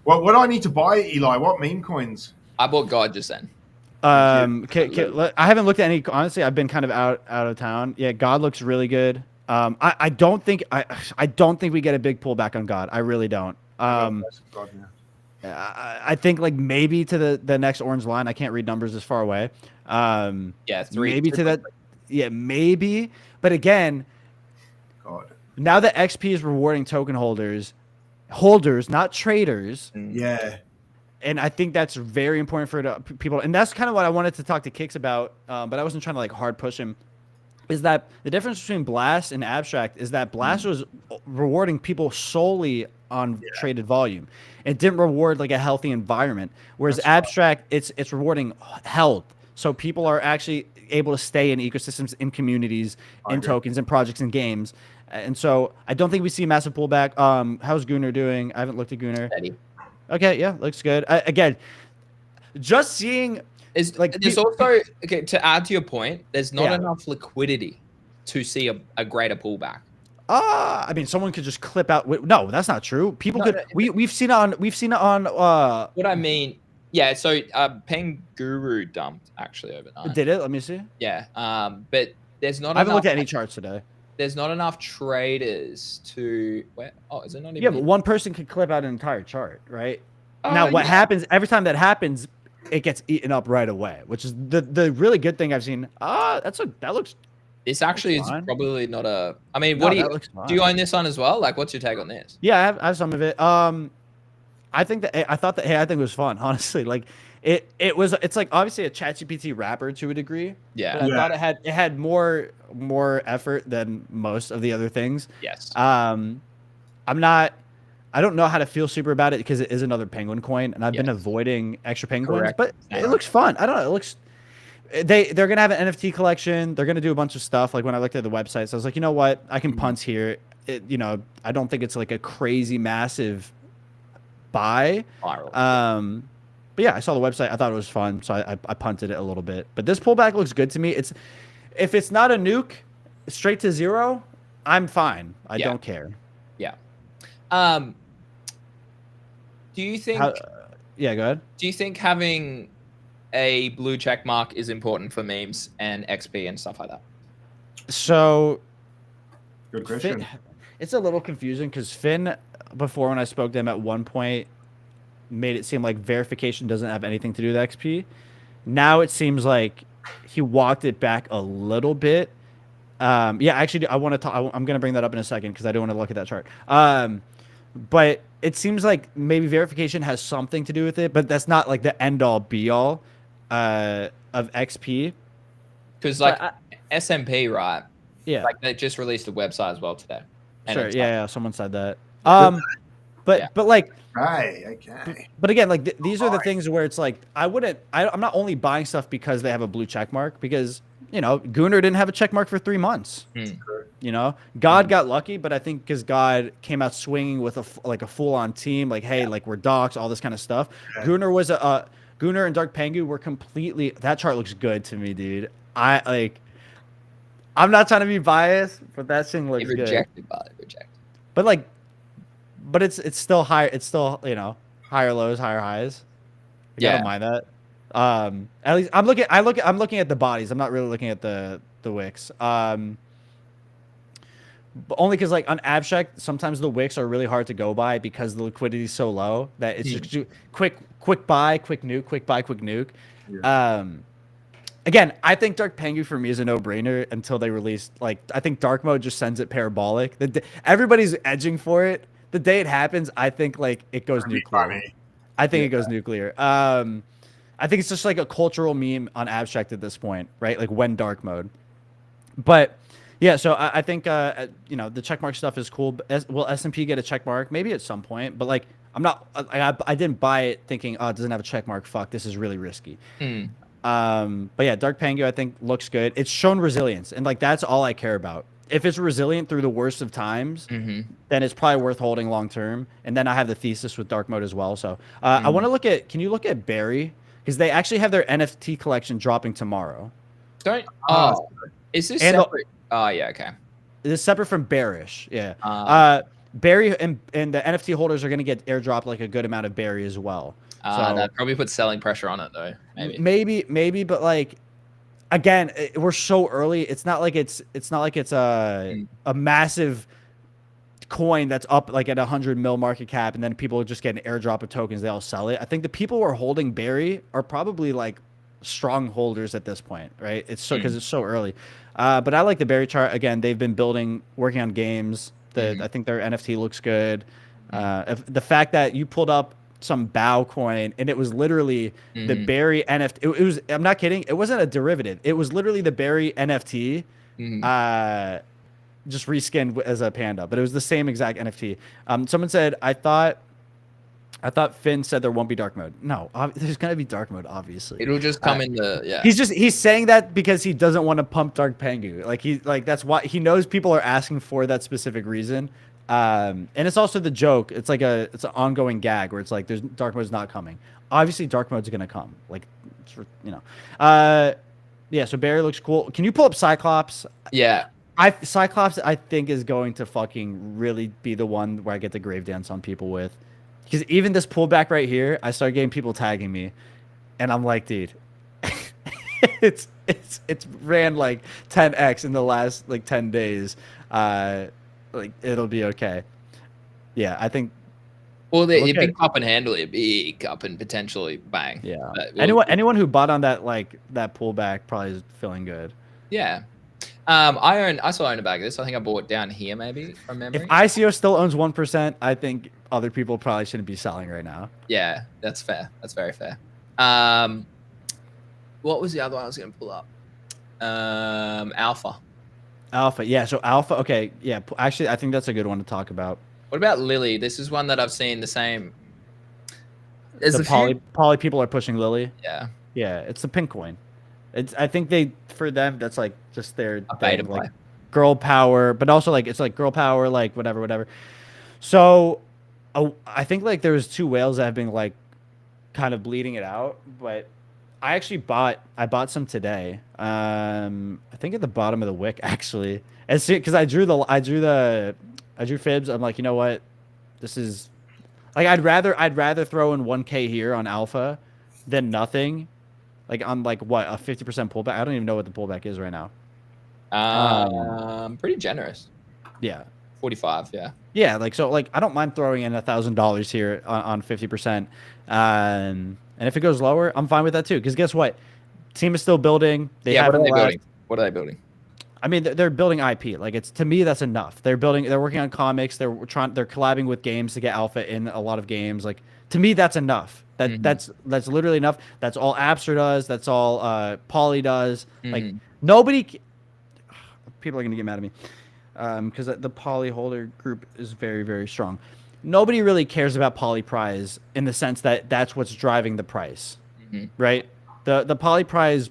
What do I need to buy, Eli? What meme coins? I bought God just then. I haven't looked at any. Honestly, I've been kind of out of town. Yeah, God looks really good. I don't think we get a big pullback on God. I really don't. I think like maybe to the next orange line. I can't read numbers this far away. Maybe to that. Yeah, maybe. But again, God. now that XP is rewarding token holders, not traders. Yeah. And I think that's very important for people. And that's kind of what I wanted to talk to Kix about. But I wasn't trying to like hard push him. Is that the difference between Blast and Abstract is that Blast was rewarding people solely on traded volume. It didn't reward like a healthy environment. Whereas Abstract, it's rewarding health. So people are actually able to stay in ecosystems, in communities, in tokens, in projects, and games. And so I don't think we see a massive pullback. How's Gunnar doing? I haven't looked at Gunnar. Steady. Okay, yeah, looks good. Again, just seeing Is like there's also to add to your point, there's not enough liquidity to see a greater pullback. I mean, someone could just clip out. No, that's not true. People could. We've seen it on. What I mean, yeah. So Peng Guru dumped actually overnight. Did it? Let me see. Yeah. But there's not. I haven't looked at any charts today. There's not enough traders to. Oh, is it not even? Yeah, but one person could clip out an entire chart, right? Now, what happens every time that happens? It gets eaten up right away, which is the really good thing I've seen. That looks. This actually is probably not a. I mean, what do you own this on as well? Like, what's your take on this? Yeah, I have some of it. I think I thought it was fun. Honestly, like it's like obviously a ChatGPT wrapper to a degree. Yeah, but I thought it had more effort than most of the other things. Yes. I don't know how to feel super about it because it is another penguin coin, and I've been avoiding extra penguins. Correct. But it looks fun. I don't know. It looks. They're gonna have an NFT collection. They're gonna do a bunch of stuff. Like when I looked at the website, so I was like, you know what, I can punt here. I don't think it's like a crazy massive buy. Viral. But yeah, I saw the website. I thought it was fun, so I punted it a little bit. But this pullback looks good to me. If it's not a nuke, straight to zero, I'm fine. I don't care. Yeah. Do you think? Yeah, go ahead. Do you think having a blue check mark is important for memes and XP and stuff like that? So, Good question. It's a little confusing because Finn, before when I spoke to him at one point, made it seem like verification doesn't have anything to do with XP. Now it seems like he walked it back a little bit. Actually, I want to talk. I'm going to bring that up in a second because I do want to look at that chart. But it seems like maybe verification has something to do with it, but that's not like the end all be all of XP. Because like SMP, right? Yeah. Like they just released a website as well today. And Sure. it's Yeah. Someone said that. But like. Okay. But again, like these are the things where it's like I'm not only buying stuff because they have a blue check mark, because Gunnar didn't have a check mark for 3 months. God got lucky, but I think because God came out swinging with a full on team, like, hey, like we're docs, all this kind of stuff. Yeah. Gunnar and Dark Pengu were completely. That chart looks good to me, dude. I'm not trying to be biased, but that thing looks good. Rejected. But like but it's still high. It's still, you know, higher lows, higher highs. Like, I don't mind that. At least I'm looking at the bodies. I'm not really looking at the wicks. But only because like on abstract, sometimes the wicks are really hard to go by because the liquidity is so low that it's just quick buy, quick nuke, quick buy, quick nuke. Yeah. Again, I think Dark Pengu for me is a no-brainer until they release. Like, I think Dark Mode just sends it parabolic. Everybody's edging for it. The day it happens, I think like it goes nuclear. I think it goes nuclear. I think it's just like a cultural meme on abstract at this point, right? Like when Dark Mode. But yeah, so I think you know, the checkmark stuff is cool. Will S&P get a checkmark? Maybe at some point, but like I'm not. I didn't buy it thinking, oh, it doesn't have a checkmark. Fuck, this is really risky. But yeah, Dark Pengu I think looks good. It's shown resilience, and like that's all I care about. If it's resilient through the worst of times, then it's probably worth holding long term. And then I have the thesis with Dark Mode as well. So I want to look at. Can you look at Barry? Because they actually have their NFT collection dropping tomorrow. Is this separate? Oh yeah, okay. It's separate from Bearish. Yeah. Barry and the NFT holders are going to get airdropped like a good amount of Barry as well. So that probably puts selling pressure on it though. Maybe, but like, again, we're so early. It's not like it's a massive coin that's up like at 100 mil market cap, and then people just get an airdrop of tokens. They all sell it. I think the people who are holding Barry are probably like strong holders at this point, right? It's so because it's so early. But I like the Barry chart. Again, they've been working on games. I think their NFT looks good. The fact that you pulled up some Bow coin and it was literally the Barry NFT. It was. I'm not kidding. It wasn't a derivative. It was literally the Barry NFT, just reskinned as a panda. But it was the same exact NFT. Someone said, I thought Finn said there won't be dark mode. No, there's gonna be dark mode. Obviously, it'll just come in the He's saying that because he doesn't want to pump Dark Pengu. Like that's why he knows people are asking for that specific reason. And it's also the joke. It's like it's an ongoing gag where it's like there's dark mode's not coming. Obviously, dark mode's gonna come. Like, you know, yeah. So Barry looks cool. Can you pull up Cyclops? Yeah. Cyclops I think is going to fucking really be the one where I get the grave dance on people with. Because even this pullback right here, I started getting people tagging me, and I'm like, dude, it's ran like 10x in the last like 10 days. Like it'll be okay. Yeah, I think. Well, it'd be cup and handle it, big cup and potentially bang. Yeah. Anyone who bought on that that pullback probably is feeling good. Yeah. I still own a bag of this. I think I bought down here maybe from memory. If ICO still owns 1%, I think other people probably shouldn't be selling right now. Yeah, that's fair. That's very fair. What was the other one I was going to pull up? Alpha. Alpha, yeah. So Alpha, okay, yeah. Actually, I think that's a good one to talk about. What about Lily? This is one that I've seen the same. The poly people are pushing Lily. Yeah. Yeah, it's the pink coin. I think for them that's like just their beta play. Like girl power, but also like it's like girl power, like whatever. So I think like there was 2 whales that have been like kind of bleeding it out, but I actually bought some today. I think at the bottom of the wick actually, because I drew fibs. I'm like, you know what, this is like I'd rather throw in 1K here on Alpha than nothing. Like on like what, a 50% pullback? I don't even know what the pullback is right now. Pretty generous. Yeah. 45. Yeah. Yeah. Like, so like, I don't mind throwing in $1,000 here on 50%. And if it goes lower, I'm fine with that too. Cause guess what? Team is still building. What are they building? What are they building? I mean, they're building IP. Like to me, that's enough. They're working on comics. They're collabing with games to get alpha in a lot of games. Like to me, that's enough. That's literally enough. That's all Abster does. That's all Poly does. Like nobody. People are gonna get mad at me because the Poly holder group is very, very strong. Nobody really cares about Poly Prize in the sense that that's what's driving the price, right? The Poly Prize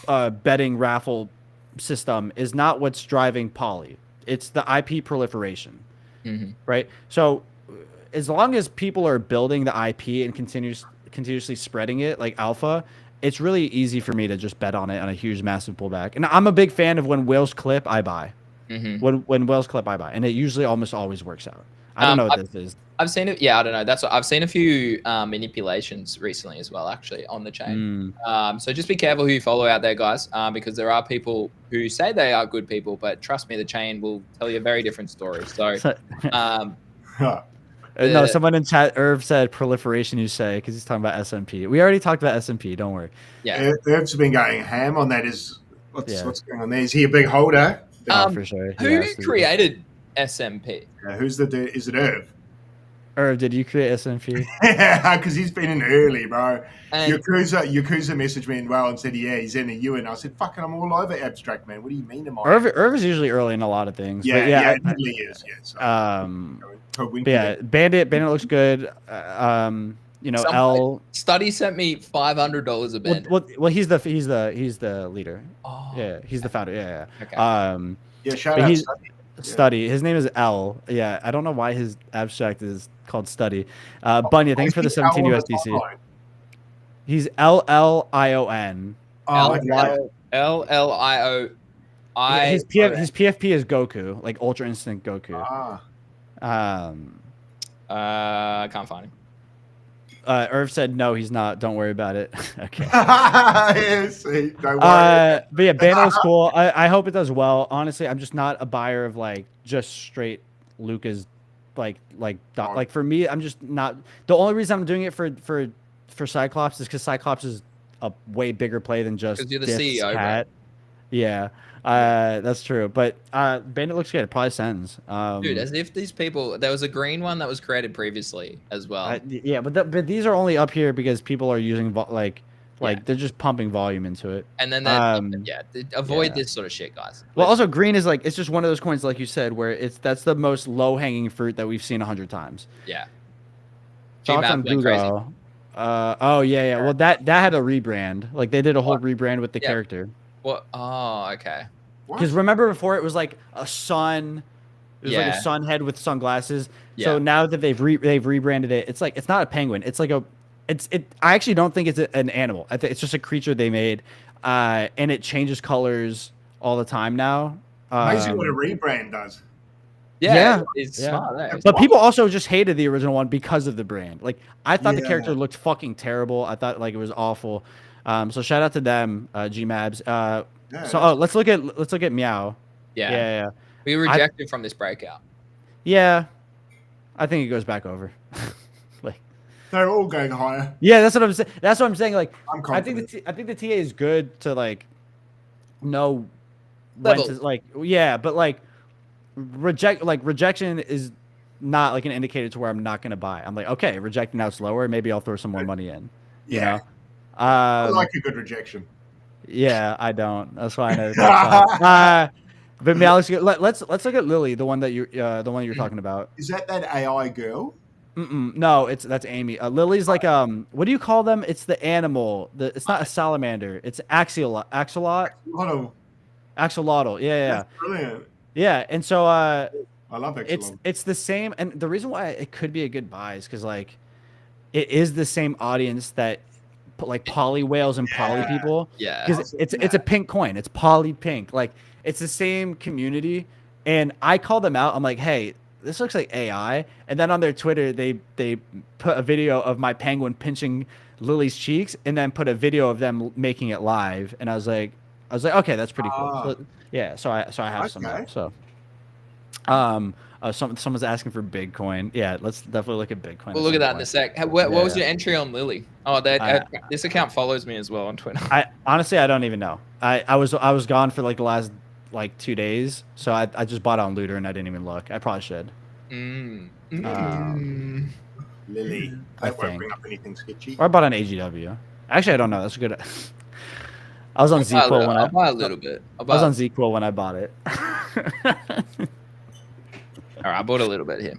betting raffle system is not what's driving Poly. It's the IP proliferation, right? So as long as people are building the IP and continuously spreading it like Alpha, it's really easy for me to just bet on it on a huge, massive pullback. And I'm a big fan of when whales clip, I buy. When whales clip, I buy. And it usually almost always works out. I don't know what this is. I've seen it. Yeah, I don't know. That's what I've seen a few manipulations recently as well, actually, on the chain. So just be careful who you follow out there, guys, because there are people who say they are good people, but trust me, the chain will tell you a very different story. So, no, someone in chat, Irv said proliferation. You say because he's talking about SMP. We already talked about SMP. Don't worry. Yeah, Irv's been going ham on that. What's going on there? Is he a big holder? For sure. Who created SMP? Who's the dude? Is it Irv? Irv, did you create SMP? Yeah, because he's been in early, bro. And Yakuza messaged me and said, yeah, he's in a U. And I said, fucking, I'm all over abstract, man. What do you mean? Irv is usually early in a lot of things. Yeah, it really is. Yeah, Bandit looks good. Study sent me $500 a band. Well, he's the leader. Oh, yeah, he's the founder. Yeah. Okay. Shout out Study. His name is L. Yeah, I don't know why his abstract is called Study. Bunya, thanks for the 17 USDC. He's LLION. LLIO. His PFP is Goku, like Ultra Instinct Goku. I can't find him. Irv said no, he's not. Don't worry about it. Okay. Don't worry. But yeah, Bandit's cool. I hope it does well. Honestly, I'm just not a buyer of like just straight Luca's like for me, I'm just not. The only reason I'm doing it for Cyclops is because Cyclops is a way bigger play than just because you're the CEO. Cat. Right? Yeah. That's true, but Bandit looks good. It probably sends. Dude, as if these people. There was a green one that was created previously as well. Yeah, but these are only up here because people are using they're just pumping volume into it. And then avoid this sort of shit, guys. Well, also green is like it's just one of those coins, like you said, where that's the most low hanging fruit that we've seen 100 times. Yeah. Thoughts on Google? Oh yeah. Well, that had a rebrand. Like they did a whole rebrand with the character. What? Oh, okay. Because remember before it was like a sun, it was like a sun head with sunglasses. Yeah. So now that they've rebranded it, it's like it's not a penguin. It's like I actually don't think it's an animal. I think it's just a creature they made, and it changes colors all the time now. Amazing what a rebrand does. Yeah. It's smart. But people also just hated the original one because of the brand. Like I thought the character looked fucking terrible. I thought like it was awful. So shout out to them, GMabs. Let's look at Meow. Yeah. We rejected from this breakout. Yeah, I think it goes back over. They're all going higher. Yeah, that's what I'm saying. That's what I'm saying. Like, I'm confident. I think the TA is good to like know when to like. Yeah, but like rejection is not like an indicator to where I'm not going to buy. I'm like, okay, rejecting now slower. Maybe I'll throw some more money in. You know? I like a good rejection. Yeah, I don't. That's why I know. But let's look at Lily, the one you're talking about. Is that AI girl? No, that's Amy. Lily's like what do you call them? It's the animal. It's not a salamander. It's axolotl. Axolotl. Yeah. That's brilliant. Yeah, and so I love axolotl. It's the same, and the reason why it could be a good buy is because like it is the same audience that like poly whales and poly people. Yeah, because it's a pink coin. It's poly pink. Like it's the same community, and I call them out. I'm like, hey, this looks like AI. And then on their Twitter, they put a video of my penguin pinching Lily's cheeks, and then put a video of them making it live. And I was like, okay, that's pretty cool. So, yeah, so I have some now. So, someone's asking for Bitcoin. Yeah, let's definitely look at Bitcoin. We'll look at that in a sec. What was your entry on Lily? Oh, this account follows me as well on Twitter. I don't even know. I was gone for like the last like 2 days, so I just bought on Looter and I didn't even look. I probably should. Lily, I won't bring up anything sketchy. Or I bought on AGW. Actually, I don't know. That's good. I was on ZQuil when I'll buy a little bit. I was on ZQuil when I bought it. All right, I bought a little bit here.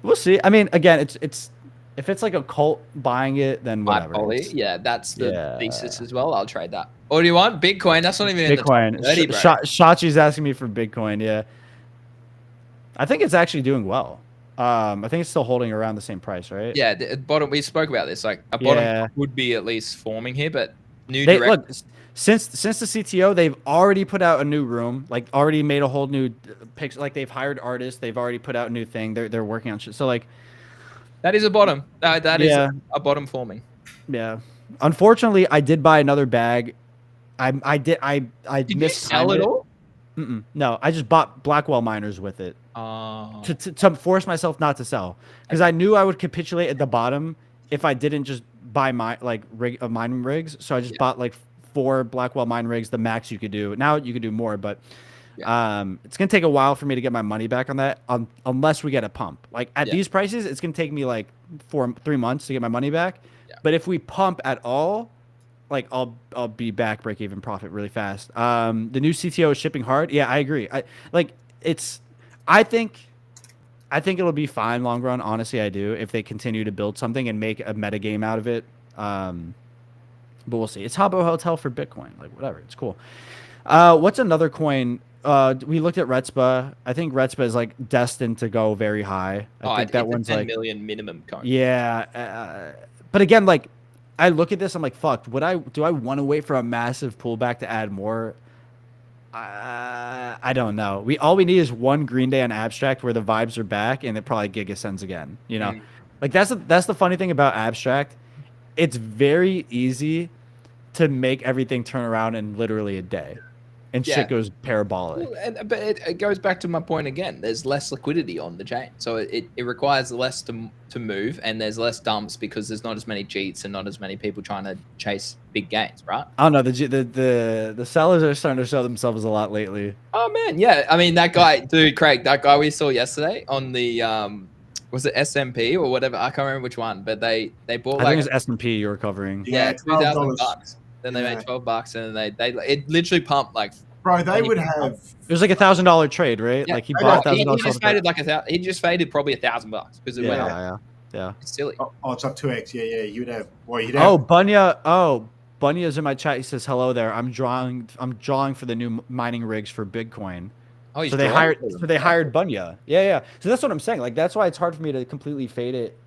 We'll see. I mean, again, it's if it's like a cult buying it, then whatever. Yeah, that's the thesis as well. I'll trade that. Or do you want Bitcoin? That's not even Bitcoin. In the 30, bro. Shachi's asking me for Bitcoin. Yeah, I think it's actually doing well. I think it's still holding around the same price, right? Yeah, the bottom. We spoke about this. Like a bottom would be at least forming here, but New They direct. look since the CTO, they've already put out a new room, like already made a whole new picture. Like they've hired artists, they've already put out a new thing. They're working on shit. So like, That is a bottom. That is yeah, a bottom for me. yeah. Unfortunately, I did buy another bag. I did Did you missed sell it all? No, I just bought Blackwell miners with it Oh. to force myself not to sell because I knew I would capitulate at the bottom if I didn't just buy my mining rigs. So I just bought like 4 Blackwell mine rigs, the max you could do. Now you could do more, but it's gonna take a while for me to get my money back on that, unless we get a pump. Like at these prices, it's gonna take me like 3 months to get my money back. Yeah. But if we pump at all, like I'll be back break even profit really fast. The new CTO is shipping hard. Yeah, I agree. I think it'll be fine long run. Honestly, I do if they continue to build something and make a meta game out of it. But we'll see. It's Habbo Hotel for Bitcoin. Like whatever, it's cool. What's another coin? We looked at Retspa. I think Retspa is like destined to go very high. I think that one's 10 like million minimum coin. Yeah, but again, like I look at this, I'm like, fuck. Do I want to wait for a massive pullback to add more? I don't know. All we need is one Green Day on Abstract where the vibes are back, and it probably gigasends again. You know, like that's the funny thing about Abstract. It's very easy to make everything turn around in literally a day, and shit goes parabolic. Well, but it goes back to my point again. There's less liquidity on the chain, so it requires less to move, and there's less dumps because there's not as many cheats and not as many people trying to chase big gains, right? I don't know. The sellers are starting to show themselves a lot lately. Oh man, yeah. I mean that guy, dude, Craig, that guy we saw yesterday on the was it SMP or whatever? I can't remember which one, but they bought. I think it's S&P you were covering. Yeah, $2,000. Then they made $12, and then they it literally pumped like. Bro, they would have. It was like $1,000 trade, right? Yeah. Like he bought $1,000. He just faded like he just faded probably $1,000 because it went up. Yeah. It's silly. Oh, it's up 2x. Yeah. You'd have. Well, you'd Oh, have. Bunya. Oh, Bunya's in my chat. He says hello there. I'm drawing for the new mining rigs for Bitcoin. Oh, so they hired Bunya. Yeah. So that's what I'm saying. Like that's why it's hard for me to completely fade it.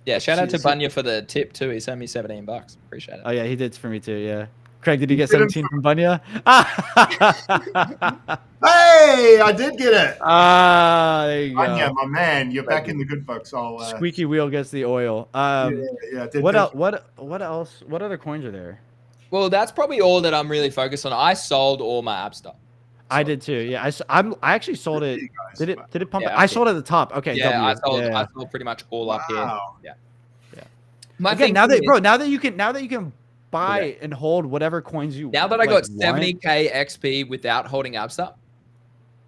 Yeah, shout out to Bunya for the tip too. He sent me $17. Appreciate it. Oh yeah, he did for me too. Yeah. Craig, did you get 17 from Bunya? Hey, I did get it. There you go. Bunya, my man, you're back in the good books. Squeaky wheel gets the oil. What else? What else? What other coins are there? Well, that's probably all that I'm really focused on. I sold all my app stuff. I did too. Yeah, I actually sold it. Did it pump? Yeah, I sold at the top. Okay. Yeah, I sold pretty much all up here. Yeah. Again, now that you can buy and hold whatever coins you. Now that I got 70k XP without holding Abster.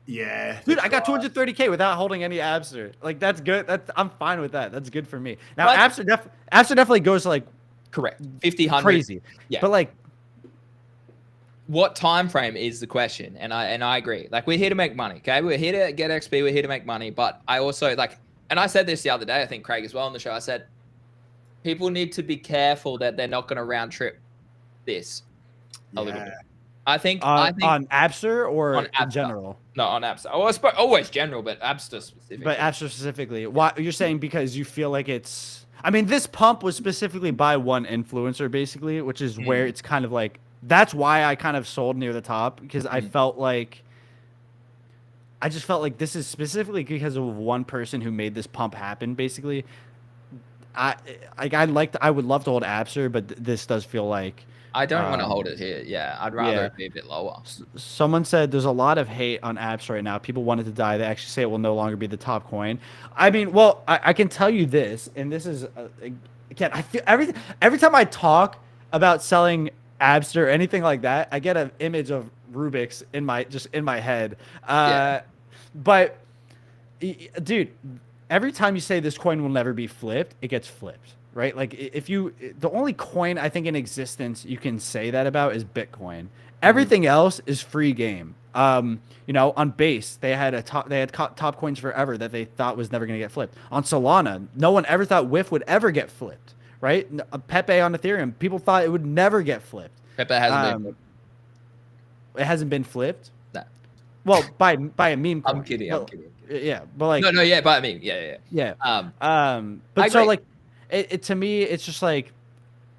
Yeah, dude, I got 230k without holding any Abster. Like that's good. I'm fine with that. That's good for me. Now Abster definitely goes to like correct 50, 100 crazy. Yeah, but like. What time frame is the question, and I agree. Like we're here to make money, okay? We're here to get XP. We're here to make money, but I also like, and I said this the other day. I think Craig as well on the show. I said people need to be careful that they're not going to round trip this a little bit. I think on Abster or in general. No, on Abster. Oh, I suppose always general, but Abster specifically. But Abster specifically, why you're saying because you feel like it's? I mean, this pump was specifically by one influencer, basically, which is where it's kind of like. That's why I kind of sold near the top because I just felt like this is specifically because of one person who made this pump happen. Basically, I would love to hold Abster, but this does feel like I don't want to hold it here. Yeah, I'd rather it be a bit lower. Someone said there's a lot of hate on Abster right now. People want it to die. They actually say it will no longer be the top coin. I mean, well, I can tell you this, and this is again, I feel every time I talk about selling Abster or anything like that, I get an image of Rubik's in my head. But dude, every time you say this coin will never be flipped, it gets flipped, right? Like the only coin I think in existence you can say that about is Bitcoin. Everything else is free game. On Base, they had top coins forever that they thought was never going to get flipped. On Solana, no one ever thought WIF would ever get flipped. Right, Pepe on Ethereum. People thought it would never get flipped. Pepe hasn't been flipped. It hasn't been flipped. No. Well, by a meme. I'm kidding. Yeah, but like no, yeah, by a meme. Yeah. But so like, it to me, it's just like,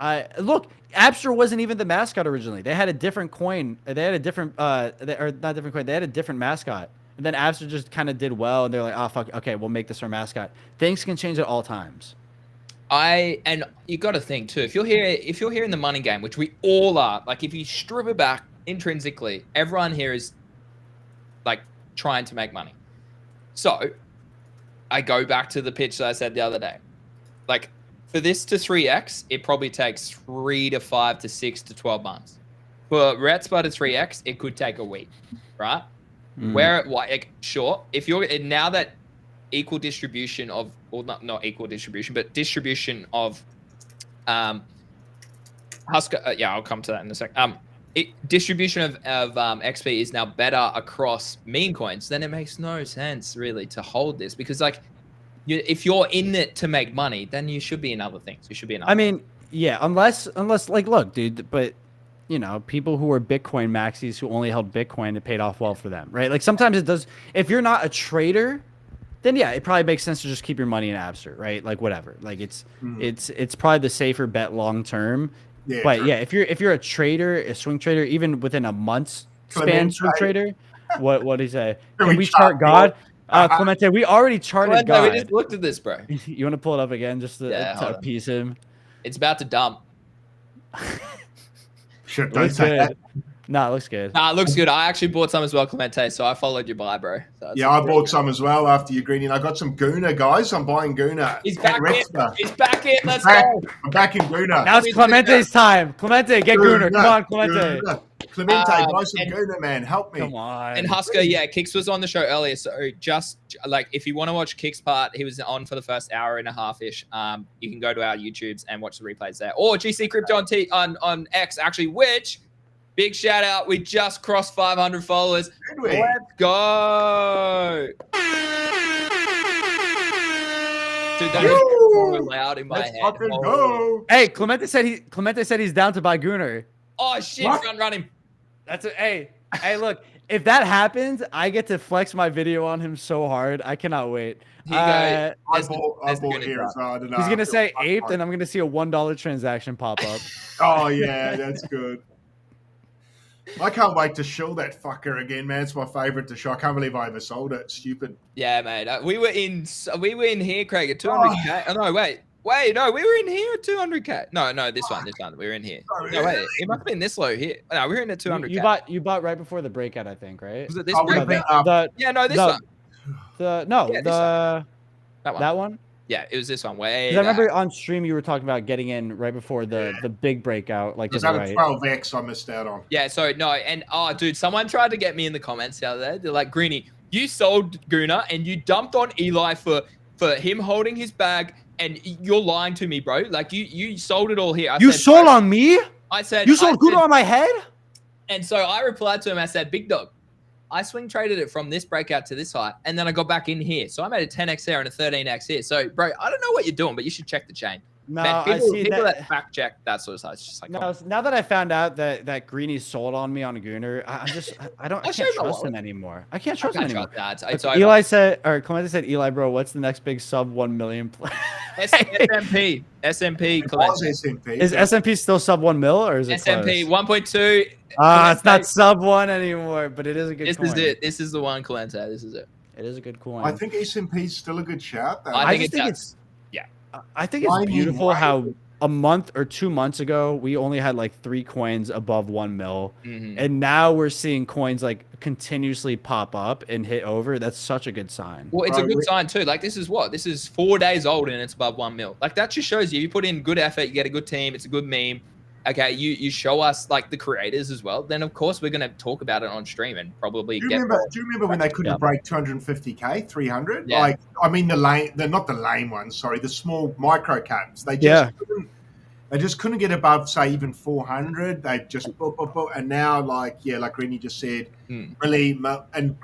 Look, Abster wasn't even the mascot originally. They had a different coin. They had a different or not different coin. They had a different mascot. And then Abster just kind of did well, and they're like, "Oh fuck, okay, we'll make this our mascot." Things can change at all times. And you got to think too. If you're here in the money game, which we all are, like if you strip it back intrinsically, everyone here is like trying to make money. So I go back to the pitch that I said the other day. Like for this to 3x, it probably takes 3 to 5 to 6 to 12 months. For Retspa to 3x, it could take a week, right? Where like sure, if you're now that equal distribution of, or not equal distribution, but distribution of Husker. Yeah, I'll come to that in a sec. Distribution of XP is now better across meme coins. Then it makes no sense really to hold this because like, if you're in it to make money, then you should be in other things. You should be in. I mean, yeah, unless like, look, dude, but. You know, people who are Bitcoin maxis who only held Bitcoin, it paid off well for them, right? Like sometimes it does. If you're not a trader, then yeah, it probably makes sense to just keep your money in Abster, right? Like whatever. Like it's probably the safer bet long term. Yeah, but true. Yeah, if you're a trader, a swing trader, even within a month's span, swing trader, what did he say? Can we chart God? Clemente, we already charted God. We just looked at this, bro. You want to pull it up again just to appease him? It's about to dump. Shit, don't say that. Nah, it looks good. Nah, it looks good. I actually bought some as well, Clemente, so I followed your buy, bro. So yeah, I bought some as well after you greening. I got some Guna, guys. I'm buying Guna. He's back in. He's back in. Let's go. I'm back in Guna. Now it's Clemente's time. Clemente, get Guna. Come on, Clemente. Clemente, buy some Guna, man. Help me. Come on. And Husker, yeah, Kix was on the show earlier. So just like if you want to watch Kix part, he was on for the first hour and a half-ish. You can go to our YouTubes and watch the replays there. Or GC Crypto on X, actually, which big shout out. We just crossed 500 followers. Let's go. Dude, that is so loud in my head. Fucking go. Hey, Clemente said he's down to buy Gunnar. Oh shit, run him. That's it. Hey, look, if that happens, I get to flex my video on him so hard. I cannot wait. I bought here as well. I don't know. He's gonna say aped, and I'm gonna see a $1 transaction pop up. Oh yeah, that's good. I can't wait to show that fucker again, man. It's my favorite to show. I can't believe I ever sold it. Stupid. Yeah, mate. We were in here, Craig, at 200k. Oh no, wait, no, we were in here at 200k. No, this one. We were in here. No, wait, it must have been this low here. No, we were in at 200k. You bought right before the breakout, I think, right? Was it this breakout? This one. That one. Yeah, it was this one. I remember on stream you were talking about getting in right before the big breakout. Like, was that a 12x I missed out on? Yeah, so no, and dude, someone tried to get me in the comments the other day. They're like, Greeny, you sold Guna and you dumped on Eli for him holding his bag, and you're lying to me, bro. Like you sold it all here. You sold on me? I said you sold Guna on my head? And so I replied to him, I said, big dog, I swing traded it from this breakout to this high, and then I got back in here. So I made a 10x there and a 13x here. So, bro, I don't know what you're doing, but you should check the chain. No, man, people that fact check that sort of stuff. It's just like, no. Now that I found out that Greeny sold on me on Gunnar, I can't trust him anymore. I can't trust him anymore. Eli said, or Clemente said, Eli, bro, what's the next big sub 1 million play? SMP, Clemente. Is SMP still sub 1 mil or is it SMP 1.2? It's not sub 1 anymore, but it is a good coin. This is it. This is the one, Clemente. This is it. It is a good coin. I think SMP is still a good shout, though. I think it's I think it's beautiful how a month or 2 months ago we only had like 3 coins above 1 mil, and now we're seeing coins like continuously pop up and hit over. That's such a good sign. Well, it's a good sign too. Like this is 4 days old and it's above 1 mil. Like that just shows you put in good effort, you get a good team, it's a good meme. Okay, you show us like the creators as well. Then of course we're gonna talk about it on stream and probably do you remember when they couldn't break 250k, 300? Yeah. Like I mean they're not the lame ones, sorry, the small micro caps. They just couldn't get above say even 400. They just and now like Rennie just said, really and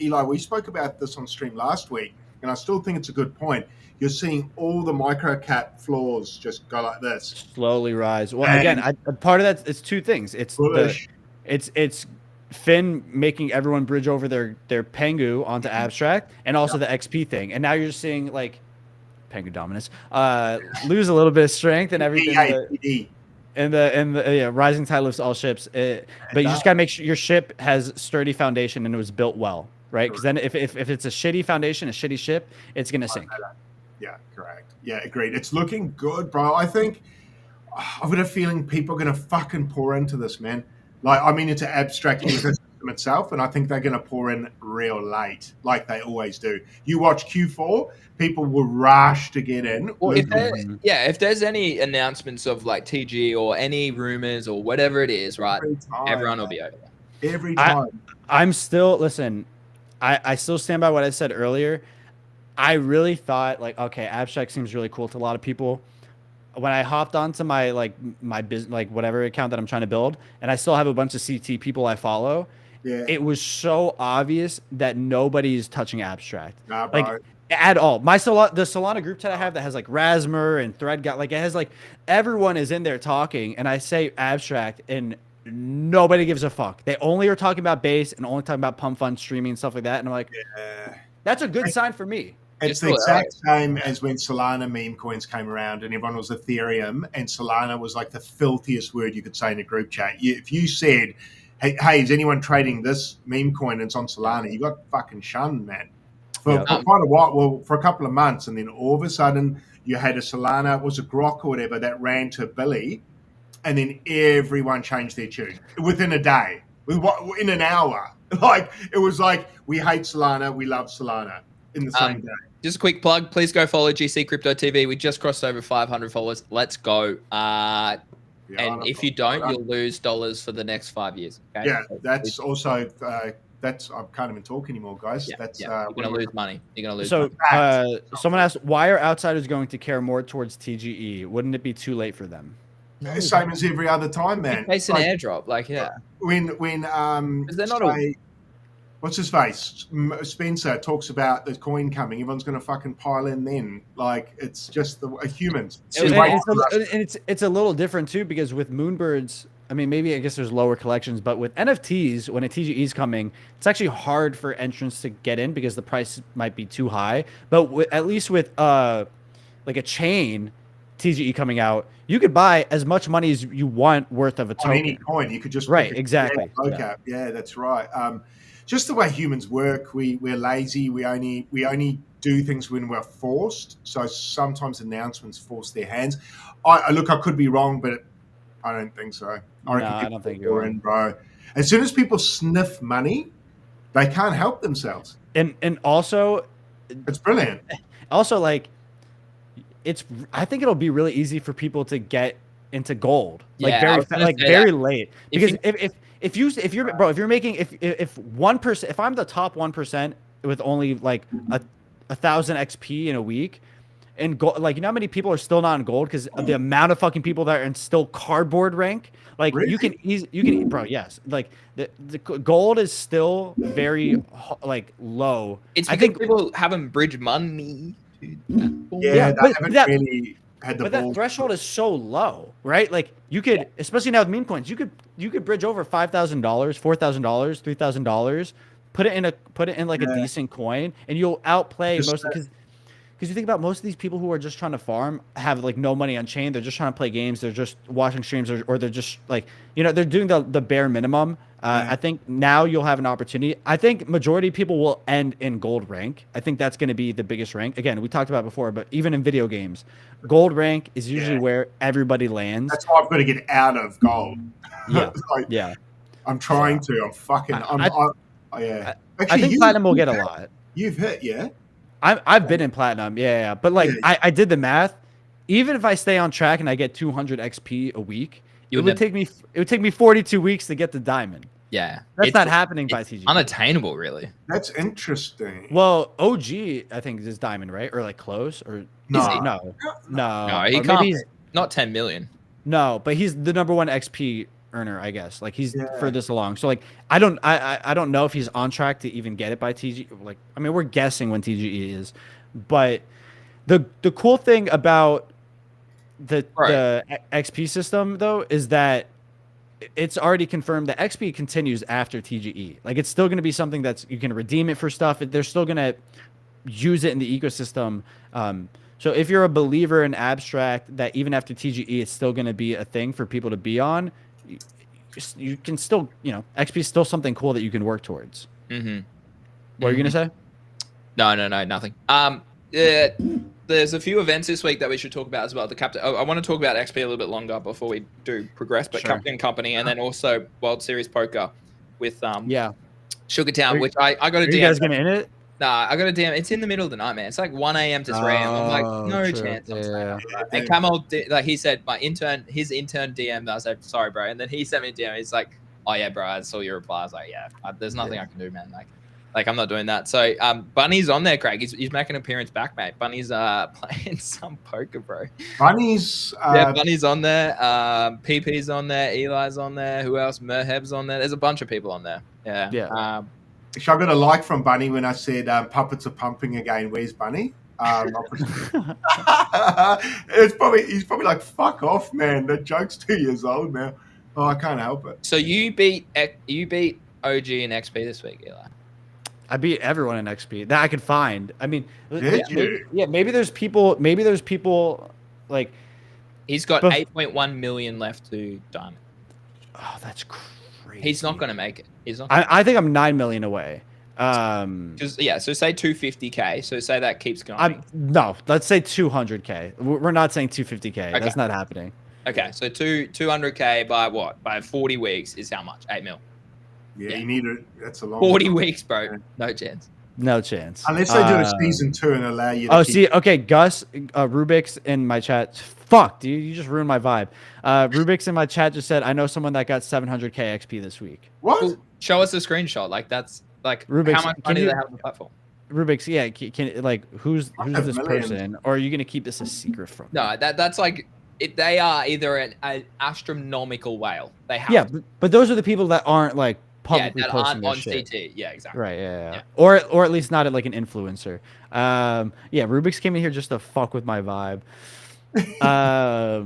Eli, we spoke about this on stream last week, and I still think it's a good point. You're seeing all the micro cap floors just go like this, slowly rise. Well, again, part of that is 2 things. It's it's Finn making everyone bridge over their Pengu onto Abstract, and also the XP thing. And now you're seeing like Penguin Dominus, lose a little bit of strength and everything. PD. And the rising tide lifts all ships. But you just gotta make sure your ship has sturdy foundation and it was built well, right? Because then if it's a shitty foundation, a shitty ship, it's gonna sink. Yeah, correct. Yeah, agreed. It's looking good, bro. I think I've got a feeling people are gonna fucking pour into this, man. Like, I mean, it's an abstract ecosystem itself, and I think they're gonna pour in real late, like they always do. You watch Q4, people will rush to get in. Well, if there's any announcements of like TG or any rumors or whatever it is, right? Everyone will be over there. Every time. I'm still I still stand by what I said earlier. I really thought like, okay, abstract seems really cool to a lot of people. When I hopped onto my my business, like whatever account that I'm trying to build, and I still have a bunch of CT people I follow, it was so obvious that nobody's touching abstract. Nah, like at all. The Solana group chat I have that has like Rasmer and Thread got like, it has like everyone is in there talking, and I say abstract and nobody gives a fuck. They only are talking about base and only talking about pump fund streaming and stuff like that. And I'm like, that's a good sign for me. It's the exact same as when Solana meme coins came around and everyone was Ethereum, and Solana was like the filthiest word you could say in a group chat. If you said, hey, is anyone trading this meme coin and it's on Solana, you got fucking shunned, man. For quite a while, well, for a couple of months, and then all of a sudden you had a Solana, was a Grok or whatever, that ran to Billy, and then everyone changed their tune within a day, in an hour. Like, it was like, we hate Solana, we love Solana in the same day. Just a quick plug, please go follow GC Crypto TV. We just crossed over 500 followers. Let's go. And if you don't, you'll lose dollars for the next 5 years. Okay? Yeah, that's also... I can't even talk anymore, guys. You're gonna lose money. You're gonna lose. So, someone asked, why are outsiders going to care more towards TGE? Wouldn't it be too late for them? No. Same as every other time, man. It's an airdrop, When they're not what's his face? Spencer talks about the coin coming. Everyone's going to fucking pile in then. Like, it's just the humans. It's a little different too, because with Moonbirds, I mean, maybe I guess there's lower collections, but with NFTs, when a TGE is coming, it's actually hard for entrants to get in because the price might be too high. But at least with like a chain TGE coming out, you could buy as much money as you want worth of a token. On any coin, you could just exactly. Yeah, that's right. Just the way humans work, we're lazy. We only do things when we're forced. So sometimes announcements force their hands. I could be wrong, but I don't think so. I don't think you're wrong, bro. As soon as people sniff money, they can't help themselves. And also, it's brilliant. Also, like, I think it'll be really easy for people to get into gold, very late. Because if you're making if 1%, if I'm the top 1% with only like 1,000 XP in a week, and gold, like, you know how many people are still not in gold because of the amount of fucking people that are in still cardboard rank. Like, really? you can bro, yes, like the gold is still very like low. It's because I think people haven't bridged money. But that threshold is so low, right? Like, you could, especially now with meme coins, you could bridge over $5,000, $4,000, $3,000, put it in like a decent coin, and you'll outplay most of, because you think about most of these people who are just trying to farm have like no money on chain. They're just trying to play games. They're just watching streams, or they're just like, they're doing the bare minimum. I think now you'll have an opportunity. I think majority of people will end in gold rank. I think that's going to be the biggest rank. Again, we talked about it before, but even in video games, gold rank is usually where everybody lands. That's why I've got to get out of gold. Yeah. I'm trying to. I'm fucking. Actually, I think platinum will get a lot. You've hit, yeah. I've been in platinum, yeah. But like, I did the math. Even if I stay on track and I get 200 XP a week, it would take me 42 weeks to get the diamond. Yeah, that's not happening by TG. Unattainable, really. That's interesting. Well, OG, I think, is diamond, right? Or like close, or no, he can't. He's not 10 million. No, but he's the #1 XP earner, I guess. Like, he's furthest along. So like, I don't know if he's on track to even get it by TG. Like, I mean, we're guessing when TGE is, but the cool thing about the XP system though is that it's already confirmed that XP continues after TGE. Like, it's still going to be something that's, you can redeem it for stuff. They're still going to use it in the ecosystem So if you're a believer in abstract, that even after TGE, it's still going to be a thing for people to be on. You can still, XP is still something cool that you can work towards. Mm-hmm. What are you gonna say? No, nothing. There's a few events this week that we should talk about as well. The Captain. I want to talk about XP a little bit longer before we do progress. But Sure. Captain Company, and then also World Series Poker with Yeah. Sugartown, which I got a Are DM. you guys gonna in it? Nah, I got a DM. It's in the middle of the night, man. It's like 1 a.m. to 3 a.m. I'm like, no true. chance. I'm Yeah. And Camel, like he said, his intern DM. I said, sorry, bro. And then he sent me a DM. He's like, oh yeah, bro. I saw your reply. I was like, yeah, there's nothing I can do, man. Like I'm not doing that. So Bunny's on there, Craig. He's making an appearance back, mate. Bunny's playing some poker, bro. Bunny's Bunny's on there. PP's on there. Eli's on there. Who else? Merheb's on there. There's a bunch of people on there. Yeah. Yeah. So I got a like from Bunny when I said puppets are pumping again. Where's Bunny? He's probably like, fuck off, man. That joke's 2 years old now. Oh, I can't help it. So you beat OG and XP this week, Eli. I beat everyone in XP that I could find. I mean, Did you? maybe there's people like he's got 8.1 million left to diamond. Oh, that's crazy. He's not going to make it. He's not. I think I'm 9 million away. So say 250k. So say that keeps going. No, let's say 200k. We're not saying 250k. Okay. That's not happening. Okay, so 200k by what? By 40 weeks is how much? 8 mil. Yeah, you need it. That's a long 40 time. weeks, bro. No chance. No chance. Unless they do a season 2 and allow you to okay, Gus, Rubik's in my chat. Fuck, dude, you just ruined my vibe. Rubik's in my chat just said, I know someone that got 700k XP this week. What? Well, show us a screenshot. Like that's like Rubik's, how much money do they have on the platform? Rubik's, yeah, can like who's this millions. person, or are you gonna keep this a secret from? No, that's like they are either an astronomical whale. They have. Yeah, but those are the people that aren't like publicly that posting aren't their on shit. CT. Yeah, exactly. Right, yeah. Or at least not like an influencer. Yeah, Rubik's came in here just to fuck with my vibe. How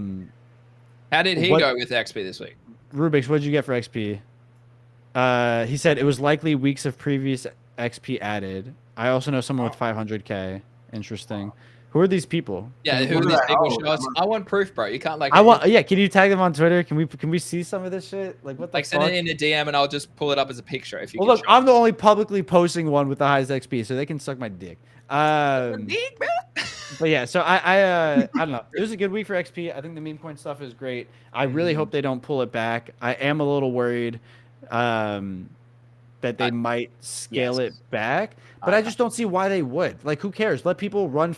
did he go with XP this week? Rubik's, what did you get for XP? He said it was likely weeks of previous XP added. I also know someone with 500k. Interesting. Who are these people? Yeah, who are these people? Show us. I want proof, bro. You can't like. Yeah, can you tag them on Twitter? Can we see some of this shit? Like what the fuck? Send it in a DM and I'll just pull it up as a picture if you. Well, look, I'm the only publicly posting one with the highest XP, so they can suck my dick. But yeah, so I don't know. It was a good week for XP. I think the meme coin stuff is great. I really hope they don't pull it back. I am a little worried that they might scale it back, but I just don't see why they would. Like, who cares? Let people run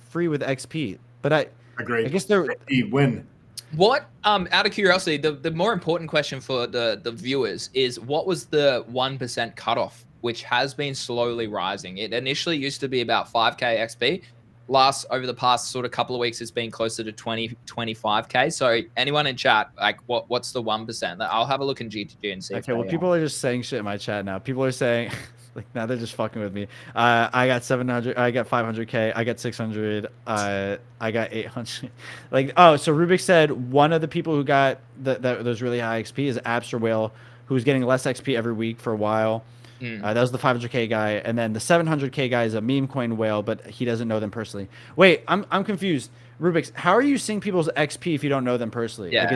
free with XP. But I agree. I guess they're win. What out of curiosity, the more important question for the viewers is what was the 1% cutoff, which has been slowly rising. It initially used to be about 5k XP. Over the past sort of couple of weeks, it's been closer to 25k. So anyone in chat, like what's the 1%? I'll have a look in GTG and see. Okay, well, people are just saying shit in my chat now. People are saying, like, now they're just fucking with me. I got 700. I got 500k. I got 600. I got 800. Like, oh, so Rubik said one of the people who got those really high XP is Abster Whale, who's getting less XP every week for a while. That was the 500k guy, and then the 700k guy is a meme coin whale, but he doesn't know them personally. Wait, I'm confused. Rubik's, how are you seeing people's XP if you don't know them personally? Yeah. Like,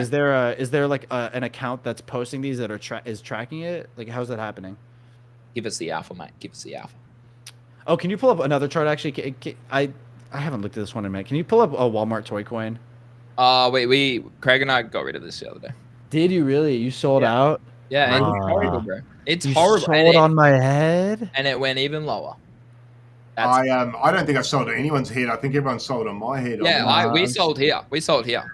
is there like an account that's posting these that is tracking it? Like, how's that happening? Give us the alpha, mate. Give us the alpha. Oh, can you pull up another chart? Actually, I haven't looked at this one in a minute. Can you pull up a Walmart toy coin? Wait, Craig and I got rid of this the other day. Did you really? You sold out? Yeah, it's horrible, bro. It's you horrible. Sold on my head, and it went even lower. I don't think I sold at anyone's head. I think everyone sold on my head. Yeah, we sold here. We sold here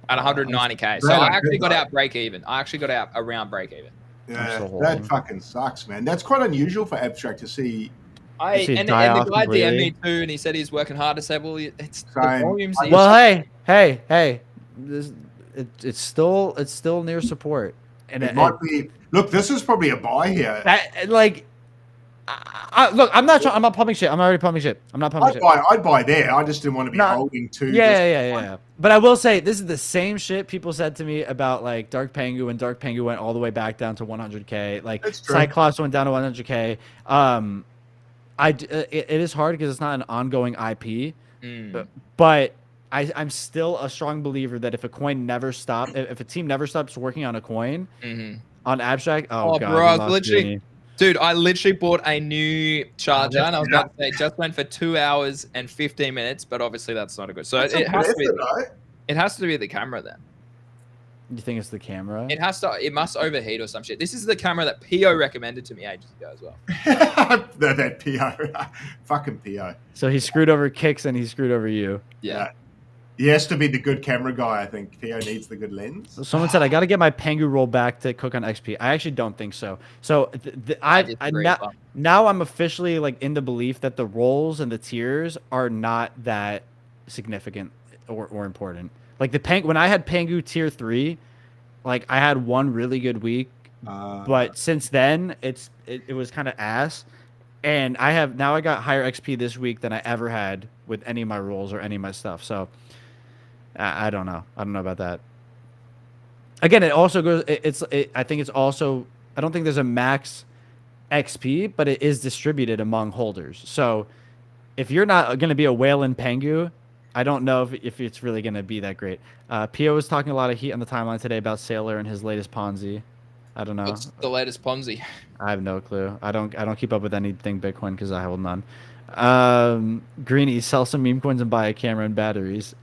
at 190k. So I actually got out break even. I actually got out around break even. Yeah, that fucking sucks, man. That's quite unusual for Abstract to see. And the guy DM'd me too, and he said he's working hard to say, well, it's the volumes. Well, hey, it's still near support. And it might be. Look, this is probably a buy here. Look, I'm not pumping shit. I'm already pumping shit. I'm not pumping shit. I'd buy there. I just didn't want to be holding two. Yeah. But I will say this is the same shit people said to me about like Dark Pengu, when Dark Pengu went all the way back down to 100k. Like Cyclops went down to 100k. It is hard because it's not an ongoing IP. But I'm still a strong believer that if a coin never stops, if a team never stops working on a coin on abstract, oh god, bro, we I was lost literally, Greeny. dude, I literally bought a new charger, and I was yeah. about to say it just went for 2 hours and 15 minutes, but obviously that's not a good. So That's a it good has to be. effort, though. It has to be the camera then. You think it's the camera? It has to. It must overheat or some shit. This is the camera that Pio recommended to me ages ago as well. that PO. Fucking PO. So he screwed over Kicks and he screwed over you. Yeah. He has to be the good camera guy, I think. PO needs the good lens. So someone said I got to get my Pengu roll back to cook on XP. I actually don't think so. So now I'm officially like in the belief that the rolls and the tiers are not that significant or important. Like when I had Pengu tier 3, like I had one really good week, but since then it was kind of ass. And I got higher XP this week than I ever had with any of my rolls or any of my stuff. So I don't know. I don't know about that. Again, it also goes. I think it's also. I don't think there's a max XP, but it is distributed among holders. So if you're not going to be a whale in Pengu, I don't know if it's really going to be that great. Pio was talking a lot of heat on the timeline today about Sailor and his latest Ponzi. I don't know. What's the latest Ponzi? I have no clue. I don't keep up with anything Bitcoin because I hold none. Greeny, sell some meme coins and buy a camera and batteries.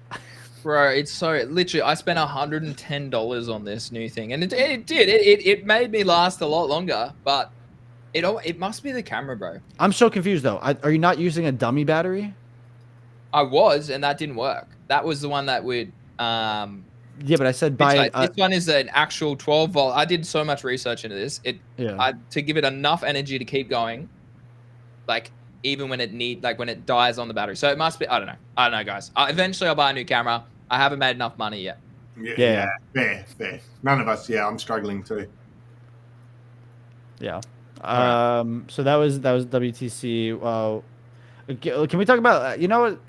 Bro, it's so literally. I spent $110 on this new thing, and it made me last a lot longer. But it must be the camera, bro. I'm so confused though. Are you not using a dummy battery? I was, and that didn't work. That was the one that would. Yeah, but I said buy. This one is an actual 12 volt. I did so much research into this. To give it enough energy to keep going, like even when when it dies on the battery. So it must be. I don't know, guys. Eventually, I'll buy a new camera. I haven't made enough money yet. Yeah. Fair. None of us. Yeah, I'm struggling too. Yeah. So that was WTC. Can we talk about? You know what?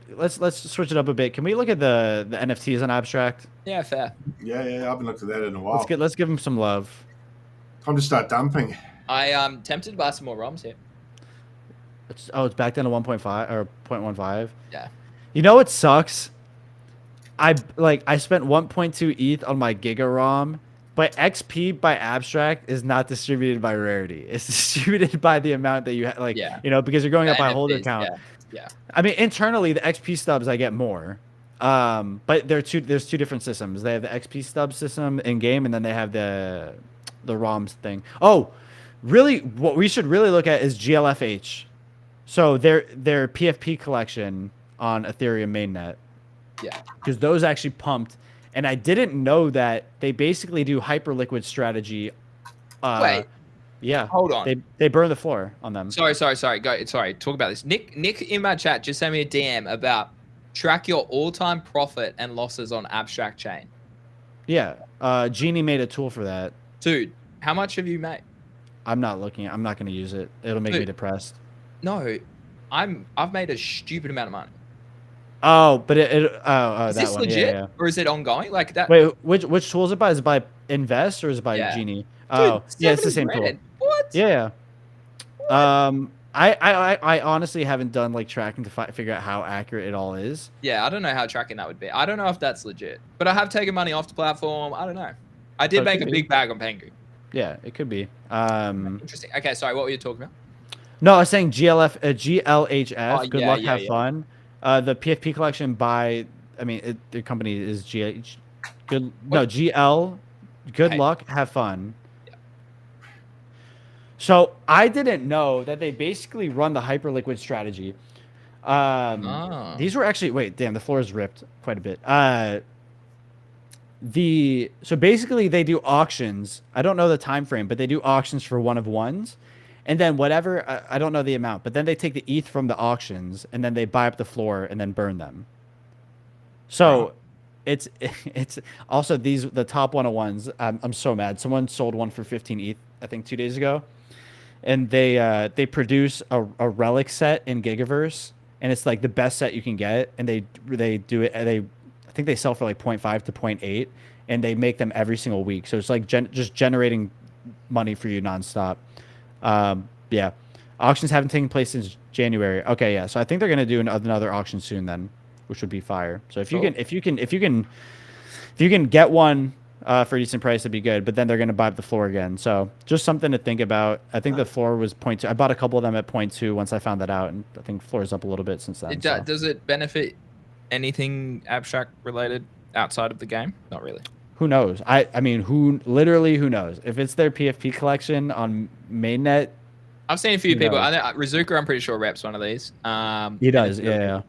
Let's switch it up a bit. Can we look at the NFTs on abstract? Yeah, fair. Yeah. I haven't looked at that in a while. Let's give them some love. Time to start dumping. I tempted to buy some more ROMs here. It's back down to 1.5 or 0.15. Yeah. You know what sucks? I spent 1.2 ETH on my Giga ROM, but XP by abstract is not distributed by rarity. It's distributed by the amount that you have, because you're going up by holder count. Yeah. I mean, internally, the XP stubs I get more, but there's two different systems. They have the XP stub system in game, and then they have the ROMs thing. Oh, really? What we should really look at is GLFH. So their PFP collection on Ethereum mainnet. Yeah. Because those actually pumped, and I didn't know that they basically do hyperliquid strategy. Wait. Yeah. Hold on. They burn the floor on them. Sorry. Talk about this. Nick in my chat just sent me a DM about track your all-time profit and losses on abstract chain. Yeah. Genie made a tool for that. Dude, how much have you made? I'm not looking. I'm not going to use it. It'll make me depressed. No, I've made a stupid amount of money. Oh, but is that this one. legit, yeah. Or is it ongoing like that? Wait, which tool is it by? Is it by Invest or is it by Genie? Dude, yeah, it's the same tool. What? Yeah. What? I honestly haven't done like tracking to figure out how accurate it all is. Yeah, I don't know how tracking that would be. I don't know if that's legit, but I have taken money off the platform. I don't know. I did make a big bag on Pengu. Yeah, it could be. Interesting. Okay, sorry. What were you talking about? No, I was saying GLHF. Oh, Good luck, have fun. The PFP collection by, the company is GL. Good luck, have fun. Yeah. So I didn't know that they basically run the hyperliquid strategy. These were actually the floor is ripped quite a bit. So basically they do auctions. I don't know the time frame, but they do auctions for one of ones. And then whatever, I don't know the amount, but then they take the ETH from the auctions and then they buy up the floor and then burn them. So it's also the top 101s. I'm so mad. Someone sold one for 15 ETH, I think 2 days ago. And they produce a relic set in Gigaverse, and it's like the best set you can get. And they do it. I think they sell for like 0.5 to 0.8, and they make them every single week. So it's like just generating money for you nonstop. Auctions haven't taken place since January. Okay, yeah. So I think they're gonna do another auction soon then. which would be fire. So if you can get one for a decent price, it'd be good. But then they're going to buy up the floor again. So just something to think about. I think the floor was 0.2. I bought a couple of them at 0.2 once I found that out, and I think floor is up a little bit since then. Does it benefit anything abstract related outside of the game? Not really. Who knows? I mean, who knows? If it's their PFP collection on mainnet, I've seen a few people. I know Rizuka, I'm pretty sure, reps one of these. He does. Yeah.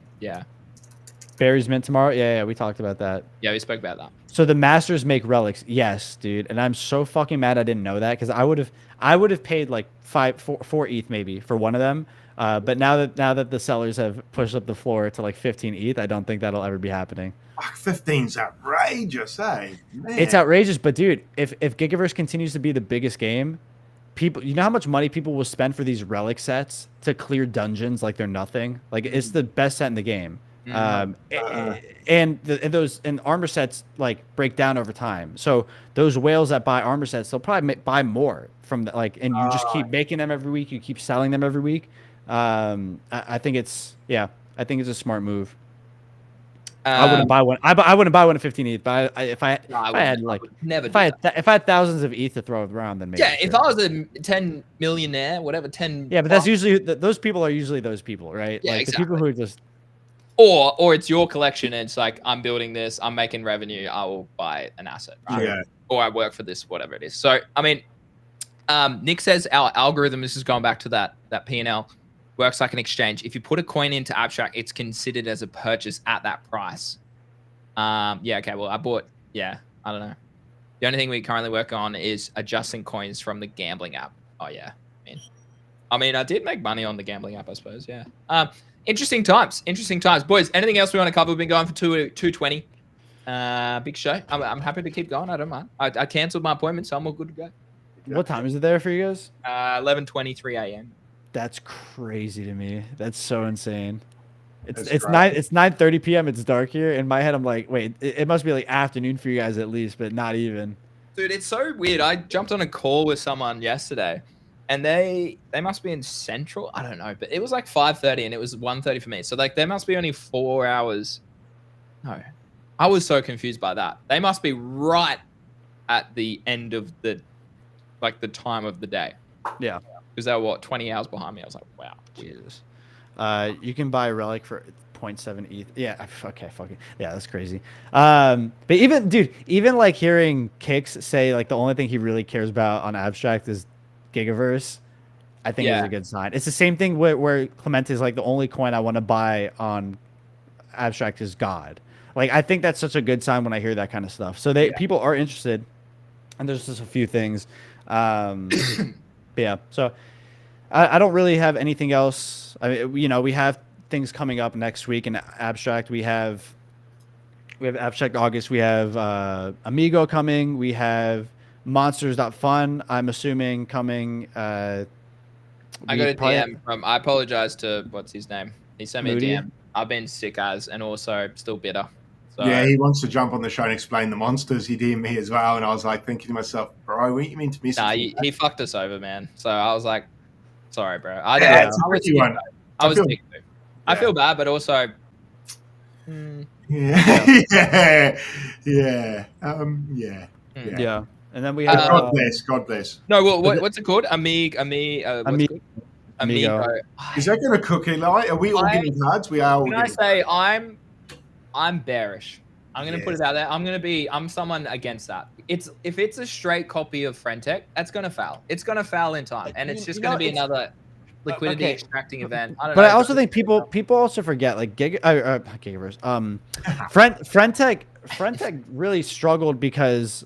Barry's mint tomorrow. Yeah, we talked about that. Yeah, we spoke about that. So the masters make relics. Yes, dude. And I'm so fucking mad I didn't know that, because I would have paid like 4 ETH maybe for one of them. But now that the sellers have pushed up the floor to like 15 ETH, I don't think that'll ever be happening. 15's outrageous, eh? Man. It's outrageous, but dude, if Gigaverse continues to be the biggest game, people, you know how much money people will spend for these relic sets to clear dungeons like they're nothing. Like it's the best set in the game. And those armor sets like break down over time. So those whales that buy armor sets, they'll probably buy more from the, like, and you just keep making them every week. You keep selling them every week. I think it's a smart move. I wouldn't buy one. I wouldn't buy one at 15 ETH. But if I had thousands of ETH to throw around, then maybe. Yeah, if I was a 10 millionaire, whatever, 10. Yeah, but that's usually those people are usually those people, right? Yeah, like exactly. The people who are just. Or it's your collection and it's like, I'm building this, I'm making revenue, I will buy an asset, right? Yeah. Or I work for this, whatever it is. So, I mean, Nick says our algorithm, this is going back to that P&L, works like an exchange. If you put a coin into abstract, it's considered as a purchase at that price. Yeah, okay, well, I don't know. The only thing we currently work on is adjusting coins from the gambling app. Oh, yeah. I mean, I did make money on the gambling app, I suppose, yeah. Interesting times. Boys, anything else we want to cover? We've been going for 2:20. Big show. I'm happy to keep going. I don't mind. I cancelled my appointment, so I'm all good to go. What time is it there for you guys? 11:23 a.m. That's crazy to me. That's so insane. It's 9:30 p.m. It's dark here. In my head, I'm like, wait, it must be like afternoon for you guys at least, but not even. Dude, it's so weird. I jumped on a call with someone yesterday, and they must be in Central. I don't know, but it was like 5:30, and it was 1:30 for me. So like, there must be only 4 hours. No, I was so confused by that. They must be right at the end of the time of the day. Yeah. Because they were 20 hours behind me. I was like, wow. Jesus. You can buy a relic for 0.7 ETH. Yeah. Okay. Fucking. Yeah. That's crazy. But even like hearing Kix say like the only thing he really cares about on abstract is Gigaverse, I think is a good sign. It's the same thing where Clemente is like the only coin I want to buy on abstract is God. Like I think that's such a good sign when I hear that kind of stuff. So people are interested, and there's just a few things. But yeah, so I don't really have anything else. I mean, we have things coming up next week in abstract. We have abstract August. We have Amigo coming. We have Monsters.fun, I'm assuming, coming. I got a DM from. I apologize to what's his name. He sent me Moody? a DM. I've been sick and also still bitter. So, yeah, he wants to jump on the show and explain the monsters. He DM'd me as well, and I was like thinking to myself, bro, what do you mean to miss? Nah, he fucked us over, man. So I was like, sorry, bro. It's a tricky one. I was sick too. I feel bad, but also. Yeah. And then we have God bless. No, well, what's it called? Amigo. Is that going to cook it? Like, are we all getting cards? We are all. Can I say I'm bearish. I'm going to put it out there. I'm someone against that. If it's a straight copy of Frentech, that's going to fail. It's going to fail in time, and it's just going to be another liquidity extracting event. I also think people also forget like Gigaverse. Frentech really struggled because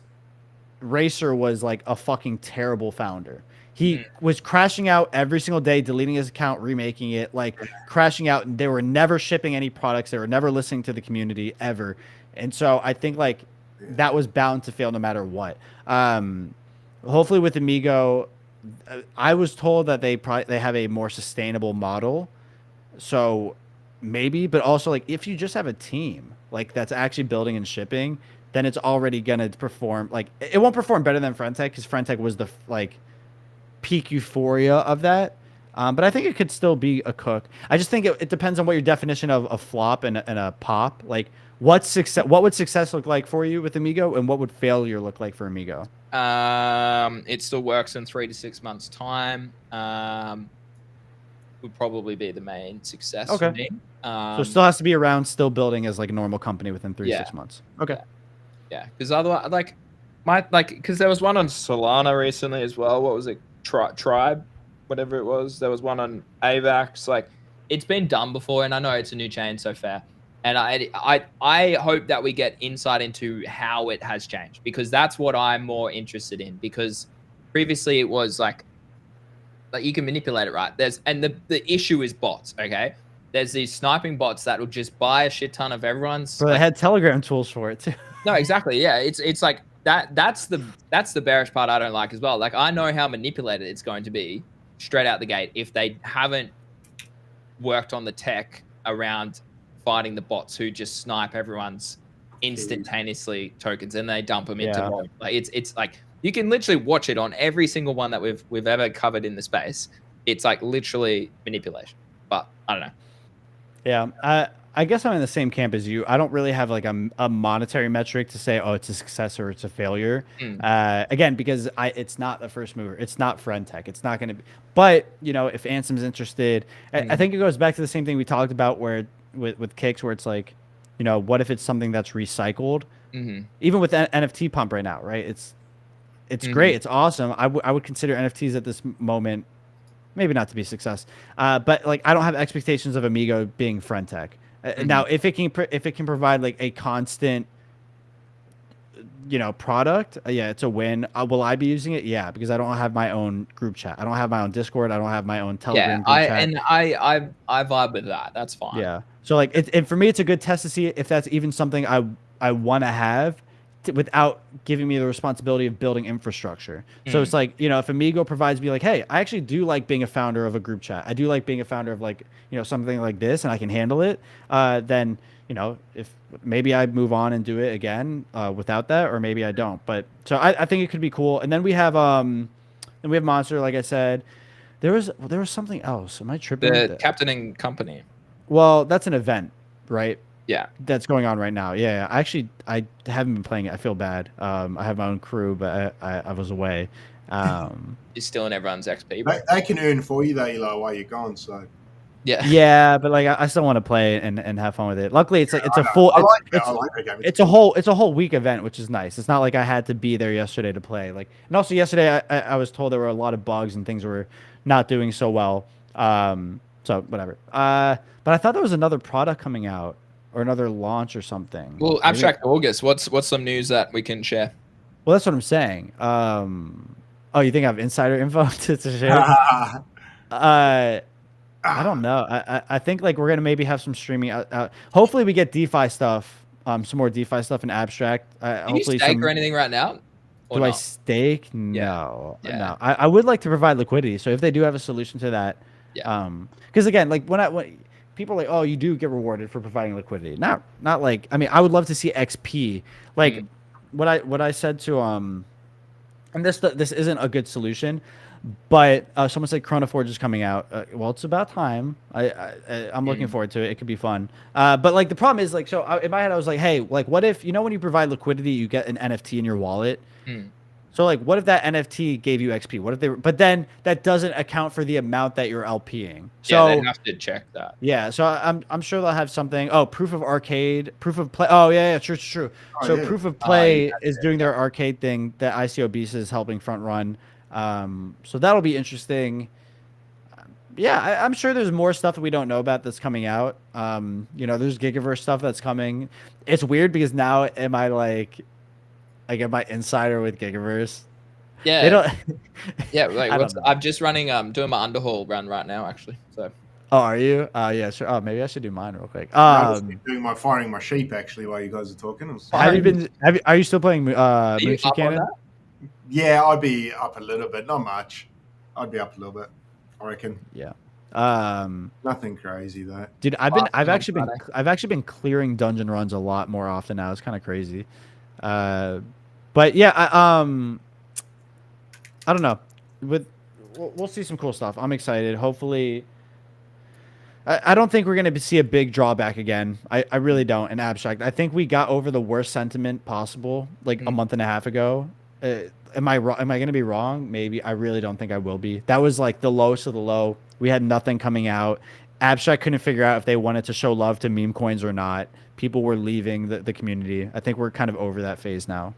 Racer was like a fucking terrible founder. He was crashing out every single day, deleting his account, remaking it, like crashing out. And they were never shipping any products. They were never listening to the community ever. And so I think like that was bound to fail no matter what. Hopefully with Amigo, I was told that they have a more sustainable model. So maybe, but also like if you just have a team like that's actually building and shipping, then it's already going to perform. Like it won't perform better than Frentech because Frentech was the like peak euphoria of that. But I think it could still be a cook. I just think it depends on what your definition of a flop and a pop. Like, what would success look like for you with Amigo, and what would failure look like for Amigo? It still works in 3 to 6 months' time. Would probably be the main success for me. So it still has to be around, still building as like a normal company within 3 to 6 months. Okay. Yeah, because otherwise, because there was one on Solana recently as well. What was it? Tribe, whatever it was. There was one on AVAX. Like, it's been done before, and I know it's a new chain, so fair. And I hope that we get insight into how it has changed, because that's what I'm more interested in. Because previously it was like you can manipulate it, right? The issue is bots. Okay, there's these sniping bots that will just buy a shit ton of everyone's. But they had Telegram tools for it too. No, exactly. Yeah, it's like that. That's the bearish part I don't like as well. Like, I know how manipulated it's going to be straight out the gate if they haven't worked on the tech around fighting the bots who just snipe everyone's instantaneously tokens and they dump them into volume. Like, it's like you can literally watch it on every single one that we've ever covered in the space. It's like literally manipulation. But I don't know. Yeah, I guess I'm in the same camp as you. I don't really have like a monetary metric to say, oh, it's a success or it's a failure. Again, because it's not the first mover. It's not friend tech. It's not going to be. But, you know, if Ansem's interested, I think it goes back to the same thing we talked about where with Kicks, where it's like, you know, what if it's something that's recycled? Even with NFT pump right now, right? It's great. It's awesome. I would consider NFTs at this moment, maybe not to be a success, but like I don't have expectations of Amigo being friend tech. Now, if it can provide like a constant, you know, product, yeah, it's a win. Will I be using it? Yeah, because I don't have my own group chat. I don't have my own Discord. I don't have my own Telegram group chat. And I vibe with that. That's fine. Yeah. So like, and for me, it's a good test to see if that's even something I want to have without giving me the responsibility of building infrastructure. So it's like, you know, if Amigo provides me like, hey, I actually do like being a founder of a group chat. I do like being a founder of like, you know, something like this, and I can handle it. Then, you know, if maybe I move on and do it again without that, or maybe I don't. But so I think it could be cool. And then we have Monster, like I said. There was something else. Am I tripping? The Captaining Company. Well, that's an event, right? Yeah, that's going on right now. Yeah, I haven't been playing it. I feel bad. I have my own crew, but I was away. You're stealing everyone's XP. They can earn for you though, Eli, while you're gone. So yeah, but like I still want to play and have fun with it. Luckily, it's like it's a full. It's a whole week event, which is nice. It's not like I had to be there yesterday to play. Like, and also yesterday I was told there were a lot of bugs and things were not doing so well. So whatever. But I thought there was another product coming out. Or another launch or something. Well, Abstract August. What's some news that we can share? Well, that's what I'm saying. Oh, you think I have insider info to share? I don't know. I think like we're gonna maybe have some streaming. Hopefully, we get DeFi stuff. Some more DeFi stuff in Abstract. Do you stake or anything right now? Do I stake? No, no. I would like to provide liquidity. So if they do have a solution to that, because again, like when people are like, oh, you do get rewarded for providing liquidity. Not like, I mean, I would love to see XP. Like what I said to and this isn't a good solution, but someone said Chrono Forge is coming out. Well, it's about time. I'm looking forward to it. It could be fun. But like the problem is like, so in my head I was like, hey, like what if, you know, when you provide liquidity, you get an NFT in your wallet. So like, what if that NFT gave you XP? What if but then that doesn't account for the amount that you're LPing. So they have to check that. Yeah, so I'm sure they'll have something. Oh, proof of play. Oh yeah, true. Oh, so yeah. proof of play is doing their arcade thing that ICO Beast is helping front run. So that'll be interesting. Yeah, I'm sure there's more stuff that we don't know about that's coming out. You know, there's Gigaverse stuff that's coming. It's weird because now am I like am I insider with Gigaverse? Yeah. They don't. Yeah, like I'm just running doing my underhaul run right now actually. So. Oh, are you? Yeah, sure. Oh, maybe I should do mine real quick. I was doing firing my sheep actually while you guys are talking. Are you still playing Moonshot Cannon? Yeah, I'd be up a little bit, not much. I'd be up a little bit, I reckon. Yeah. Nothing crazy though. Dude, I've actually been clearing dungeon runs a lot more often now. It's kind of crazy. But yeah, I don't know. we'll see some cool stuff. I'm excited. Hopefully, I don't think we're going to see a big drawback again. I really don't in abstract. I think we got over the worst sentiment possible like a month and a half ago. Am I wrong? Am I going to be wrong? Maybe. I really don't think I will be. That was like the lowest of the low. We had nothing coming out. Abstract couldn't figure out if they wanted to show love to meme coins or not. People were leaving the community. I think we're kind of over that phase now.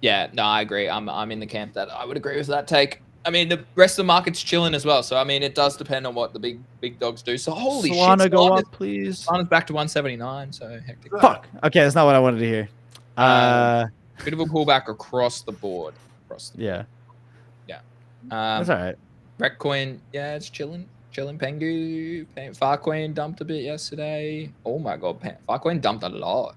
Yeah, no, I agree. I'm in the camp that I would agree with that take. I mean, the rest of the market's chilling as well. So I mean, it does depend on what the big dogs do. So holy Solana shit, go up, please. Solana's back to 179. So hectic. Fuck. Okay, that's not what I wanted to hear. Bit of a pullback across the board. Yeah. Yeah. That's all right. Reccoin, yeah, it's chilling. Pengu. Farcoin dumped a bit yesterday. Oh my god, Farcoin dumped a lot.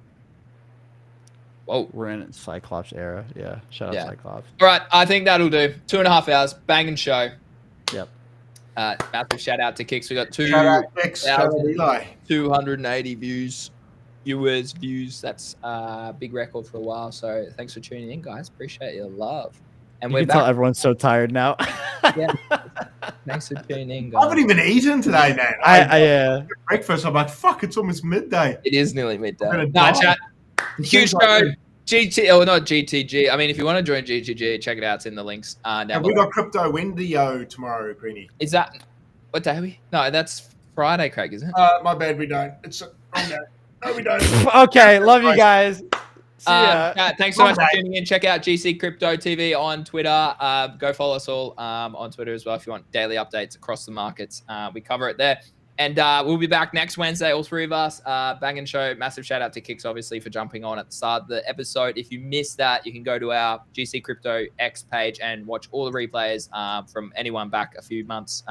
Whoa. We're in Cyclops era. Yeah. Shout out Cyclops. All right, I think that'll do. 2.5 hours, banging show. Yep. Massive shout out to Kicks. We got 280 viewers. That's a big record for a while. So thanks for tuning in, guys. Appreciate your love. And you we're can back. tell everyone's so tired now. Yeah. Thanks for tuning in, guys. I haven't even eaten today, man. I breakfast. I'm like, fuck, it's almost midday. It is nearly midday. Nah, chat. Huge show. GT or not GTG. I mean, if you want to join GTG, check it out. It's in the links. Have we got Crypto Wendio tomorrow, Greeny? Is that what day are we? No, that's Friday, Craig, isn't it? My bad, we don't. It's wrong day. No, we don't. Okay, love you guys. See ya. Thanks so much for tuning in. Check out GC Crypto TV on Twitter. Go follow us all on Twitter as well if you want daily updates across the markets. We cover it there. And we'll be back next Wednesday, all three of us. Banging show. Massive shout out to Kicks, obviously, for jumping on at the start of the episode. If you missed that, you can go to our GC Crypto X page and watch all the replays from anyone back a few months.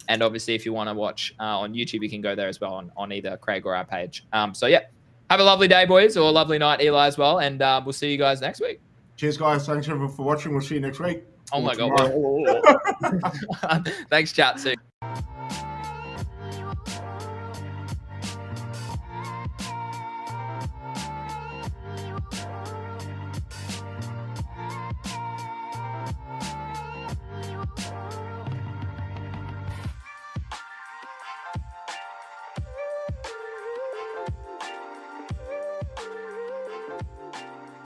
And obviously, if you want to watch on YouTube, you can go there as well on either Craig or our page. So, yeah, have a lovely day, boys, or a lovely night, Eli, as well. And we'll see you guys next week. Cheers, guys. Thanks, everyone, for watching. We'll see you next week. Oh, my God. Thanks, chat. See you.